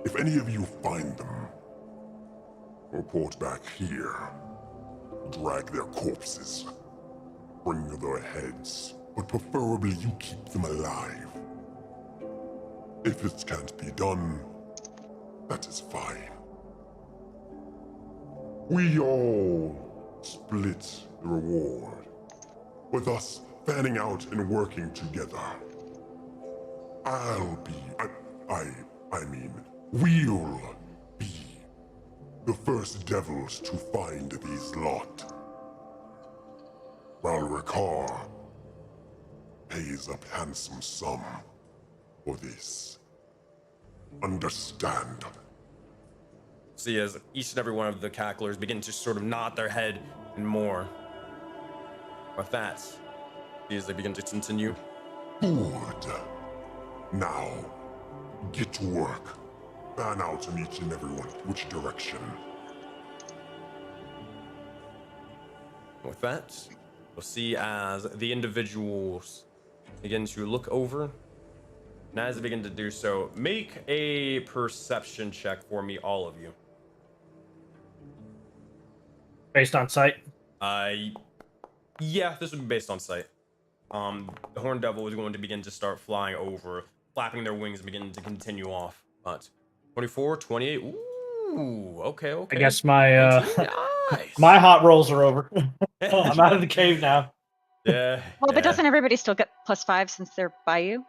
If any of you find them, report back here. Drag their corpses. Bring their heads, but preferably you keep them alive. If it can't be done, that is fine. We all split the reward, with us fanning out and working together. We'll be the first devils to find these lot. While Ricard pays a handsome sum for this. Understand? see as each and every one of the cacklers begin to sort of nod their head and more. With that, see as they begin to continue. Good. Now, get to work. Fan out in each and every one which direction. With that, we'll see as the individuals begin to look over. And as they begin to do so, make a perception check for me, all of you. Based on sight. Yeah, this would be based on sight. The Horn Devil is going to begin to start flying over, flapping their wings and begin to continue off. But 24, 28, ooh, okay. I guess my Nice. my hot rolls are over. I'm out of the cave now. Yeah. Well, but doesn't everybody still get +5 since they're by you?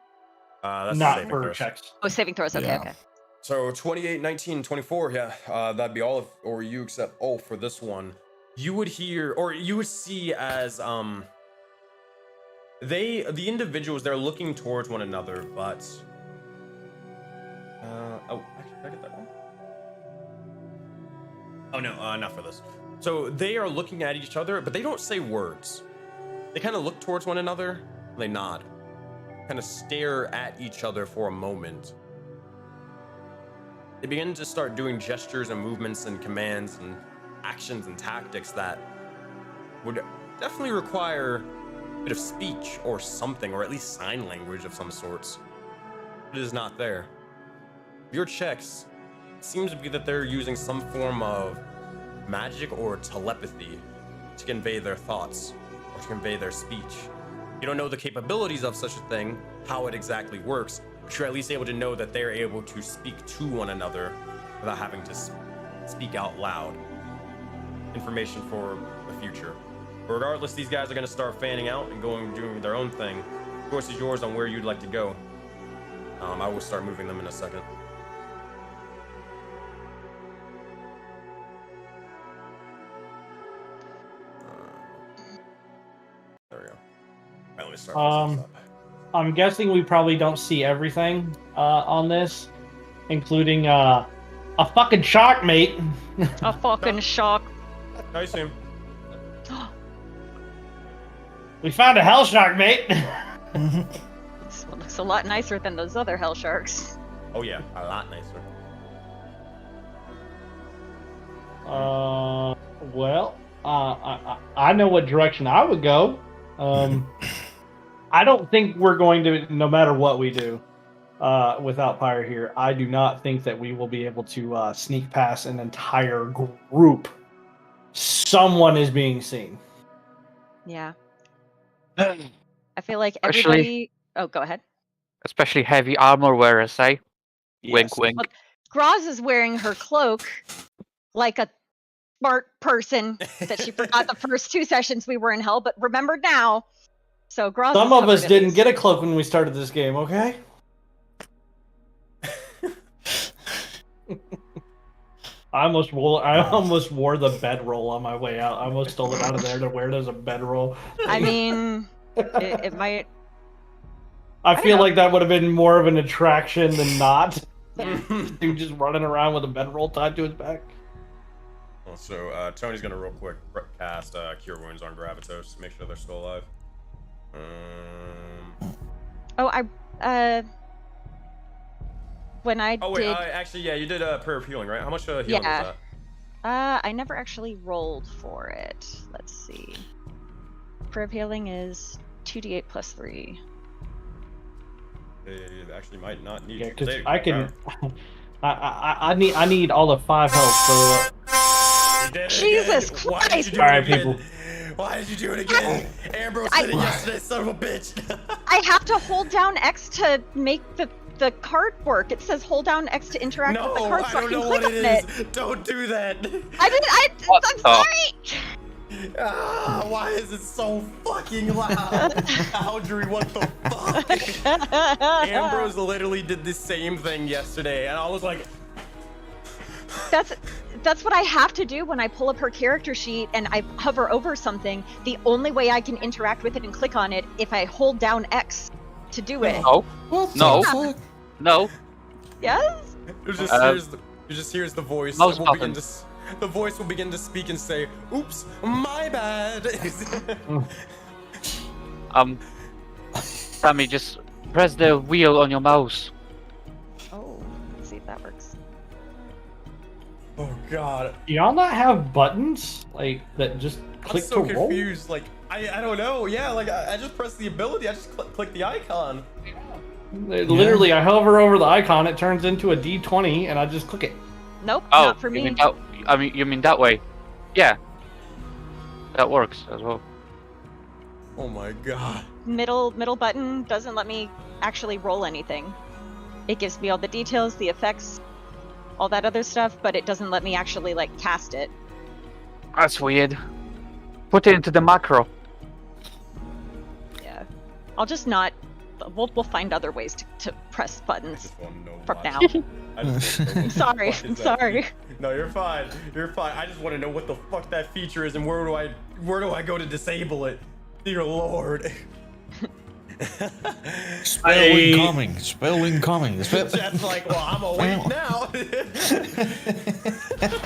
That's Not saving for throws. checks. Oh, saving throws. Okay, Yeah. okay. So 28, 19, 24, yeah, that'd be all of, or you except, oh, for this one, you would hear, or you would see as, the individuals, they're looking towards one another, but, oh, actually, did I get that wrong? Oh, no, not for this. So they are looking at each other, but they don't say words. They kind of look towards one another, they nod, kind of stare at each other for a moment. They begin to start doing gestures and movements and commands and actions and tactics that would definitely require a bit of speech or something, or at least sign language of some sorts. It is not there. Your checks, it seems to be that they're using some form of magic or telepathy to convey their thoughts or to convey their speech. You don't know the capabilities of such a thing, how it exactly works, but you're at least able to know that they're able to speak to one another without having to speak out loud. Information for the future. But regardless, these guys are going to start fanning out and doing their own thing. The choice is yours on where you'd like to go. I will start moving them in a second. There we go. Right, let me start this up. I'm guessing we probably don't see everything on this, including a fucking shark, mate. A fucking shock. I see him. We found a hell shark, mate. This one looks a lot nicer than those other hell sharks. Oh yeah, a lot nicer. Well, I know what direction I would go. I don't think we're going to, no matter what we do, without Pyre here, I do not think that we will be able to sneak past an entire group. Someone is being seen. Yeah. I feel like Especially- everybody. Oh, go ahead. Especially heavy armor wearers, eh? Wink, Yes. wink. Well, Graz is wearing her cloak like a smart person that she forgot the first 2 sessions we were in hell, but remembered now. So Graz. Some is of covered us at didn't least. get a cloak when we started this game, okay? I almost wore the bedroll on my way out. I almost stole it out of there to wear it as a bedroll. I mean, it might. I feel know. like that would have been more of an attraction than not. Dude just running around with a bedroll tied to his back. So Tony's gonna real quick cast Cure Wounds on Gravitos to make sure they're still alive. Oh, when I Oh wait, did. actually, yeah, you did Prayer of Healing, right? How much healing Yeah. was that? I never actually rolled for it. Let's see. Prayer of Healing is 2d8 plus 3. It actually might not need. Yeah, because saving I can. power. I need all the 5 health. So You did it Jesus again. Why did Christ! you do Alright, it again? people. Why did you do it again? Ambrose did it yesterday, son of a bitch. I have to hold down X to make the card work. It says hold down X to interact with the No, card, I so I don't can know click what on it it. is. Don't do that. What I'm the- sorry. Why is it so fucking loud? Audrey, what the fuck? Ambrose literally did the same thing yesterday, and I was like, That's what I have to do when I pull up her character sheet and I hover over something. The only way I can interact with it and click on it if I hold down X to do it. No, What No. the fuck? no. Yes? you just hears the voice. Mouse Will begin button. the voice will begin to speak and say, "Oops, my bad." Sammy, just press the wheel on your mouse. Oh, let's see if that works. Oh god. do y'all not have buttons like that just Click so to roll? confused. Like, I don't know. Yeah, like, I just pressed the ability. I just click the icon. Literally, I hover over the icon, it turns into a D20, and I just click it. Nope, Oh, not for you me. mean that, you mean that way? Yeah, that works as well. Oh my god. Middle button doesn't let me actually roll anything. It gives me all the details, the effects, all that other stuff, but it doesn't let me actually like cast it. That's weird. Put it into the macro. Yeah, I'll just not. We'll find other ways to press I buttons just want to know from why. now. I just wanna know what the Sorry, fuck is I'm that sorry. feature. No, you're fine. You're fine. I just want to know what the fuck that feature is and where do I go to disable it? Dear Lord. Spell incoming. Spell incoming. Jet's like, well, I'm awake now.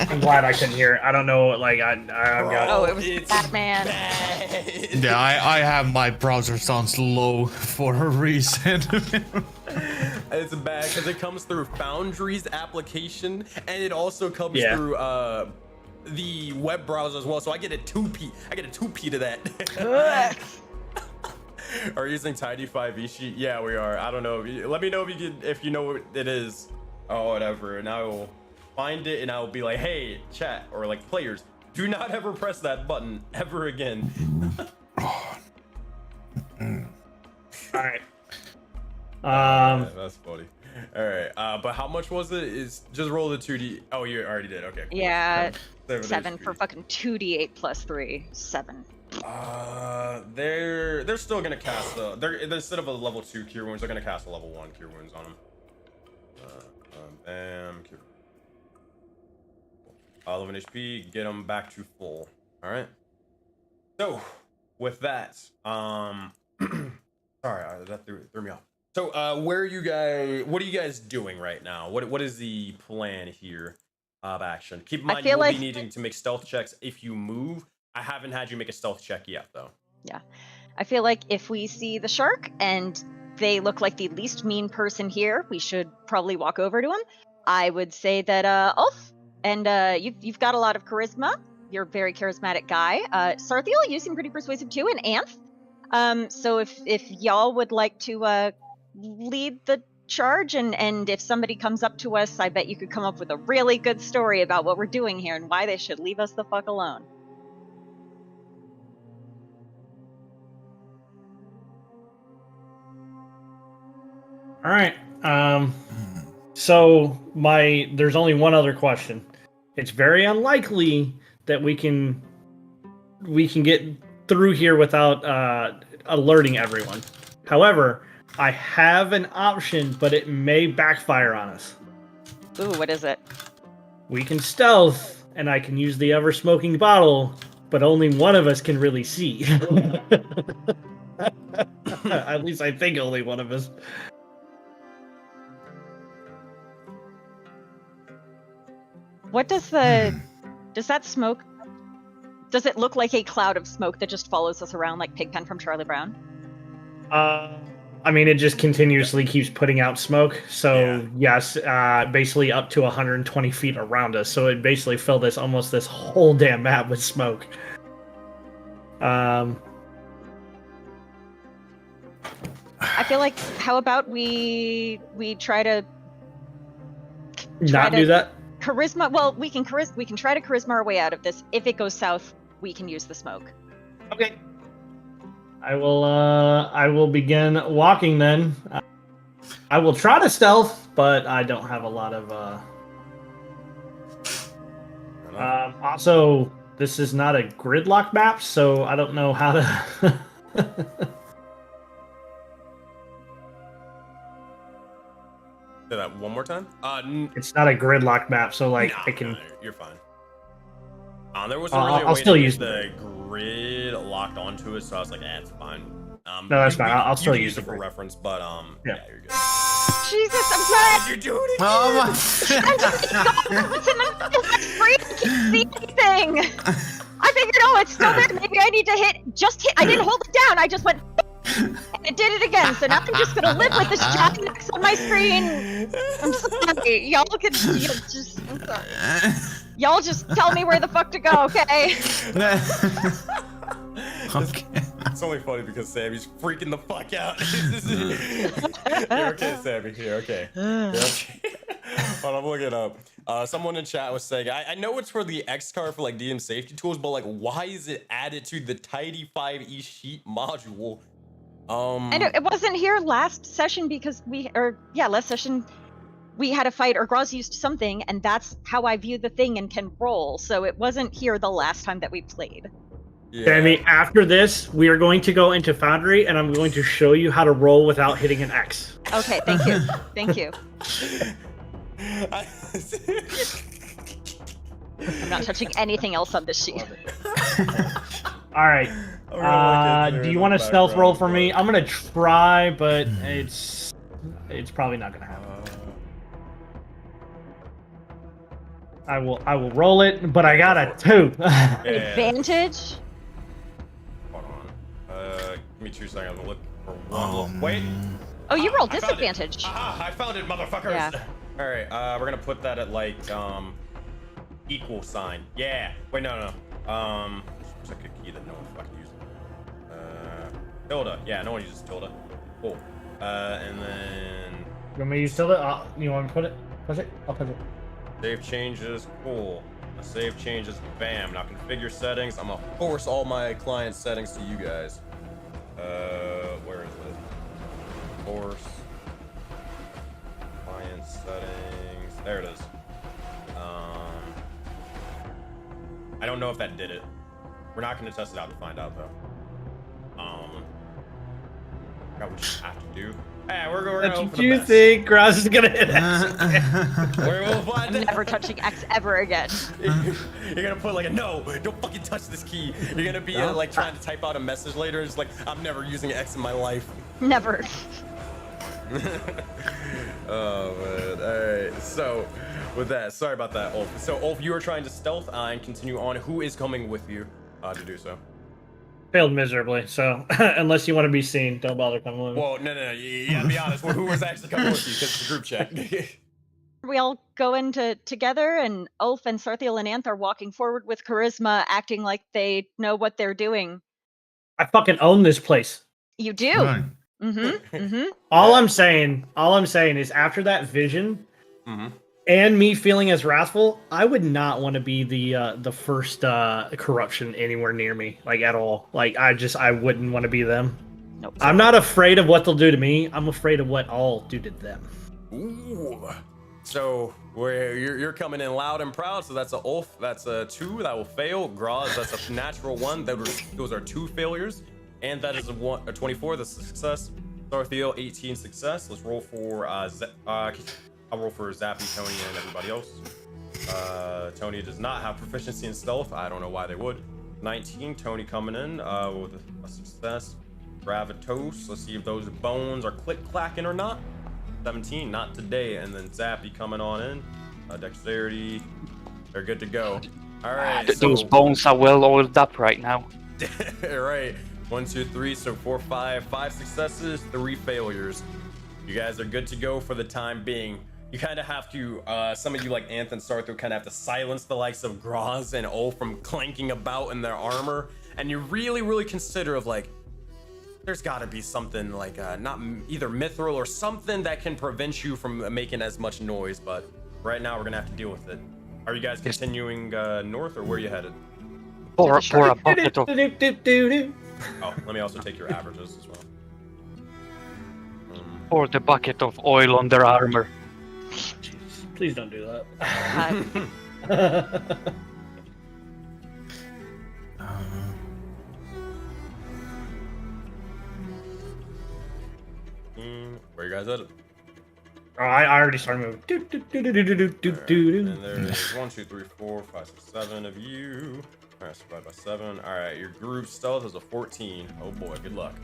I'm glad I couldn't hear it. I don't know, like, I've got... Oh, it was It's Batman. bad. Yeah, I have my browser sounds low for a reason. It's bad because it comes through Foundry's application and it also comes Yeah. through the web browser as well. So I get a 2p. I get a 2p to that. Are you using Tidy5e sheet? Yeah, we are. I don't know. Let me know if you know what it is. Oh, whatever. And I will find it and I will be like, hey, chat or like players, do not ever press that button ever again. Alright. That's funny. All right. But how much was it? Is just roll the 2d. Oh, you already did. Okay. Cool. Yeah, 7 7 for HP. fucking 2d8 plus 3. 7. They're still gonna cast they're instead of a level 2 cure wounds, they're gonna cast a level 1 cure wounds on them. Bam, cure. 11 HP, get them back to full. All right. So, with that, sorry, that threw me off. So, what are you guys doing right now? What is the plan here of action? Keep in mind, feel you will like- be needing to make stealth checks if you move. I haven't had you make a stealth check yet, though. Yeah. I feel like if we see the shark and they look like the least mean person here, we should probably walk over to him. I would say that Ulf, and you've got a lot of charisma. You're a very charismatic guy. Sarthiel, you seem pretty persuasive too, and Anth. So if y'all would like to lead the charge, and if somebody comes up to us, I bet you could come up with a really good story about what we're doing here and why they should leave us the fuck alone. All right. So there's only one other question. It's very unlikely that we can get through here without alerting everyone. However, I have an option, but it may backfire on us. Ooh, what is it? We can stealth, and I can use the ever-smoking bottle, but only one of us can really see. At least I think only one of us. What does does that smoke, does it look like a cloud of smoke that just follows us around like Pigpen from Charlie Brown? I mean, it just continuously keeps putting out smoke. So yes, basically up to 120 feet around us. So it basically filled almost this whole damn map with smoke. I feel like, how about we try to Not do that. charisma? Well, we can try to charisma our way out of this. If it goes south, we can use the smoke. Okay. I will begin walking then. I will try to stealth, but I don't have a lot of. Also, this is not a gridlock map, so I don't know how to. Say that one more time. It's not a gridlock map, so like I can. No, you're fine. There wasn't really a I'll way still to use get the grid locked onto it, so I was like, it's fine. No, that's fine. I'll still you can use it for the grid. reference, but Yeah. you're good. Jesus, I'm sorry. You're doing it. Oh my! I'm just listen, I'm free. I can't see anything. I figured, oh, it's still there. Maybe I need to hit. I didn't hold it down. I just went. And it did it again. So now I'm just gonna live with this giant X on my screen. I'm sorry. Y'all can just. I'm sorry. Y'all just tell me where the fuck to go, okay? Okay. It's only funny because Sammy's freaking the fuck out. You're okay, Sammy. You're okay. You're okay. Hold on, I'm looking it up. Someone in chat was saying, I know it's for the X card for like DM safety tools, but like, why is it added to the Tidy 5e sheet module? And it wasn't here last session because last session we had a fight or Graz used something, and that's how I view the thing and can roll. So it wasn't here the last time that we played. Yeah. Sammy, after this, we are going to go into Foundry, and I'm going to show you how to roll without hitting an X. Okay, thank you. Thank you. I'm not touching anything else on this sheet. All right. Do you want to stealth roll for me? I'm gonna try, but it's probably not gonna happen. I will roll it, but I got a 2. Advantage? Hold on. Give me 2 seconds. I'm gonna look for one. Wait. Oh, you rolled I found it. disadvantage. Aha, I found it, motherfuckers. Yeah. All right, we're gonna put that at like equal sign. Yeah. Wait, no. It's like a key that no one fucking uses. Tilde. Yeah, no one uses tilde. Cool. And then You want me to use tilde? You want me to put it? Push it? I'll push it. save changes. Cool. Save changes. Bam. Now configure settings. I'm gonna force all my client settings to you guys. Where is it? Force. Client settings. There it is. I don't know if that did it. We're not going to test it out to find out though. What we just have to do. Hey, we're going to open Do you think Graz is gonna hit X? We'll find I'm it. never touching X ever again. You're gonna put like a no, don't fucking touch this key. You're gonna be like trying to type out a message later. It's like, I'm never using X in my life. Never. Oh man. Alright, so with that, sorry about that, Ulf. So Ulf, you are trying to stealth and continue on. Who is coming with you to do so? Failed miserably, so unless you want to be seen, don't bother coming with me. Well, no. You gotta be honest. Who was actually coming with you? Because it's a group chat. We all go into together, and Ulf and Sarthiel and Anth are walking forward with charisma, acting like they know what they're doing. I fucking own this place. You do. Right. All I'm saying is after that vision and me feeling as wrathful, I would not want to be the first corruption anywhere near me, like at all. Like I wouldn't want to be them. Nope. I'm not afraid of what they'll do to me. I'm afraid of what I'll do to them. Ooh. So you're coming in loud and proud. So that's a Ulf. That's a 2 that will fail. Graz, that's a natural 1. Those are 2 failures. And that is a 24. That's a success. Sarthiel, 18 success. Let's roll for I'll roll for Zappy, Tony, and everybody else. Tony does not have proficiency in stealth. I don't know why they would. 19. Tony coming in with a success. Gravitos. Let's see if those bones are click-clacking or not. 17. Not today. And then Zappy coming on in. Dexterity. They're good to go. All right. Those bones are well oiled up right now. All right. 1, 2, 3. So 4, 5. 5 successes, 3 failures. You guys are good to go for the time being. You kind of have to, some of you like Anth and Sarthiel kind of have to silence the likes of Graz and Ulf from clanking about in their armor. And you really consider of like, there's got to be something like, not either mithril or something that can prevent you from making as much noise. But right now we're going to have to deal with it. Are you guys continuing north or where are you headed? Pour a bucket of... Oh, let me also take your averages as well. Pour the bucket of oil on their armor. Please don't do that. Where you guys headed? Oh, I already started moving. And there's 1, 2, 3, 4, 5, 6, 7 of you. All right, so divided by 7. All right, your group stealth is a 14. Oh boy, good luck.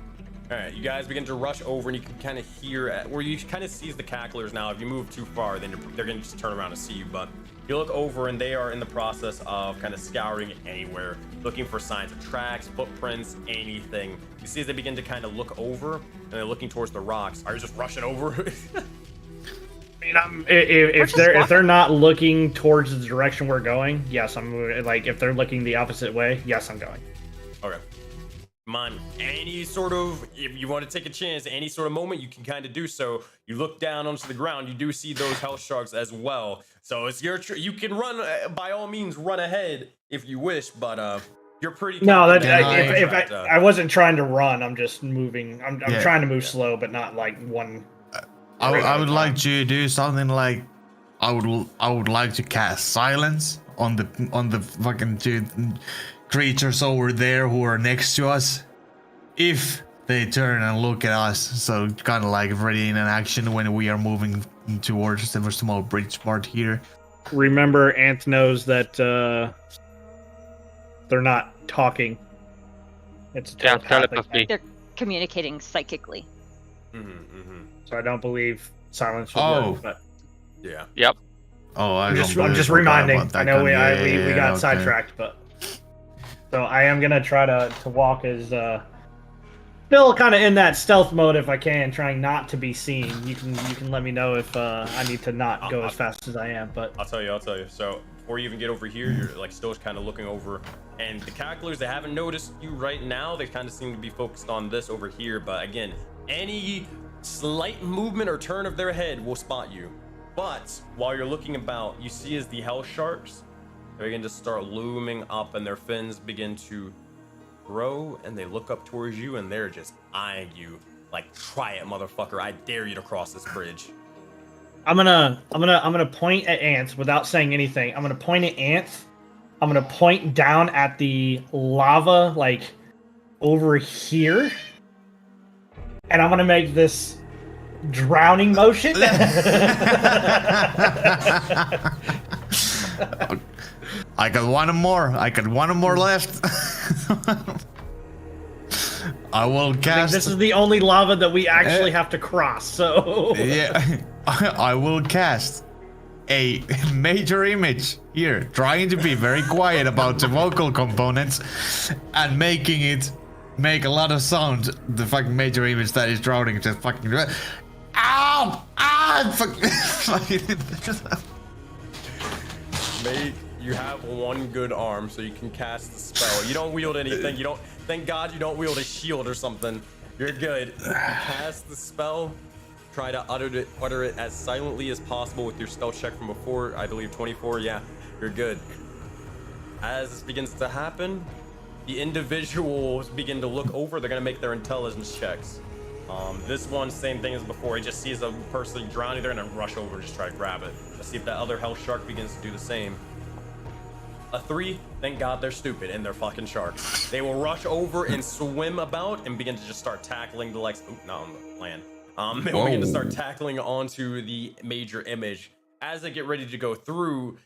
All right, you guys begin to rush over, and you can kind of hear where you kind of sees the cacklers now. If you move too far, then they're gonna just turn around and see you. But you look over, and they are in the process of kind of scouring anywhere, looking for signs of tracks, footprints, anything. You see as they begin to kind of look over, and they're looking towards the rocks. Are you just rushing over? mean, if they're not looking towards the direction we're going, yes, I'm moving. Like if they're looking the opposite way, yes, I'm going. Okay. Come on, any sort of, if you want to take a chance, any sort of moment, you can kind of do so. You look down onto the ground, you do see those hell sharks as well. So it's your, you can run, by all means, run ahead if you wish, but you're pretty. No, that confident I wasn't trying to run. I'm just moving. I'm Yeah. trying to move slow, but not like one. I would like to do something like I would like to cast silence on the fucking two creatures over there who are next to us. If they turn and look at us, so kind of like ready in an action when we are moving towards the small bridge part here. Remember, Ant knows that they're not talking. It's telepathic. They're communicating psychically. So I don't believe silence would work. But Yeah. Yep. Oh, I'm just reminding. I know we got sidetracked, but so I am gonna try to walk as still kind of in that stealth mode if I can, trying not to be seen. You can let me know if I need to not go as fast as I am. But I'll tell you. So before you even get over here, you're like still kind of looking over, and the cacklers, they haven't noticed you right now. They kind of seem to be focused on this over here. But again, any slight movement or turn of their head will spot you. But while you're looking about, you see as the hell sharks, they begin to start looming up, and their fins begin to grow, and they look up towards you, and they're just eyeing you like, try it, motherfucker. I dare you to cross this bridge. I'm gonna point at Ants without saying anything. I'm gonna point at Ants. I'm gonna point down at the lava, like over here, and I'm gonna make this drowning motion. I got one more left. I will cast. This is the only lava that we actually have to cross. So yeah, I will cast a major image here, trying to be very quiet about the vocal components and making it make a lot of sound. The fucking major image that is drowning, just fucking. Ow! Make you have one good arm, so you can cast the spell. You don't wield anything. You don't. Thank God you don't wield a shield or something. You're good. You cast the spell. Try to utter it as silently as possible with your stealth check from before. I believe 24. Yeah, you're good. As this begins to happen, the individuals begin to look over. They're gonna make their intelligence checks. This one, same thing as before. He just sees a person drowning. They're gonna rush over and just try to grab it. Let's see if that other hell shark begins to do the same. A 3, thank God they're stupid and they're fucking sharks. They will rush over and swim about and begin to just start tackling the likes. Ooh, not on the land. They will begin to start tackling onto the major image. As they get ready to go through,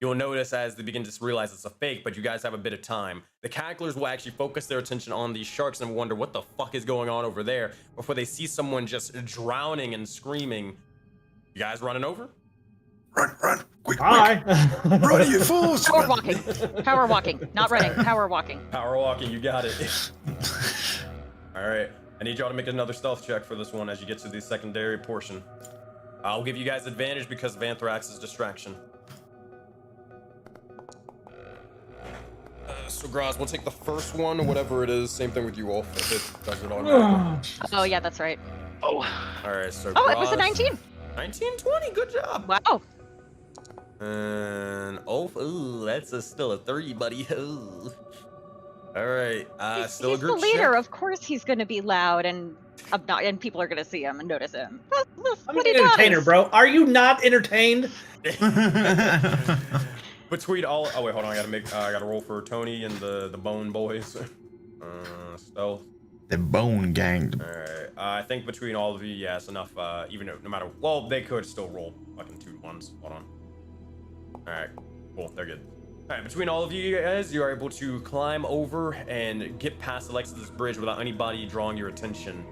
you'll notice as they begin to realize it's a fake, but you guys have a bit of time. The cacklers will actually focus their attention on these sharks and wonder what the fuck is going on over there before they see someone just drowning and screaming. You guys running over? Run, quick, hi. Run, you fools! Power walking, not running. Power walking. Power walking, you got it. All right, I need y'all to make another stealth check for this one as you get to the secondary portion. I'll give you guys advantage because of Anthrax's distraction. So Graz, we'll take the first one or whatever it is. Same thing with you, Wolf. If it does it automatically. Oh yeah, that's right. All right, so Oh, Graz, it was a 19. 1920, good job. Wow. And Ulf, ooh, that's still a 3, buddy. Ooh. All right, still He's a group the leader. check. Of course, he's going to be loud and and people are going to see him and notice him. That's I'm what an he entertainer, does. bro. Are you not entertained? Between all, oh wait, hold on, I gotta roll for Tony and the Bone Boys. Stealth. The Bone Gang. All right, I think between all of you, yeah, it's enough. Even no matter, well, they could still roll fucking 2 1s. Hold on. All right, cool, they're good. All right, between all of you guys, you are able to climb over and get past the legs of this bridge without anybody drawing your attention.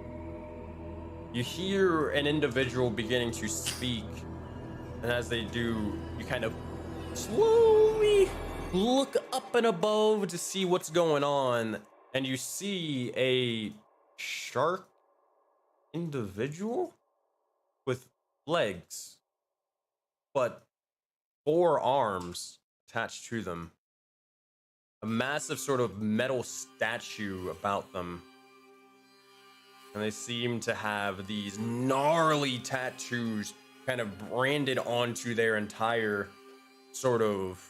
You hear an individual beginning to speak, and as they do, you kind of slowly look up and above to see what's going on, and you see a shark individual with legs but 4 arms attached to them. A massive sort of metal statue about them. And they seem to have these gnarly tattoos kind of branded onto their entire sort of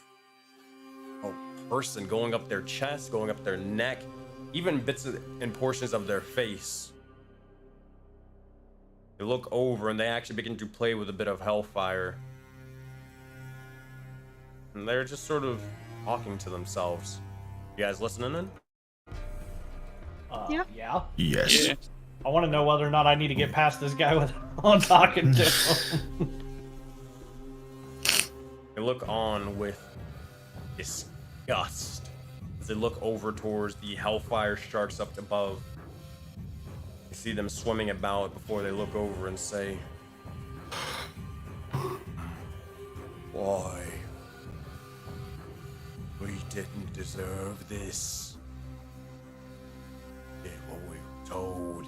person, going up their chest, going up their neck, even bits and portions of their face. They look over and they actually begin to play with a bit of hellfire. And they're just sort of talking to themselves. You guys listening in? Yeah. Yes. Yeah. I want to know whether or not I need to get past this guy without talking to him. They look on with disgust as they look over towards the hellfire sharks up above. You see them swimming about before they look over and say, "Why? We didn't deserve this. Did what we were told.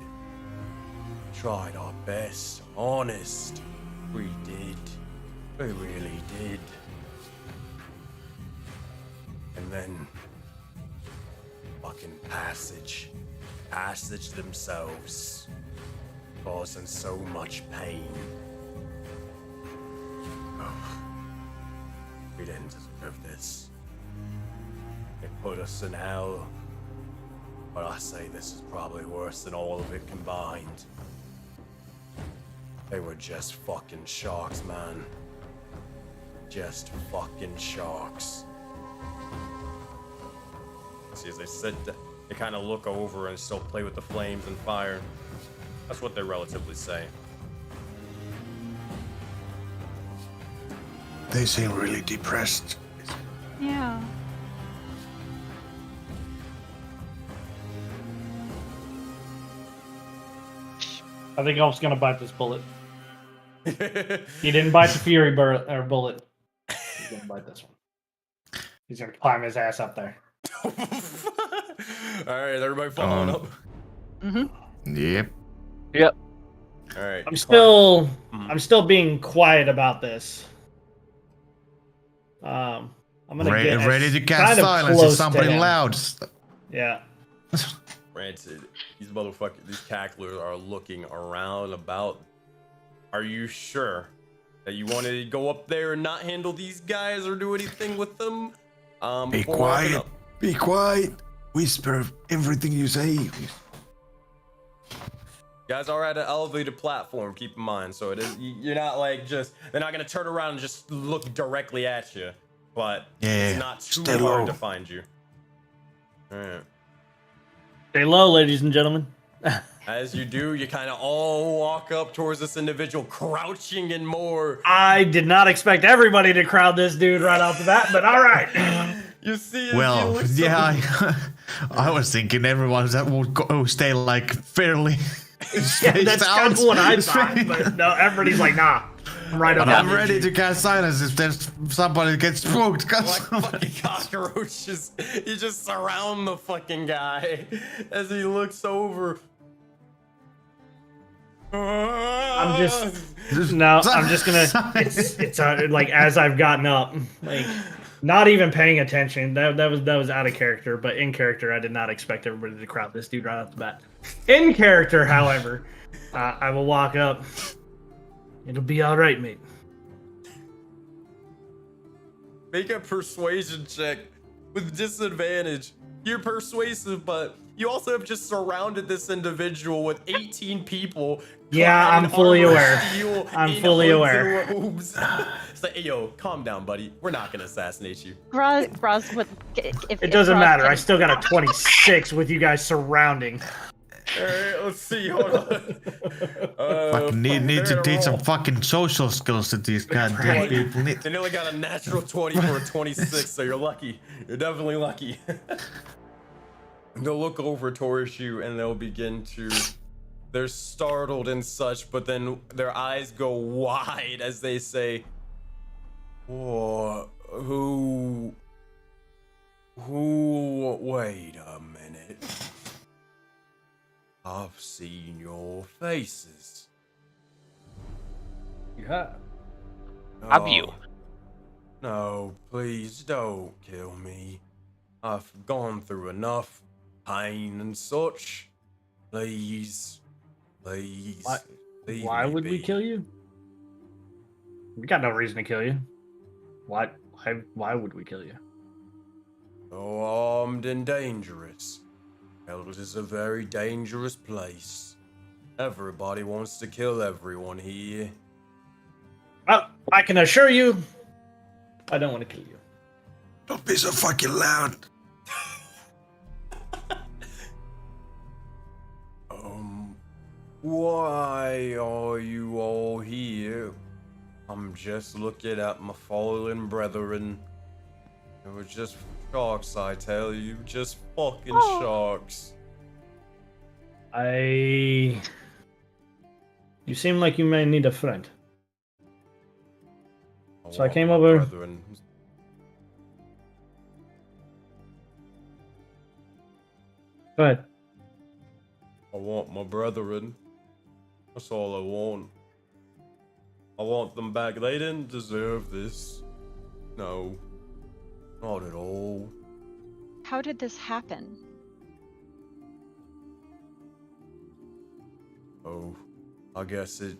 Tried our best. Honest. We did. We really did. And then fucking passage themselves, causing so much pain. Oh, we didn't deserve this. It put us in hell, but I say this is probably worse than all of it combined. They were just fucking sharks, man. Just fucking sharks." See, as they sit, they kind of look over and still play with the flames and fire. That's what they relatively say. They seem really depressed. Yeah. I think I was gonna bite this bullet. He didn't bite the fury bullet. He's gonna bite this one. He's gonna climb his ass up there. All right, everybody following up. Yep. Yep. All right. I'm still being quiet about this. I'm gonna get Ready to kind cast of silence close if to somebody him. loud. Yeah. Granted, these cacklers are looking around about. Are you sure that you wanted to go up there and not handle these guys or do anything with them? Be before walking quiet. up? Be quiet. Whisper everything you say. You guys are at an elevated platform, keep in mind. So it is, you're not like just, they're not gonna turn around and just look directly at you. But Yeah, it's not too stay hard low. to find you. Alright. Stay low, ladies and gentlemen. As you do, you kind of all walk up towards this individual, crouching and more. I did not expect everybody to crowd this dude right off the bat, but all right. You see, as Well, you look yeah, I was thinking everyone that would go, stay like fairly. Yeah, that's kind of what I thought, but no, everybody's like, nah, I'm right up. I'm ready to cast silence if there's somebody that gets spooked. like fucking cockroaches. You just surround the fucking guy as he looks over. I'm just gonna. It's like as I've gotten up, like not even paying attention. That was out of character, but in character, I did not expect everybody to crowd this dude right off the bat. In character, however, I will walk up. It'll be all right, mate. Make a persuasion check with disadvantage. You're persuasive, but you also have just surrounded this individual with 18 people. Yeah, clad in I'm fully armor, aware. steel, I'm in fully hoods aware. and robes. It's like, hey, yo, calm down, buddy. We're not gonna assassinate you. Bros would. It doesn't matter. I still got a 26 with you guys surrounding. All right, let's see. Hold on. Fucking need to teach some fucking social skills to these goddamn people. They nearly got a natural 20 for a 26, so you're lucky. You're definitely lucky. They'll look over towards you and they'll begin to. They're startled and such, but then their eyes go wide as they say, "Whoa, who? Wait a minute. I've seen your faces." Yeah. Have you? No, please don't kill me. I've gone through enough pain and such. Please. Please. leave Why me would we be. kill you? We got no reason to kill you. Why would we kill you? So armed and dangerous. Hell is a very dangerous place. Everybody wants to kill everyone here. Well, I can assure you, I don't want to kill you. Don't be so fucking loud. Why are you all here? I'm just looking at my fallen brethren. It was just sharks, I tell you. Just fucking sharks. You seem like you may need a friend. So I want came my over- Brethren. Go ahead. I want my brethren. That's all I want. I want them back. They didn't deserve this. No. Not at all. How did this happen? Oh. I guess it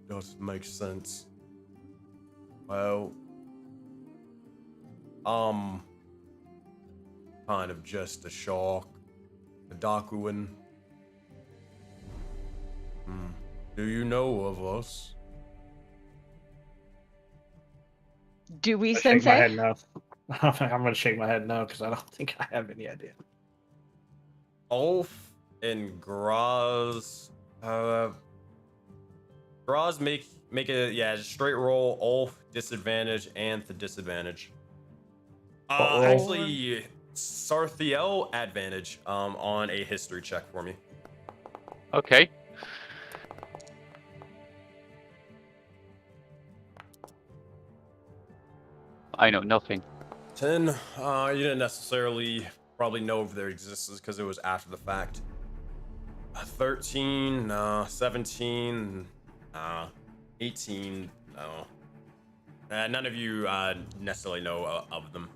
does make sense. Well, kind of just a shark. A Dakuin. Do you know of us? Do we, I shake my Sensei? head no. I'm gonna shake my head no because I don't think I have any idea. Ulf and Graz. Graz make a straight roll. Ulf disadvantage and to disadvantage. What roll? Actually, Sarthiel advantage on a history check for me. Okay. I know nothing. 10. You didn't necessarily probably know of their existence because it was after the fact. 13, 17, 18, no. None of you necessarily know of them.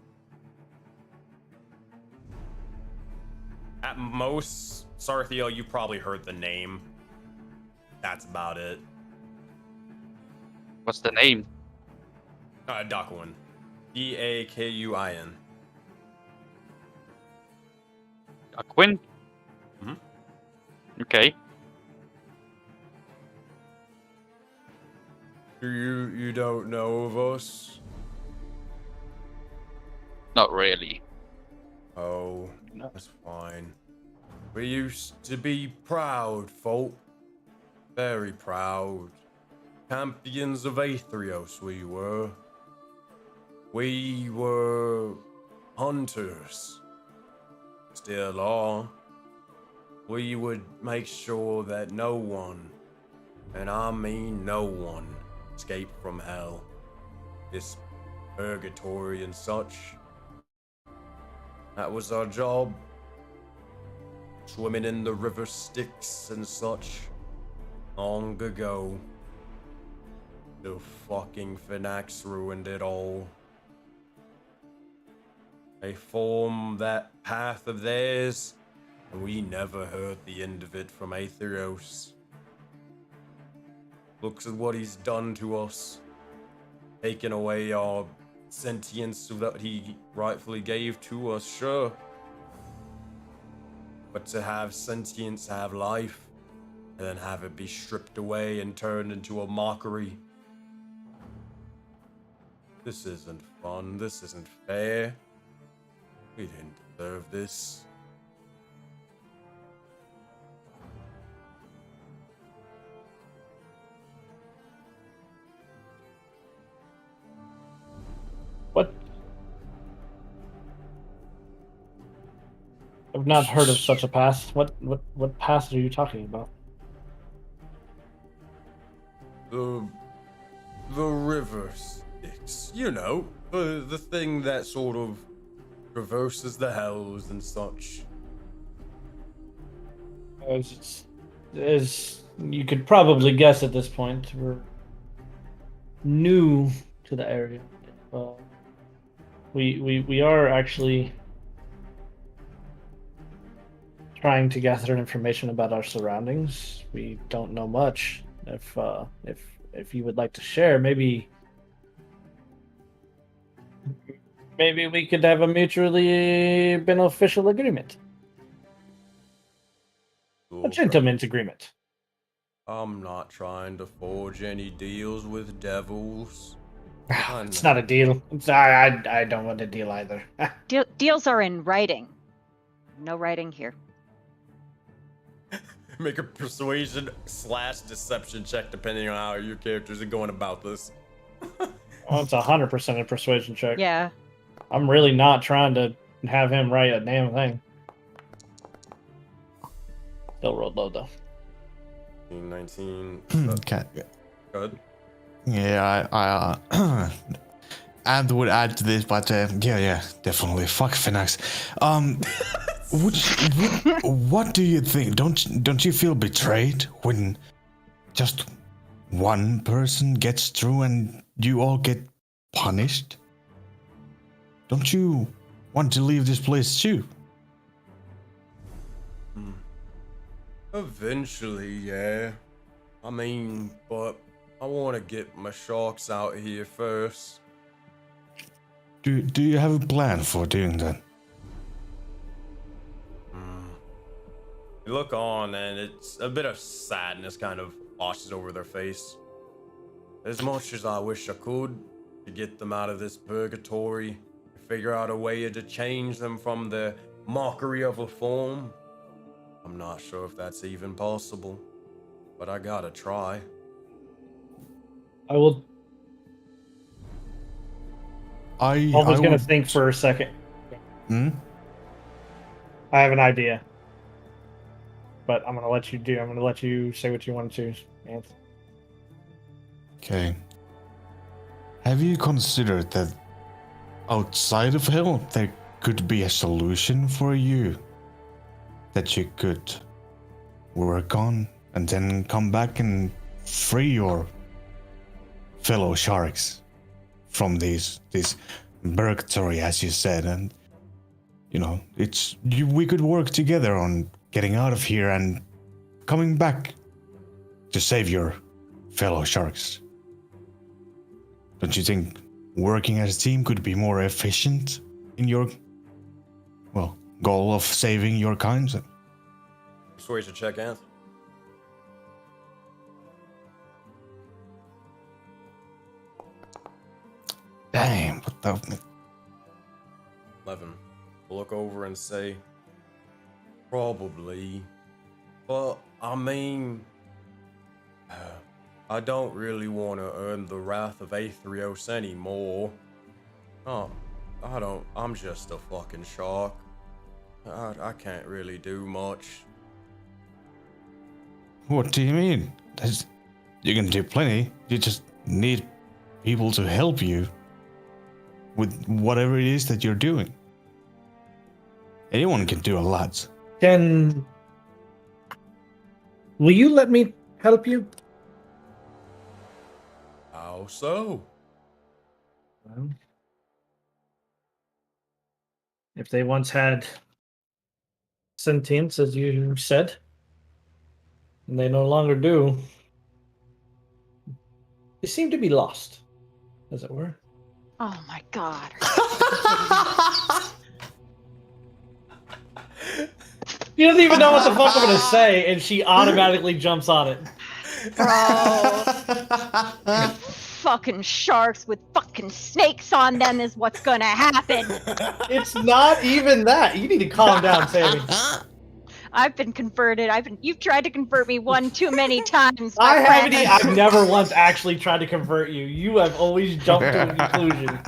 At most, Sarthiel, you probably heard the name. That's about it. What's the name? Dakuin. Dakuin. Aquin? Mhm. Okay. You don't know of us? Not really. Oh, No. that's fine. We used to be proud folk. Very proud. Champions of Aetherios we were. We were hunters. Still are. We would make sure that no one, and I mean no one, escaped from hell. This purgatory and such. That was our job. Swimming in the river Styx and such. Long ago. The fucking Finax ruined it all. They formed that path of theirs, and we never heard the end of it from Aetherios. Looks at what he's done to us. Taken away our sentience that he rightfully gave to us, sure. But to have sentience, have life, and then have it be stripped away and turned into a mockery. This isn't fun. This isn't fair. We didn't deserve this. What? I've not heard of such a past. What past are you talking about? The river Styx. You know, the thing that sort of traverses the hells and such. As you could probably guess at this point, we're new to the area. We are actually trying to gather information about our surroundings. We don't know much. If you would like to share, maybe we could have a mutually beneficial agreement. A gentleman's agreement. I'm not trying to forge any deals with devils. It's not a deal. I don't want a deal either. Deals are in writing. No writing here. Make a persuasion/deception check depending on how your characters are going about this. Oh, it's 100% a persuasion check. Yeah. I'm really not trying to have him write a damn thing. Still rolled low though. 19. Okay. Good. Yeah, I and would add to this, but yeah, definitely. Fuck Finax. What do you think? Don't you feel betrayed when just one person gets through and you all get punished? Don't you want to leave this place too? Eventually, yeah. I mean, but I want to get my sharks out here first. Do you have a plan for doing that? You look on, and it's a bit of sadness kind of washes over their face. As much as I wish I could to get them out of this purgatory, figure out a way to change them from the mockery of a form, I'm not sure if that's even possible, but I gotta try. I will. I was gonna would- think for a second. Hmm? I have an idea, but I'm gonna let you do. I'm gonna let you say what you want to, Anth. Okay. Have you considered that outside of hell there could be a solution for you that you could work on and then come back and free your fellow sharks from this purgatory, as you said, and we could work together on getting out of here and coming back to save your fellow sharks. Don't you think working as a team could be more efficient in your goal of saving your kind? Persuasion check, Anth. Damn, what the... 11. Look over and say, probably. But, I mean, I don't really want to earn the wrath of Aetherios anymore. I'm just a fucking shark. I can't really do much. What do you mean? You can do plenty. You just need people to help you with whatever it is that you're doing. Anyone can do a lot. Will you let me help you? How so? Well, if they once had sentience, as you said, and they no longer do, they seem to be lost, as it were. Oh my god. She doesn't even know what the fuck I'm gonna say, and she automatically jumps on it. Bro. Fucking sharks with fucking snakes on them is what's gonna happen. It's not even that. You need to calm down, Sammy. I've been converted. You've tried to convert me one too many times. my I friend. haven't. I've never once actually tried to convert you. You have always jumped to a conclusion.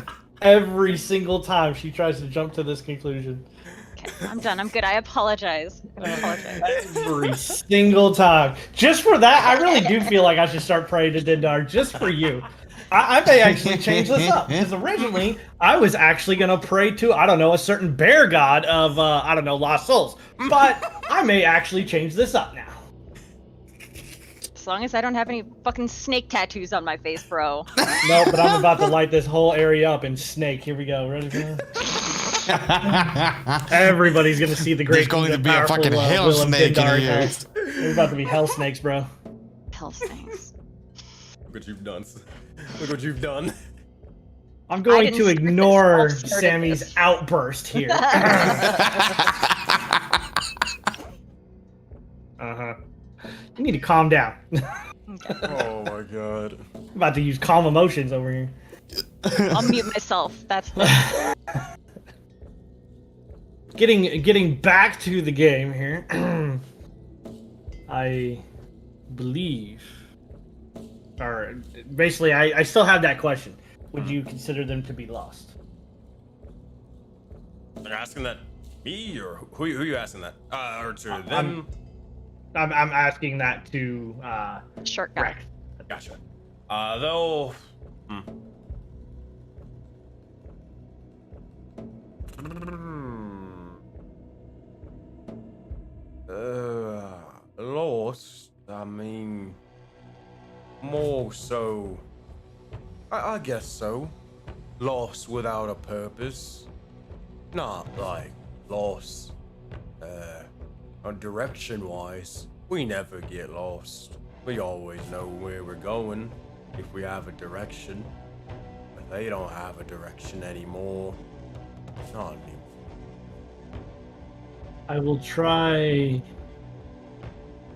Every single time she tries to jump to this conclusion. Okay, I'm done. I'm good. I apologize. Every single time. Just for that, I really do feel like I should start praying to Dindar just for you. I may actually change this up, because originally I was actually going to pray to, I don't know, a certain bear god of, lost souls. But I may actually change this up now. long as I don't have any fucking snake tattoos on my face, bro. No, but I'm about to light this whole area up in snake. Here we go. Ready for that? Everybody's gonna see the great. There's going to be a fucking hell Willem snake in Dindar here. test. There's about to be hell snakes, bro. Hell snakes. Look what you've done. Look what you've done. I'm going didn't to start this, ignore Ralph started Sammy's this. outburst here. You need to calm down. Oh my god. I'm about to use calm emotions over here. I'll mute myself. That's Getting back to the game here. I believe, or basically, I still have that question. Would you consider them to be lost? You're asking that me or who are you asking that? Or to them? I'm asking that to short guy. Rex. Gotcha. They'll. Lost. I mean, more so. I guess so. Lost without a purpose. Not like lost. Direction-wise, we never get lost. We always know where we're going if we have a direction. But they don't have a direction anymore. Not anymore. I will try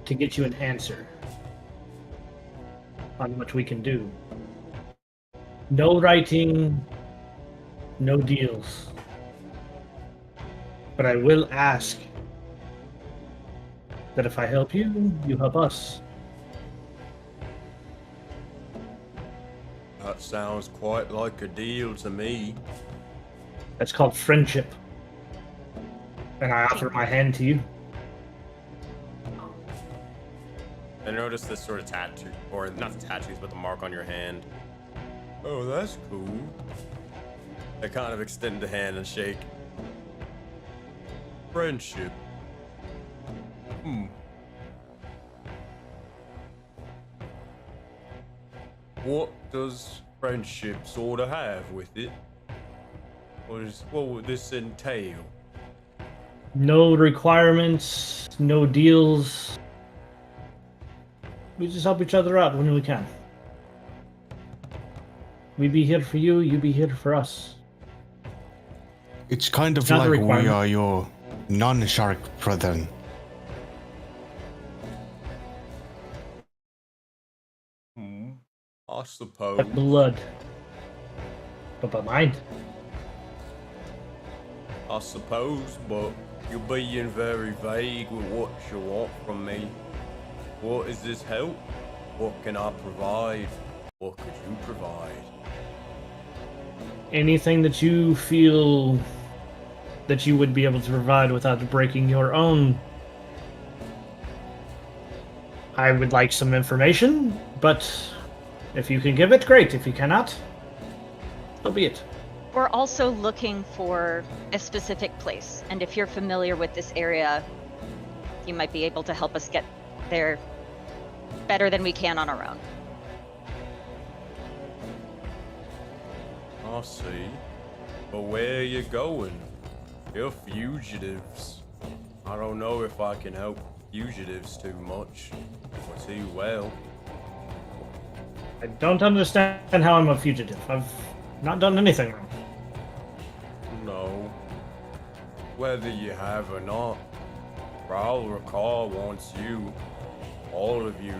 to get you an answer on what we can do. No writing, no deals. But I will ask that if I help you, you help us. That sounds quite like a deal to me. That's called friendship. And I offer my hand to you. I noticed this sort of tattoo, or not the tattoos, but the mark on your hand. Oh, that's cool. I kind of extend the hand and shake. Friendship. What does friendship sort of have with it? What would this entail? No requirements, no deals. We just help each other out when we can. We be here for you, you be here for us. It's kind of Not a like we requirement. are your non-shark brethren. I suppose. But blood. But by mind. I suppose, but you're being very vague with what you want from me. What is this help? What can I provide? What could you provide? Anything that you feel that you would be able to provide without breaking your own. I would like some information, but if you can give it, great. If you cannot, so be it. We're also looking for a specific place, and if you're familiar with this area, you might be able to help us get there better than we can on our own. I see. But where are you going? You're fugitives. I don't know if I can help fugitives too much or too well. I don't understand how I'm a fugitive. I've not done anything wrong. No. Whether you have or not, Raul Rakar wants you, all of you.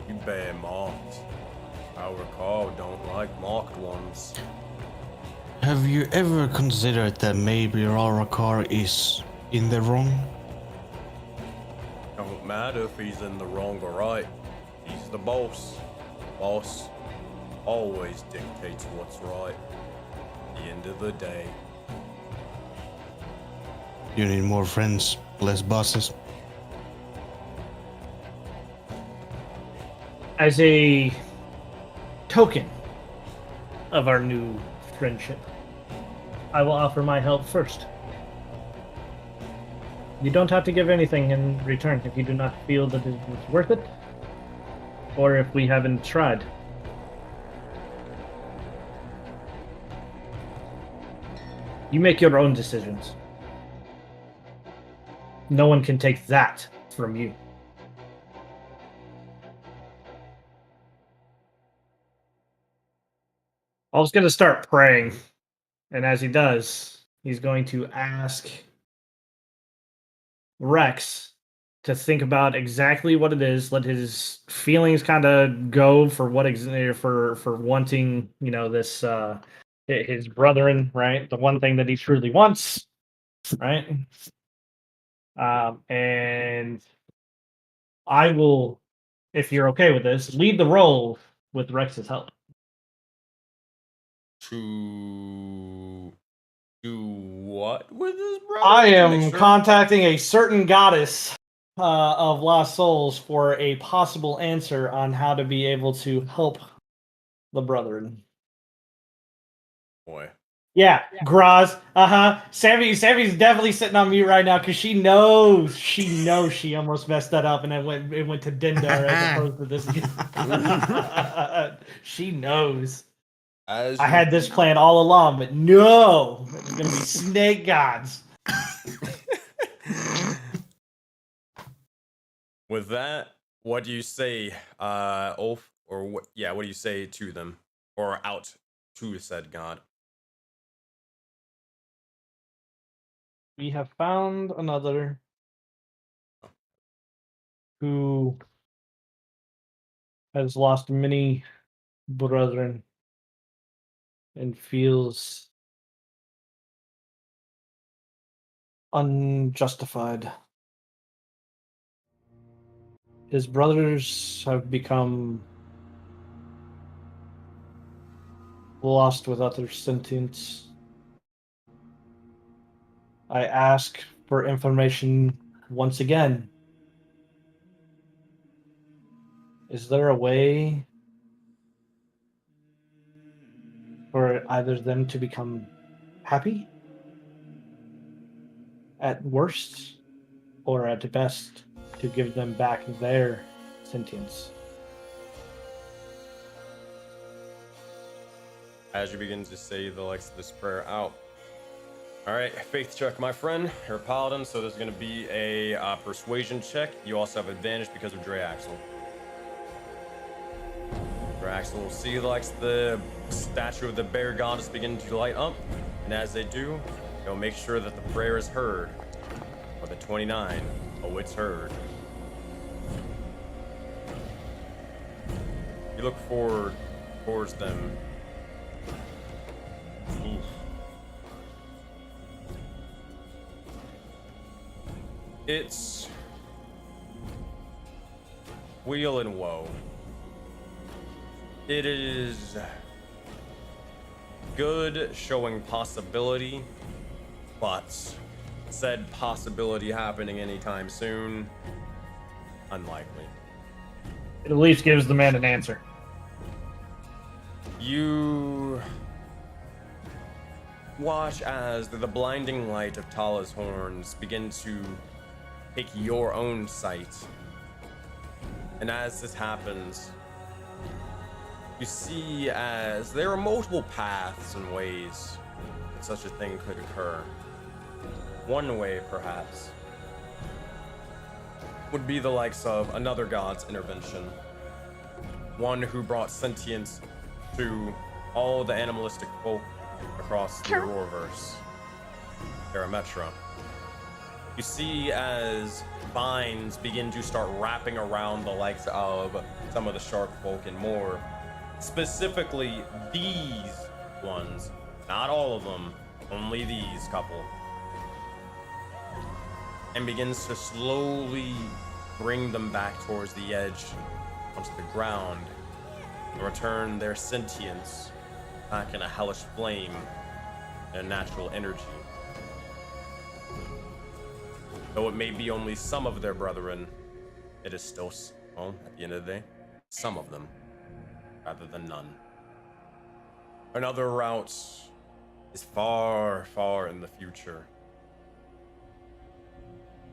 You bear marked. Raul Rakar don't like marked ones. Have you ever considered that maybe Auroraverse is in the wrong? Don't matter if he's in the wrong or right. He's the boss. Boss always dictates what's right. At the end of the day. You need more friends, less bosses. As a token of our new friendship, I will offer my help first. You don't have to give anything in return if you do not feel that it is worth it. or if we haven't tried. You make your own decisions. No one can take that from you. Paul's going to start praying. And as he does, he's going to ask Rex to think about exactly what it is, let his feelings kind of go for what for wanting, this his brethren, right? The one thing that he truly wants, right? And I will, if you're okay with this, lead the roll with Rex's help. To do what with his brother? I To am make sure- contacting a certain goddess of lost souls for a possible answer on how to be able to help the brethren. Boy. Yeah, Graz. Sammy's definitely sitting on mute right now because she knows she almost messed that up and it went to Dindar as opposed to this. She knows. As I had this plan all along, but no, it's gonna be snake gods. With that, what do you say, Ulf? Or what? Yeah, what do you say to them, or out to said god? We have found another who has lost many brethren and feels unjustified. His brothers have become lost with other sentience. I ask for information once again. Is there a way for either of them to become happy at worst, or at best to give them back their sentience? As you begin to say the likes of this prayer out. All right, faith check, my friend. You're a paladin, so there's going to be a persuasion check. You also have advantage because of Draxel. Draxel will see the statue of the bear goddess begin to light up, and as they do, they'll make sure that the prayer is heard. Or the 29, oh, it's heard. You look forward towards them. Oof. It's weal and woe. It is good showing possibility, but said possibility happening anytime soon, unlikely. It at least gives the man an answer. You watch as the blinding light of Tala's horns begin to take your own sight. And as this happens, you see as there are multiple paths and ways that such a thing could occur. One way, perhaps, would be the likes of another god's intervention. One who brought sentience to all the animalistic folk across the Auroraverse, Parametra. You see as vines begin to start wrapping around the likes of some of the shark folk and more. Specifically, these ones. Not all of them, only these couple. And begins to slowly bring them back towards the edge, onto the ground, and return their sentience back in a hellish flame and natural energy. Though it may be only some of their brethren, it is still, well, at the end of the day, some of them, rather than none. Another route is far, far in the future.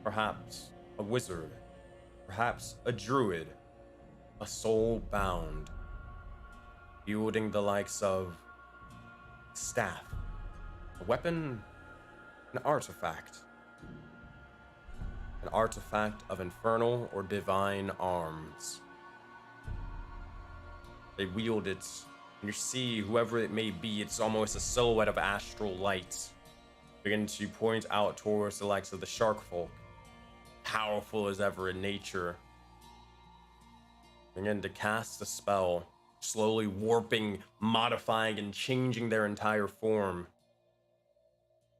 Perhaps a wizard, perhaps a druid, a Soulbound, wielding the likes of staff, a weapon, an artifact of infernal or divine arms. They wield it, and you see whoever it may be, it's almost a silhouette of astral light, begin to point out towards the likes of the shark folk, powerful as ever in nature. Begin to cast a spell, slowly warping, modifying, and changing their entire form,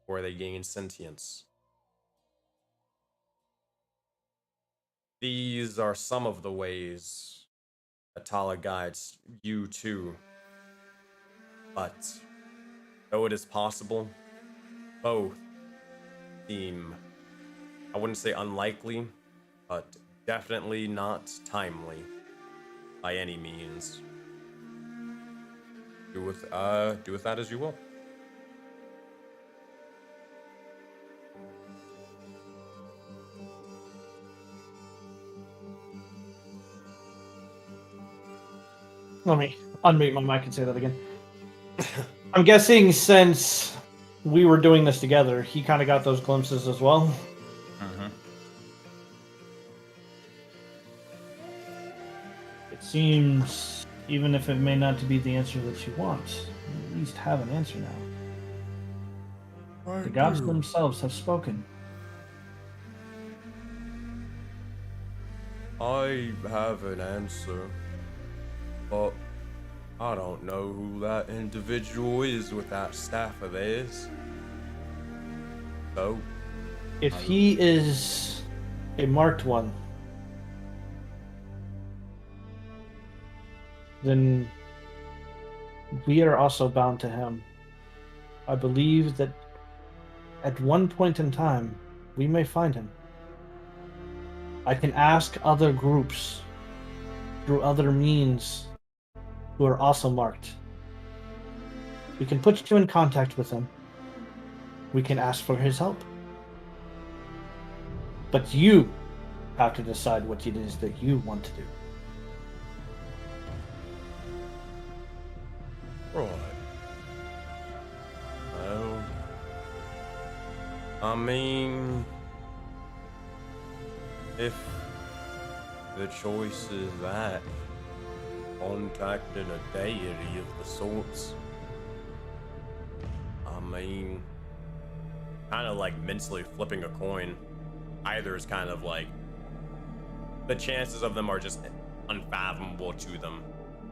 where they gain sentience. These are some of the ways that Tala guides you to. But though it is possible, both seem, I wouldn't say unlikely, but definitely not timely by any means. Do with that as you will. Let me unmute my mic and say that again. I'm guessing since we were doing this together, he kind of got those glimpses as well. It seems, even if it may not be the answer that you want, you at least have an answer now. The gods themselves have spoken. I have an answer, but I don't know who that individual is with that staff of theirs. So, If he is a marked one, then we are also bound to him. I believe that at one point in time, we may find him. I can ask other groups through other means who are also marked. We can put you in contact with him. We can ask for his help. But you have to decide what it is that you want to do. right. Well, I mean, if the choice is that, contacting a deity of the sorts, I mean, kind of like mentally flipping a coin. Either is kind of like, the chances of them are just unfathomable to them,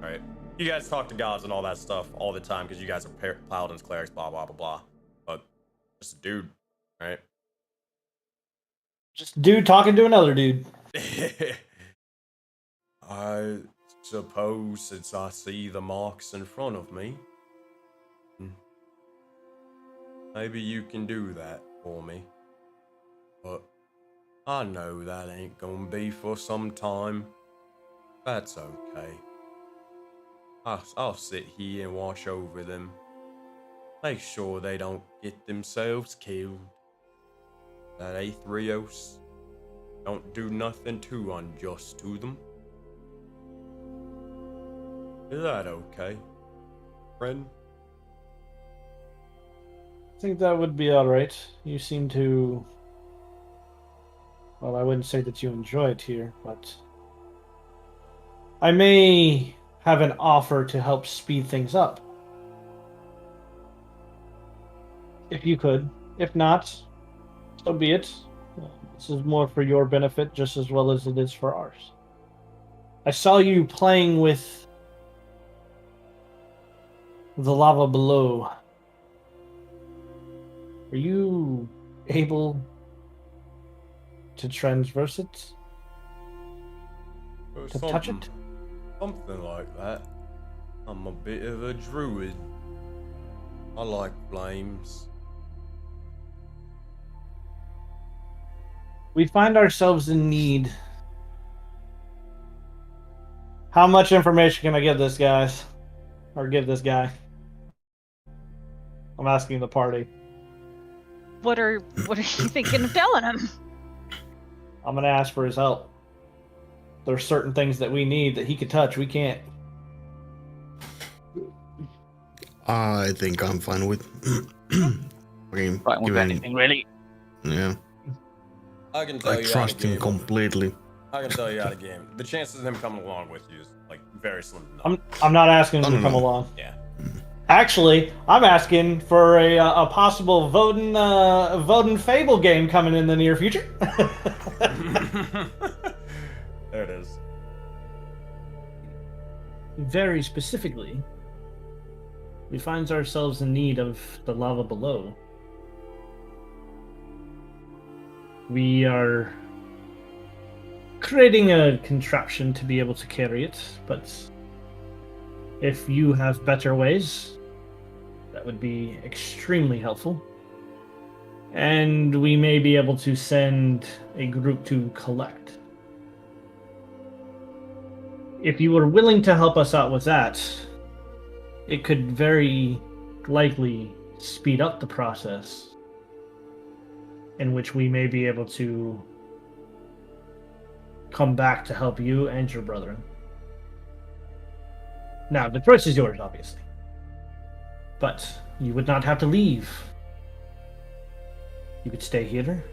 right? You guys talk to gods and all that stuff all the time because you guys are paladins, clerics, blah, blah, blah, blah. But just a dude, right? Just a dude talking to another dude. I suppose since I see the marks in front of me, maybe you can do that for me. But I know that ain't gonna be for some time. That's okay. I'll sit here and watch over them. Make sure they don't get themselves killed. That Aetherios don't do nothing too unjust to them. Is that okay, friend? I think that would be alright. You seem to... Well, I wouldn't say that you enjoy it here, but... I may have an offer to help speed things up. If you could. If not, so be it. This is more for your benefit just as well as it is for ours. I saw you playing with the lava below. Are you able to transverse it? To touch it? Something like that. I'm a bit of a druid. I like flames. We find ourselves in need. How much information can I give this guys? Or give this guy? I'm asking the party. What are you thinking of telling him? I'm gonna ask for his help. there's certain things that we need that he could touch. We can't. I think I'm fine with. Fine with anything, really. Yeah, I can tell I you trust out of him game. completely. I can tell you out of game. The chances of him coming along with you is like very slim to none. I'm not asking him to No. come along. Yeah. Actually, I'm asking for a possible Voden Fable game coming in the near future. There it is. Very specifically, we find ourselves in need of the lava below. We are creating a contraption to be able to carry it, but if you have better ways, that would be extremely helpful. And we may be able to send a group to collect. If you were willing to help us out with that, it could very likely speed up the process in which we may be able to come back to help you and your brethren. Now, the choice is yours, obviously. But you would not have to leave. You could stay here.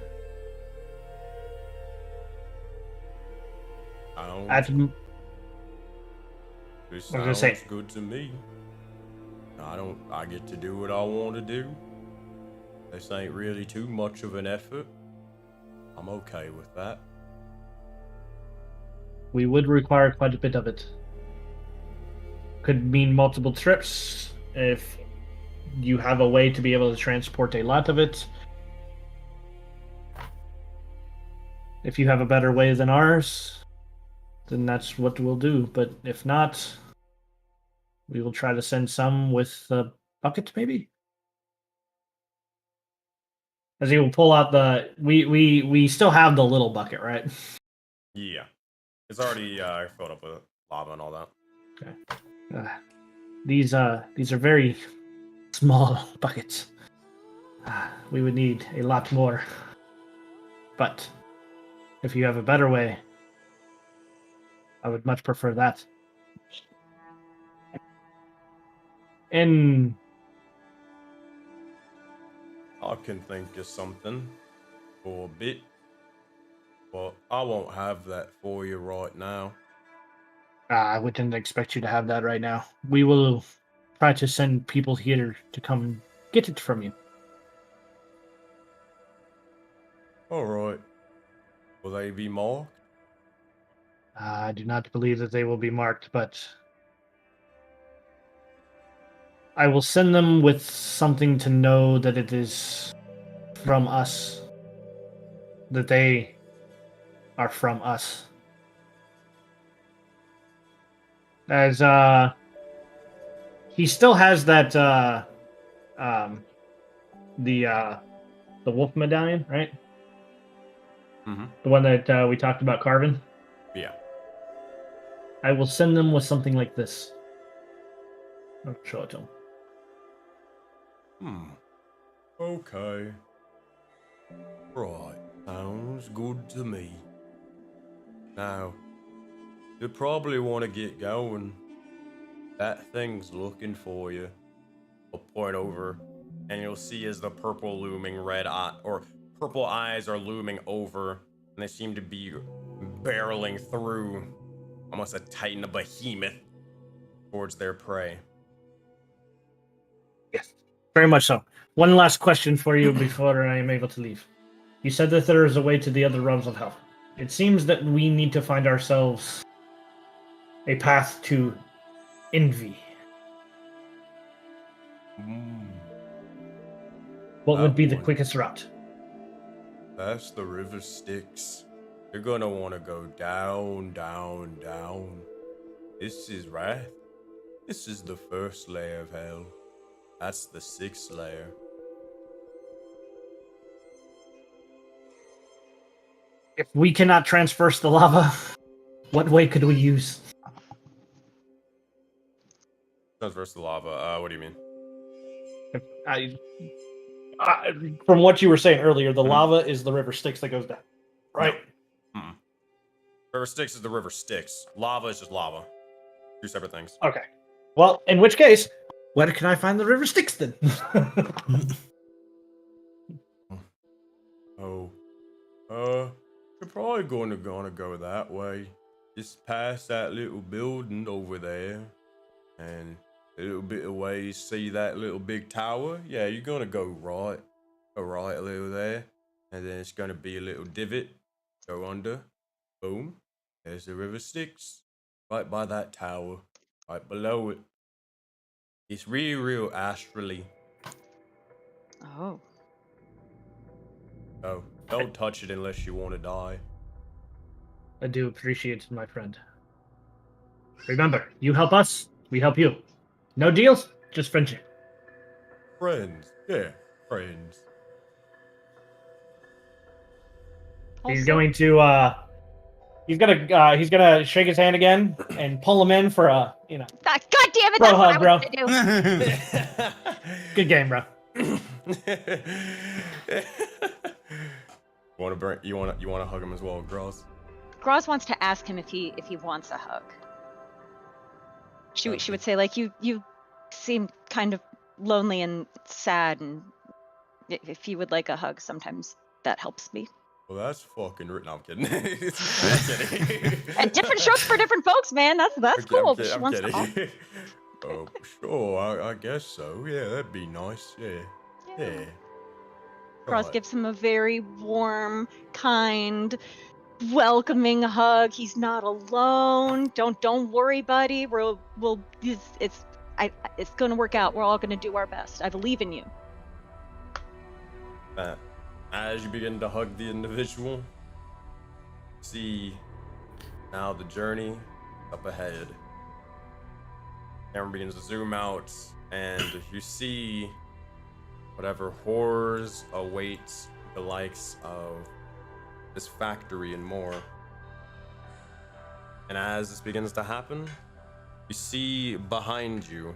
This I was gonna say- sounds good to me. I get to do what I want to do. This ain't really too much of an effort. I'm okay with that. We would require quite a bit of it. Could mean multiple trips. If you have a way to be able to transport a lot of it. If you have a better way than ours, then that's what we'll do. But if not, we will try to send some with a bucket, maybe. As he will pull out the, we still have the little bucket, right? Yeah. It's already filled up with lava and all that. Okay. These are very small buckets. We would need a lot more. But if you have a better way, I would much prefer that. And I can think of something for a bit, but I won't have that for you right now. I wouldn't expect you to have that right now. We will try to send people here to come get it from you. Alright. Will they be marked? I do not believe that they will be marked, but I will send them with something to know that it is from us. That they are from us. As he still has that the wolf medallion, right? Mm-hmm. The one that we talked about carving. Yeah. I will send them with something like this. I'll show it to them. Okay. Right. Sounds good to me. Now, you probably want to get going. That thing's looking for you. I'll point over, and you'll see as the purple looming red eye, or purple eyes are looming over, and they seem to be barreling through almost a titan, a behemoth, towards their prey. Yes, very much so. One last question for you before I am able to leave. You said that there is a way to the other realms of hell. It seems that we need to find ourselves a path to envy. What would be the one. quickest route? That's the river Styx. You're gonna want to go down, down, down. This is Wrath. This is the first layer of hell. That's the 6th layer. If we cannot transverse the lava, what way could we use? Transverse the lava. What do you mean? From what you were saying earlier, the lava is the river Styx that goes down, right? River Styx is the River Styx. Lava is just lava. Two separate things. Okay. Well, in which case, where can I find the river Styx then? Oh. You're probably gonna go that way. Just past that little building over there. And a little bit away, you see that little big tower? Yeah, you're gonna go right. Go right a little there. And then it's gonna be a little divot. Go under. Boom. There's the River Styx. Right by that tower. Right below it. It's real astrally. Oh. Oh, don't touch it unless you want to die. I do appreciate it, my friend. Remember, you help us, we help you. No deals, just friendship. Friends. Yeah, friends. He's Also- going to he's gonna shake his hand again and pull him in for a God damn it! Bro That's what hug, I was gonna do. good game, bro. You wanna hug him as well, Gross? Groz wants to ask him if he wants a hug. She would say like you seem kind of lonely and sad, and if you would like a hug, sometimes that helps me. Well, that's fucking written. No, I'm kidding. I'm kidding. And different strokes for different folks, man. That's cool. But she I'm wants to hug. kidding. Oh, sure. I guess so. Yeah, that'd be nice. Yeah. Groz Right. gives him a very warm, kind, welcoming hug. He's not alone. Don't worry, buddy. It's gonna work out. We're all gonna do our best. I believe in you. As you begin to hug the individual, see now the journey up ahead. Camera begins to zoom out, and you see whatever horrors await the likes of this factory and more. And as this begins to happen, you see behind you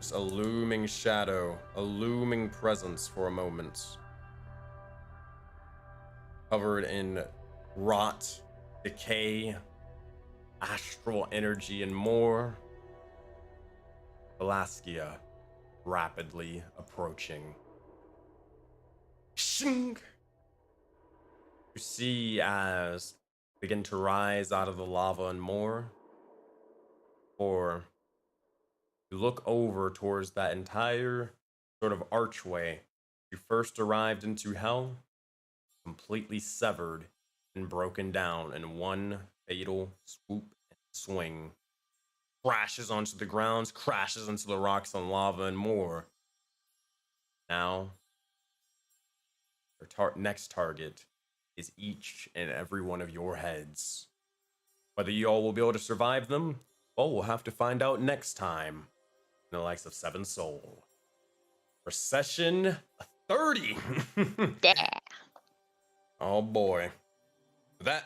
just a looming shadow, a looming presence for a moment. Covered in rot, decay, astral energy, and more. Velaskia rapidly approaching. Shing! You see as begin to rise out of the lava and more. Or you look over towards that entire sort of archway you first arrived into hell, completely severed and broken down in one fatal swoop and swing. Crashes onto the grounds, crashes into the rocks and lava and more. Now, your next target is each and every one of your heads. Whether you all will be able to survive them, well, we'll have to find out next time in the likes of Seven Soul. For session 30. Yeah. Oh boy. With that,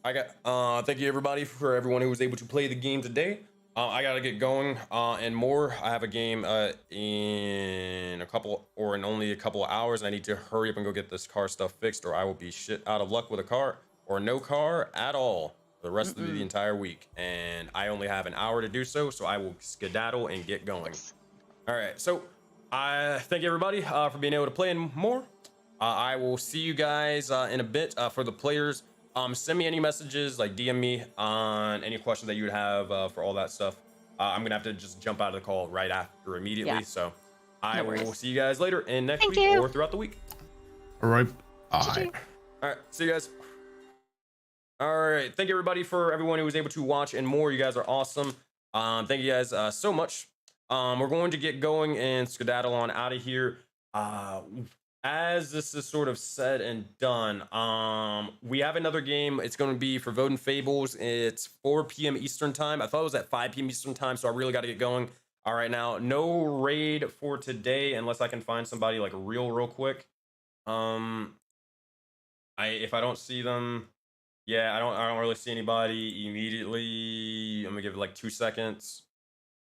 I got thank you everybody for everyone who was able to play the game today. I gotta get going and more. I have a game in only a couple of hours, and I need to hurry up and go get this car stuff fixed, or I will be shit out of luck with a car or no car at all for the rest of the entire week. And I only have an hour to do so, so I will skedaddle and get going. All right, so I thank everybody for being able to play and more. I will see you guys in a bit. For the players, send me any messages, like DM me on any questions that you would have for all that stuff. I'm gonna have to just jump out of the call right after immediately. Yeah. So I No worries. will see you guys later in next Thank week you. or throughout the week. All right. GG. All right, see you guys. All right, thank you everybody for everyone who was able to watch and more. You guys are awesome. Thank you guys so much. We're going to get going and skedaddle on out of here. As this is sort of said and done, we have another game. It's going to be for Voting Fables. It's 4 p.m. Eastern time. I thought it was at 5 p.m. Eastern time, so I really got to get going. All right, now no raid for today unless I can find somebody like real quick. If I don't see them, yeah, I don't really see anybody immediately. I'm gonna give it like 2 seconds.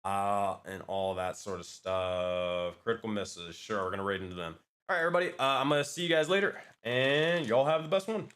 And all that sort of stuff. Critical misses. Sure, we're gonna raid into them. All right, everybody. I'm gonna see you guys later, and y'all have the best one.